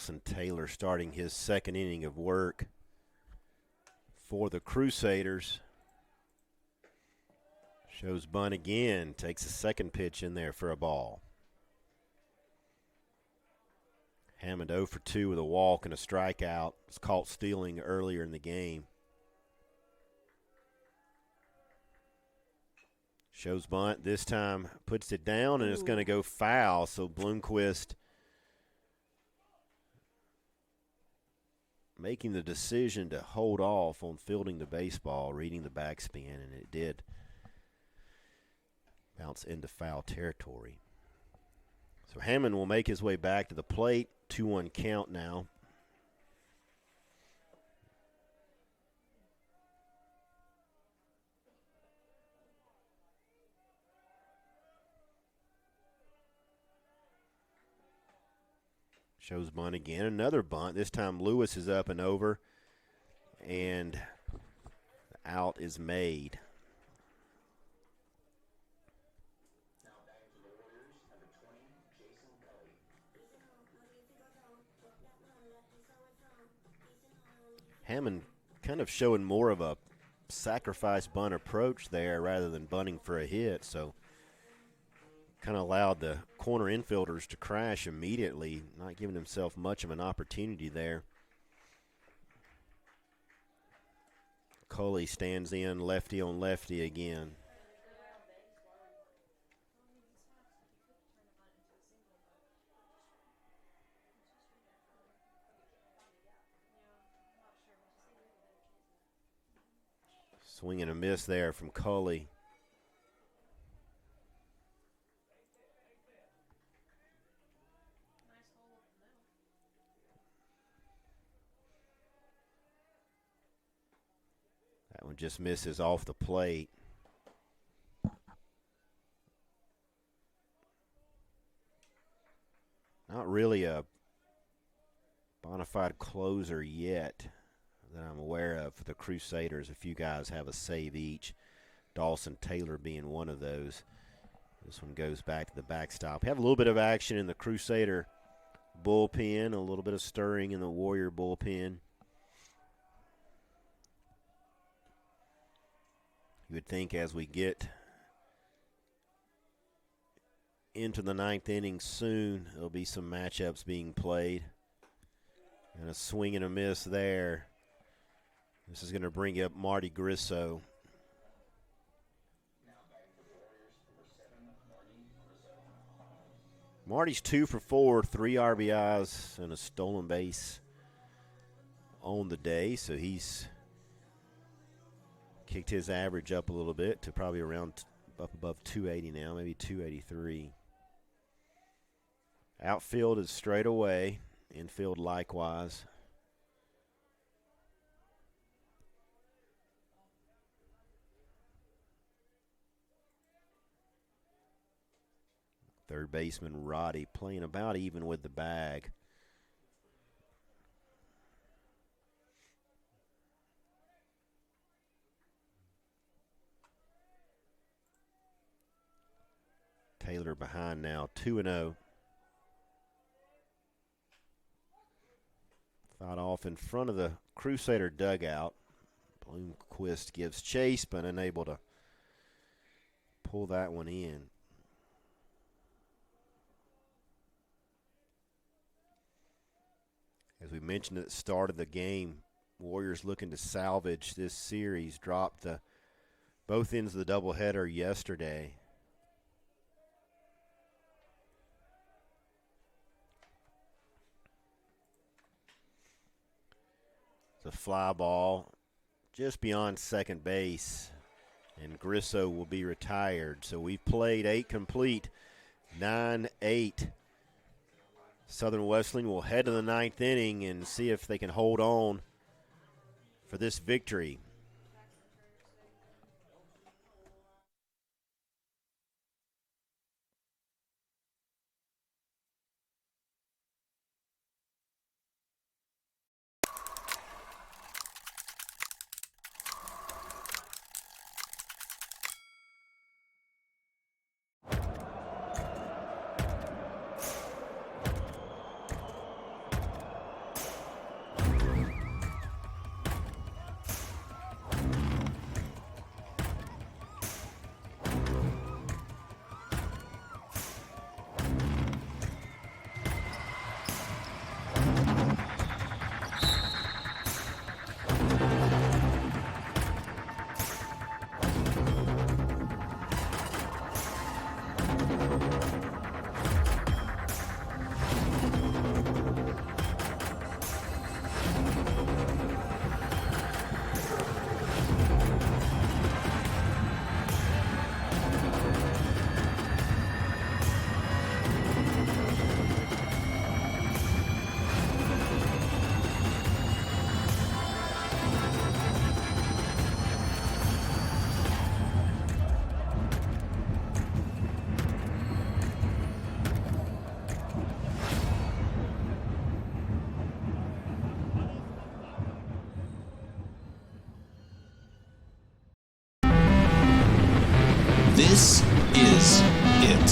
B: Dawson Taylor starting his second inning of work for the Crusaders. Shows bunt again, takes a second pitch in there for a ball. Hammond 0 for 2 with a walk and a strikeout. Was caught stealing earlier in the game. Shows bunt, this time puts it down, and it's going to go foul. So Bloomquist making the decision to hold off on fielding the baseball, reading the backspin, and it did bounce into foul territory. So Hammond will make his way back to the plate. 2-1 count now. Shows bunt again. Another bunt. This time Lewis is up and over, and out is made. Hammond kind of showing more of a sacrifice bunt approach there rather than bunting for a hit, so kind of allowed the corner infielders to crash immediately, not giving himself much of an opportunity there. Coley stands in, lefty on lefty again. Swing and a miss there from Coley. That one just misses off the plate. Not really a bona fide closer yet that I'm aware of for the Crusaders. A few guys have a save each, Dawson Taylor being one of those. This one goes back to the backstop. We have a little bit of action in the Crusader bullpen, a little bit of stirring in the Warrior bullpen. You would think as we get into the ninth inning soon, there'll be some matchups being played. And a swing and a miss there. This is going to bring up Marty Grisso. Marty's 2 for 4, 3 RBIs and a stolen base on the day, so he's kicked his average up a little bit to probably around up above 280 now, maybe 283. Outfield is straight away, infield likewise. Third baseman Roddy playing about even with the bag. Taylor behind now, 2-0. Fought off in front of the Crusader dugout. Bloomquist gives chase, but unable to pull that one in. As we mentioned at the start of the game, Warriors looking to salvage this series. Dropped both ends of the doubleheader yesterday. It's a fly ball just beyond second base, and Grisso will be retired. So we've played 8 complete, 9-8. Southern Wesleyan will head to the ninth inning and see if they can hold on for this victory.
D: This is it.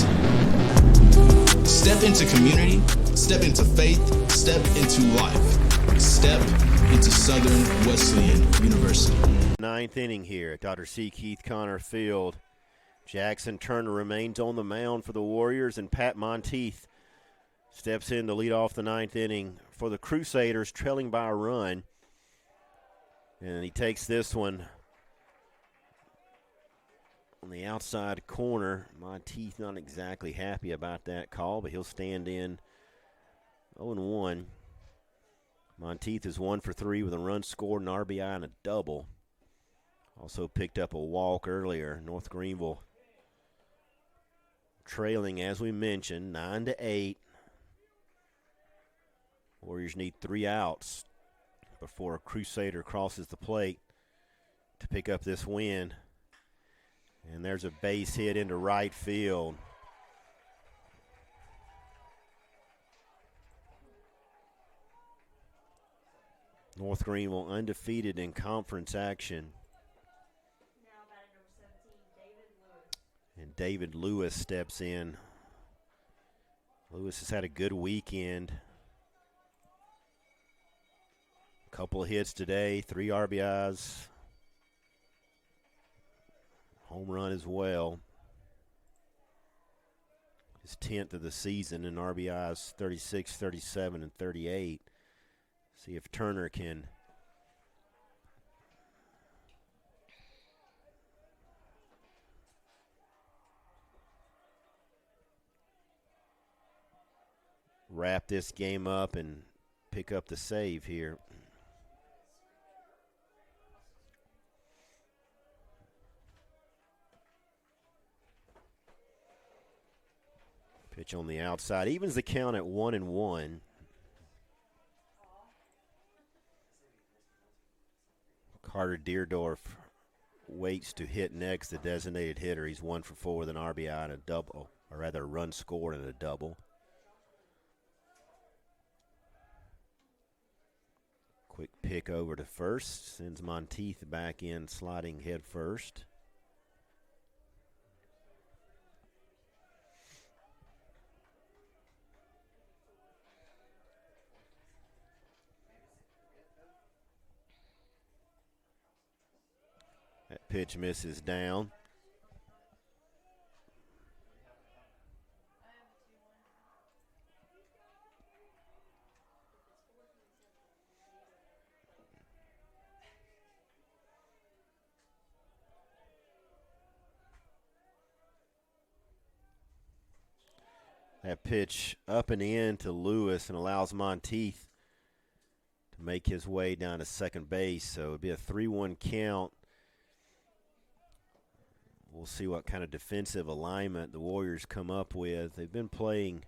D: Step into community, step into faith, step into life. Step into Southern Wesleyan University.
B: Ninth inning here at Dr. C. Keith Connor Field. Jackson Turner remains on the mound for the Warriors, and Pat Monteith steps in to lead off the ninth inning for the Crusaders, trailing by a run. And he takes this one on the outside corner. Monteith not exactly happy about that call, but he'll stand in 0-1. Monteith is 1 for 3 with a run scored, an RBI, and a double. Also picked up a walk earlier. North Greenville trailing, as we mentioned, 9-8. Warriors need 3 outs before a Crusader crosses the plate to pick up this win. And there's a base hit into right field. North Greenville undefeated in conference action.
F: Now batting number 17, David Lewis.
B: And David Lewis steps in. Lewis has had a good weekend. Couple of hits today, 3 RBIs. Home run as well. His 10th of the season in RBIs, 36, 37, and 38. See if Turner can wrap this game up and pick up the save here. Pitch on the outside, evens the count at 1-1. Carter Deerdorf waits to hit next, the designated hitter. He's 1 for 4 with an RBI and a double, or rather a run scored and a double. Quick pick over to first, sends Monteith back in, sliding head first. That pitch misses down. That pitch up and in to Lewis and allows Monteith to make his way down to second base. So it'll be a 3-1 count. We'll see what kind of defensive alignment the Warriors come up with. They've been playing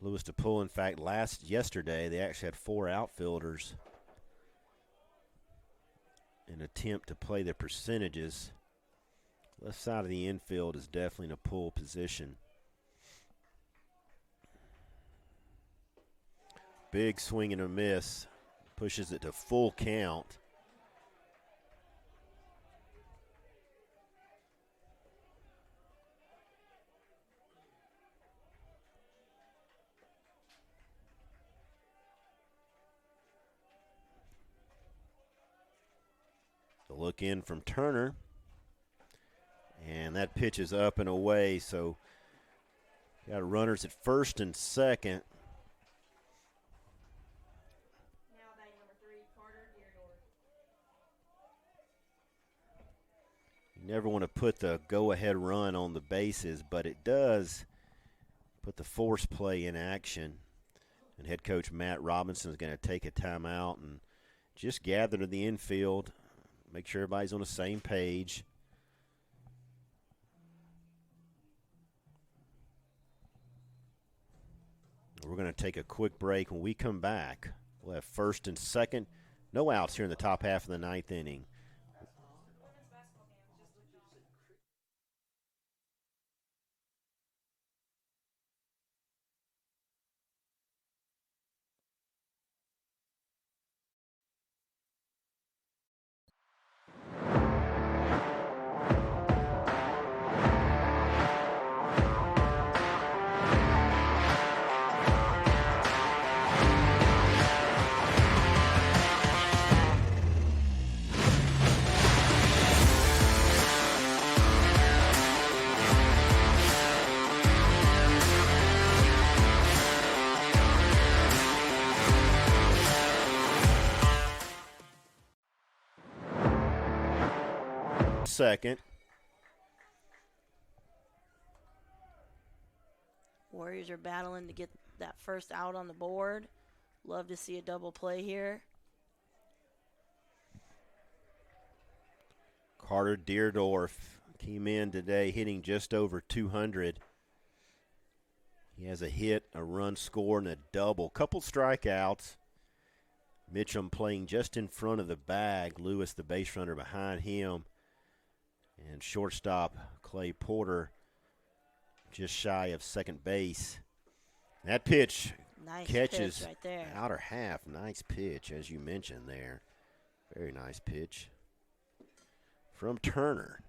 B: Lewis to pull. In fact, yesterday they actually had 4 outfielders in an attempt to play their percentages. Left side of the infield is definitely in a pull position. Big swing and a miss. Pushes it to full count. The look in from Turner. And that pitch is up and away, so got runners at first and second.
F: Now batting number 3, Carter Deerdorf.
B: You never want to put the go-ahead run on the bases, but it does put the force play in action. And head coach Matt Robinson is going to take a timeout and just gather to the infield, make sure everybody's on the same page. We're going to take a quick break. When we come back, we'll have first and second. No outs here in the top half of the ninth inning. second.
C: Warriors are battling to get that first out on the board. Love to see a double play here.
B: Carter Deerdorf came in today hitting just over 200. He has a hit, a run scored, and a double. Couple strikeouts. Mitchum playing just in front of the bag. Lewis, the base runner, behind him. And shortstop Clay Porter just shy of second base. That pitch
C: nice
B: catches
C: pitch right there.
B: Outer half. Nice pitch, as you mentioned there. Very nice pitch from Turner.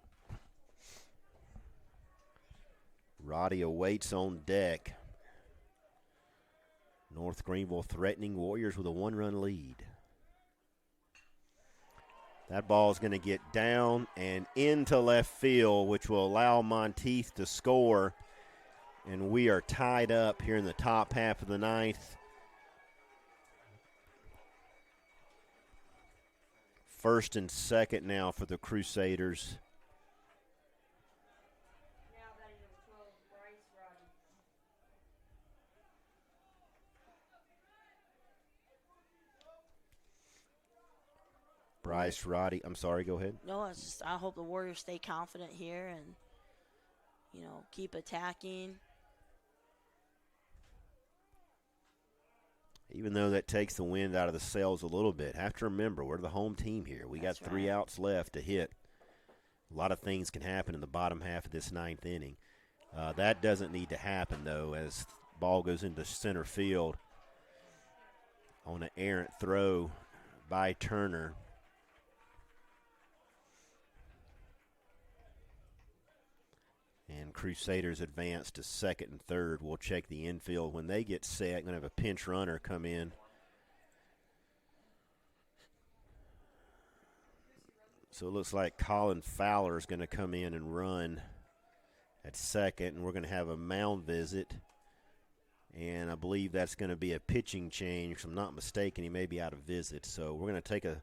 B: Roddy awaits on deck. North Greenville threatening Warriors with a 1-run lead. That ball is going to get down and into left field, which will allow Monteith to score. And we are tied up here in the top half of the ninth. First and second now for the Crusaders. Bryce Roddy, I'm sorry, go ahead.
C: No, it's just I hope the Warriors stay confident here and, keep attacking.
B: Even though that takes the wind out of the sails a little bit, have to remember we're the home team here. We got 3 outs left to hit. A lot of things can happen in the bottom half of this ninth inning. That doesn't need to happen, though, as the ball goes into center field on an errant throw by Turner. And Crusaders advance to second and third. We'll check the infield. When they get set, going to have a pinch runner come in. So it looks like Colin Fowler is going to come in and run at second, and we're going to have a mound visit. And I believe that's going to be a pitching change. If I'm not mistaken, he may be out of visit. So we're going to take a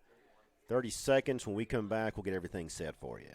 B: 30 seconds. When we come back, we'll get everything set for you.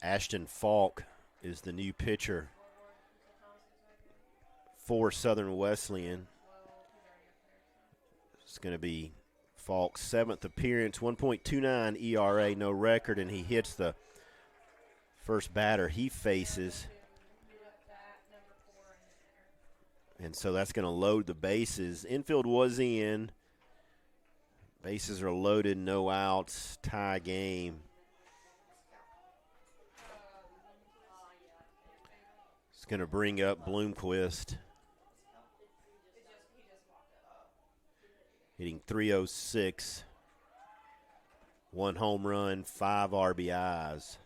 B: Ashton Falk is the new pitcher for Southern Wesleyan. It's going to be Falk's 7th appearance, 1.29 ERA, no record, and he hits the first batter he faces. And so that's going to load the bases. Infield was in. Bases are loaded, no outs, tie game. It's going to bring up Bloomquist. Hitting .306. 1 home run, 5 RBIs.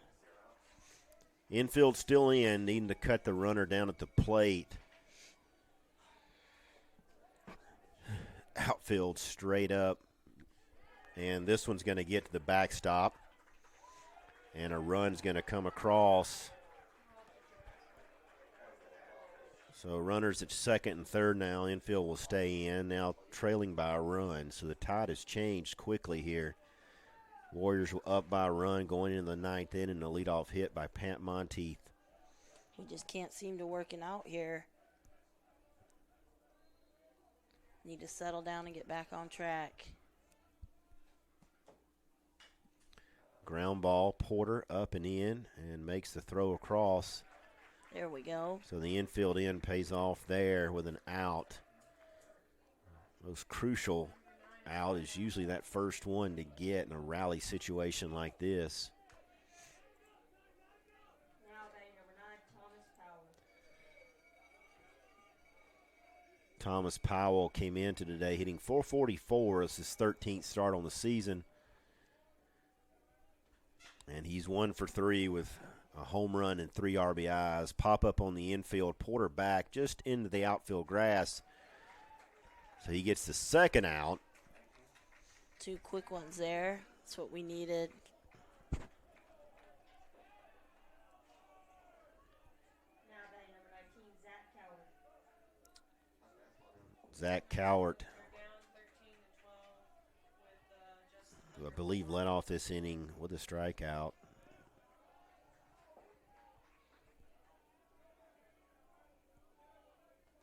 B: Infield still in, needing to cut the runner down at the plate. Outfield straight up. And this one's going to get to the backstop. And a run's going to come across. So runners at second and third now. Infield will stay in, now trailing by a run. So the tide has changed quickly here. Warriors were up by a run going into the ninth inning. A leadoff hit by Pat Monteith.
C: We just can't seem to work it out here. Need to settle down and get back on track.
B: Ground ball, Porter up and in, and makes the throw across.
C: There we go.
B: So the infield in pays off there with an out. Most crucial out is usually that first one to get in a rally situation like this. Thomas Powell came into today hitting .444 as his 13th start on the season. And he's 1 for 3 with a home run and 3 RBIs. Pop up on the infield. Porter back just into the outfield grass. So he gets the second out.
C: 2 quick ones there. That's what we needed.
B: Zach Cowart, who I believe led off this inning with a strikeout.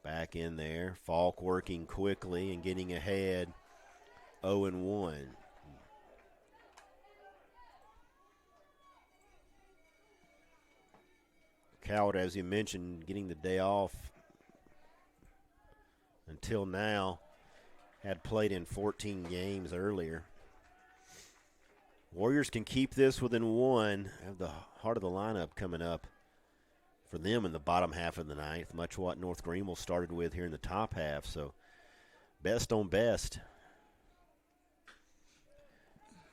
B: Back in there. Falk working quickly and getting ahead. 0-1. Cowart, as you mentioned, getting the day off until now, had played in 14 games earlier. Warriors can keep this within 1. Have the heart of the lineup coming up for them in the bottom half of the ninth, much what North Greenville started with here in the top half. So best on best.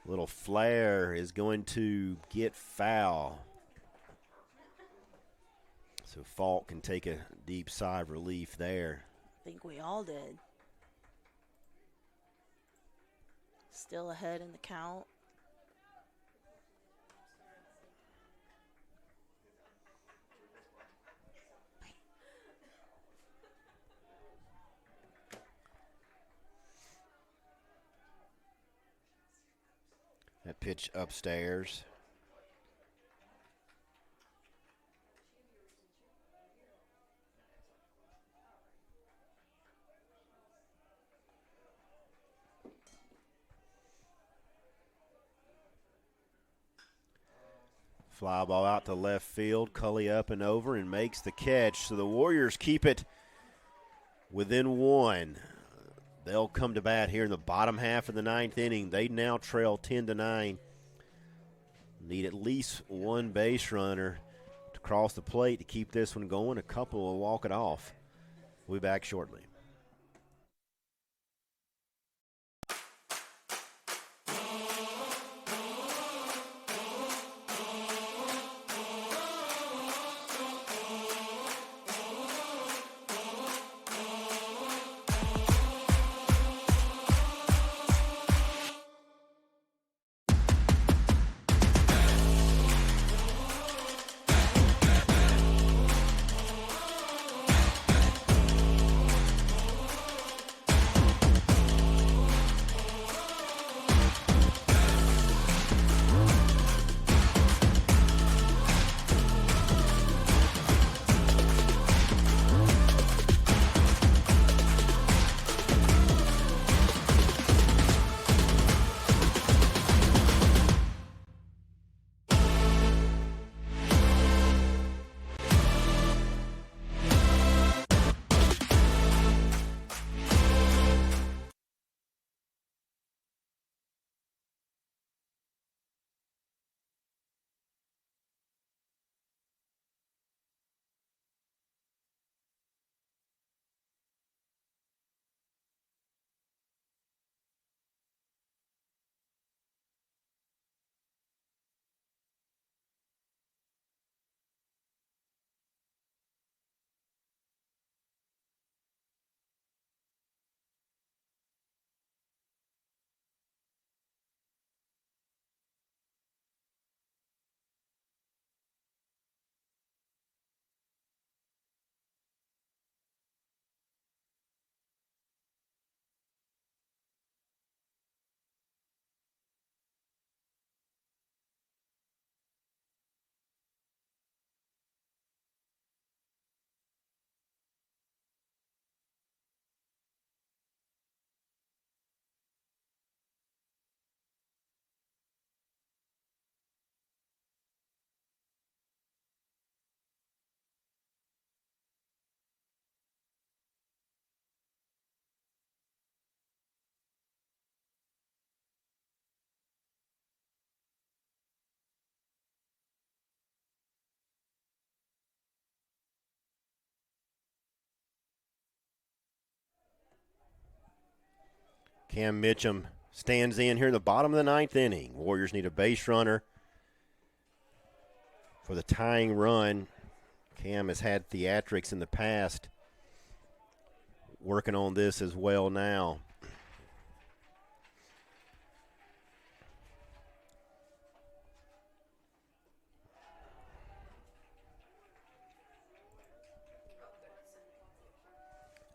B: Little flare is going to get foul. So Falk can take a deep sigh of relief there.
C: I think we all did. Still ahead in the count.
B: That pitch upstairs. Fly ball out to left field. Cully up and over and makes the catch. So the Warriors keep it within 1. They'll come to bat here in the bottom half of the ninth inning. They now trail 10-9. Need at least 1 base runner to cross the plate to keep this one going. A couple will walk it off. We'll be back shortly. Cam Mitchum stands in here in the bottom of the ninth inning. Warriors need a base runner for the tying run. Cam has had theatrics in the past, working on this as well now.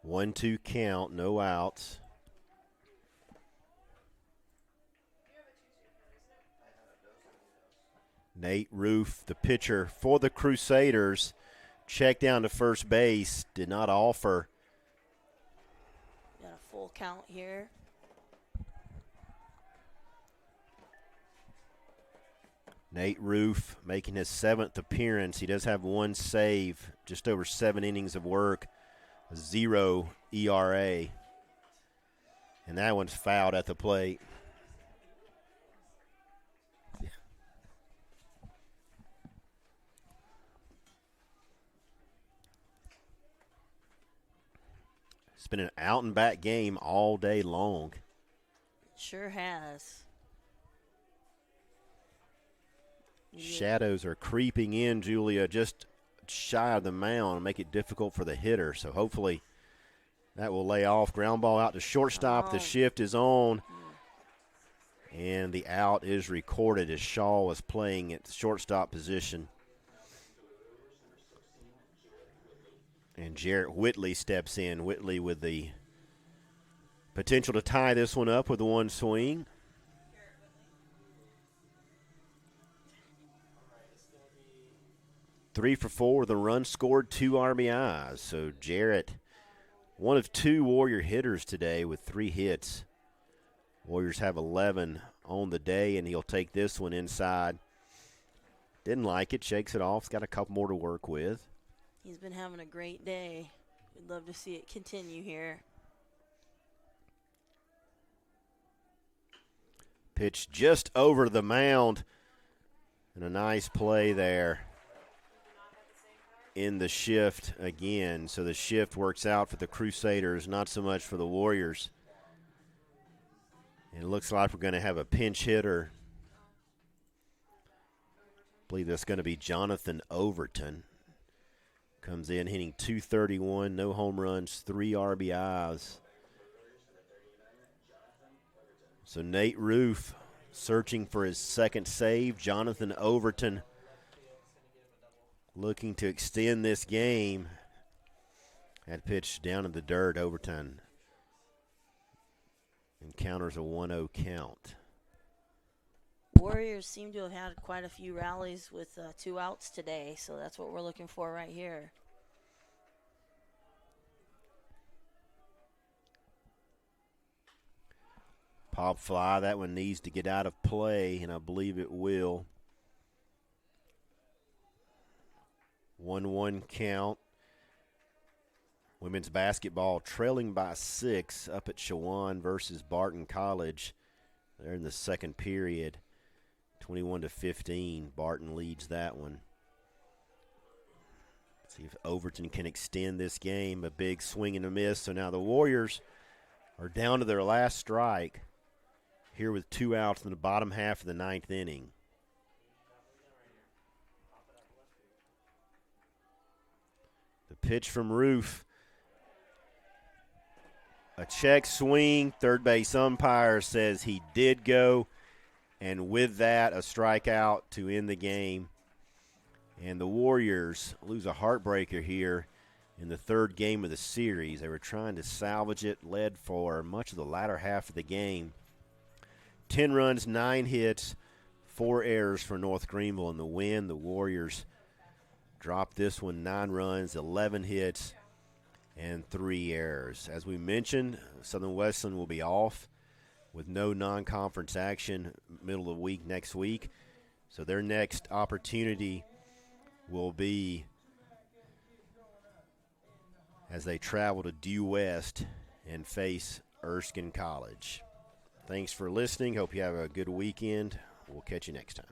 B: One-two count, no outs. Nate Roof, the pitcher for the Crusaders, checked down to first base, did not offer.
C: Got a full count here.
B: Nate Roof making his 7th appearance. He does have one save, just over 7 innings of work, a 0 ERA. And that one's fouled at the plate. It's been an out and back game all day long.
C: Sure has.
B: Shadows are creeping in, Julia, just shy of the mound and make it difficult for the hitter. So hopefully that will lay off. Ground ball out to shortstop. The shift is on. And the out is recorded as Shaw was playing at the shortstop position. And Jarrett Whitley steps in. Whitley with the potential to tie this one up with the one swing. Three for 4 with a run scored, 2 RBIs. So Jarrett, one of 2 Warrior hitters today with 3 hits. Warriors have 11 on the day, and he'll take this one inside. Didn't like it, shakes it off. He's got a couple more to work with.
C: He's been having a great day. We'd love to see it continue here.
B: Pitch just over the mound. And a nice play there in the shift again. So the shift works out for the Crusaders, not so much for the Warriors. And it looks like we're going to have a pinch hitter. I believe that's going to be Jonathan Overton. Comes in hitting .231, no home runs, 3 RBIs. So Nate Roof searching for his 2nd save. Jonathan Overton looking to extend this game. That pitch down in the dirt. Overton encounters a 1-0 count.
C: Warriors seem to have had quite a few rallies with 2 outs today, so that's what we're looking for right here.
B: Pop fly, that one needs to get out of play, and I believe it will. 1-1 count. Women's basketball trailing by 6 up at Shawan versus Barton College. They're in the 2nd period. 21-15. Barton leads that one. See if Overton can extend this game. A big swing and a miss. So now the Warriors are down to their last strike here with 2 outs in the bottom half of the 9th inning. The pitch from Roof. A check swing. Third base umpire says he did go. And with that, a strikeout to end the game. And the Warriors lose a heartbreaker here in the 3rd game of the series. They were trying to salvage it, led for much of the latter half of the game. 10 runs, 9 hits, 4 errors for North Greenville in the win. The Warriors dropped this one 9 runs, 11 hits, and 3 errors. As we mentioned, Southern Wesleyan will be off with no non-conference action middle of the week next week. So their next opportunity will be as they travel to Due West and face Erskine College. Thanks for listening. Hope you have a good weekend. We'll catch you next time.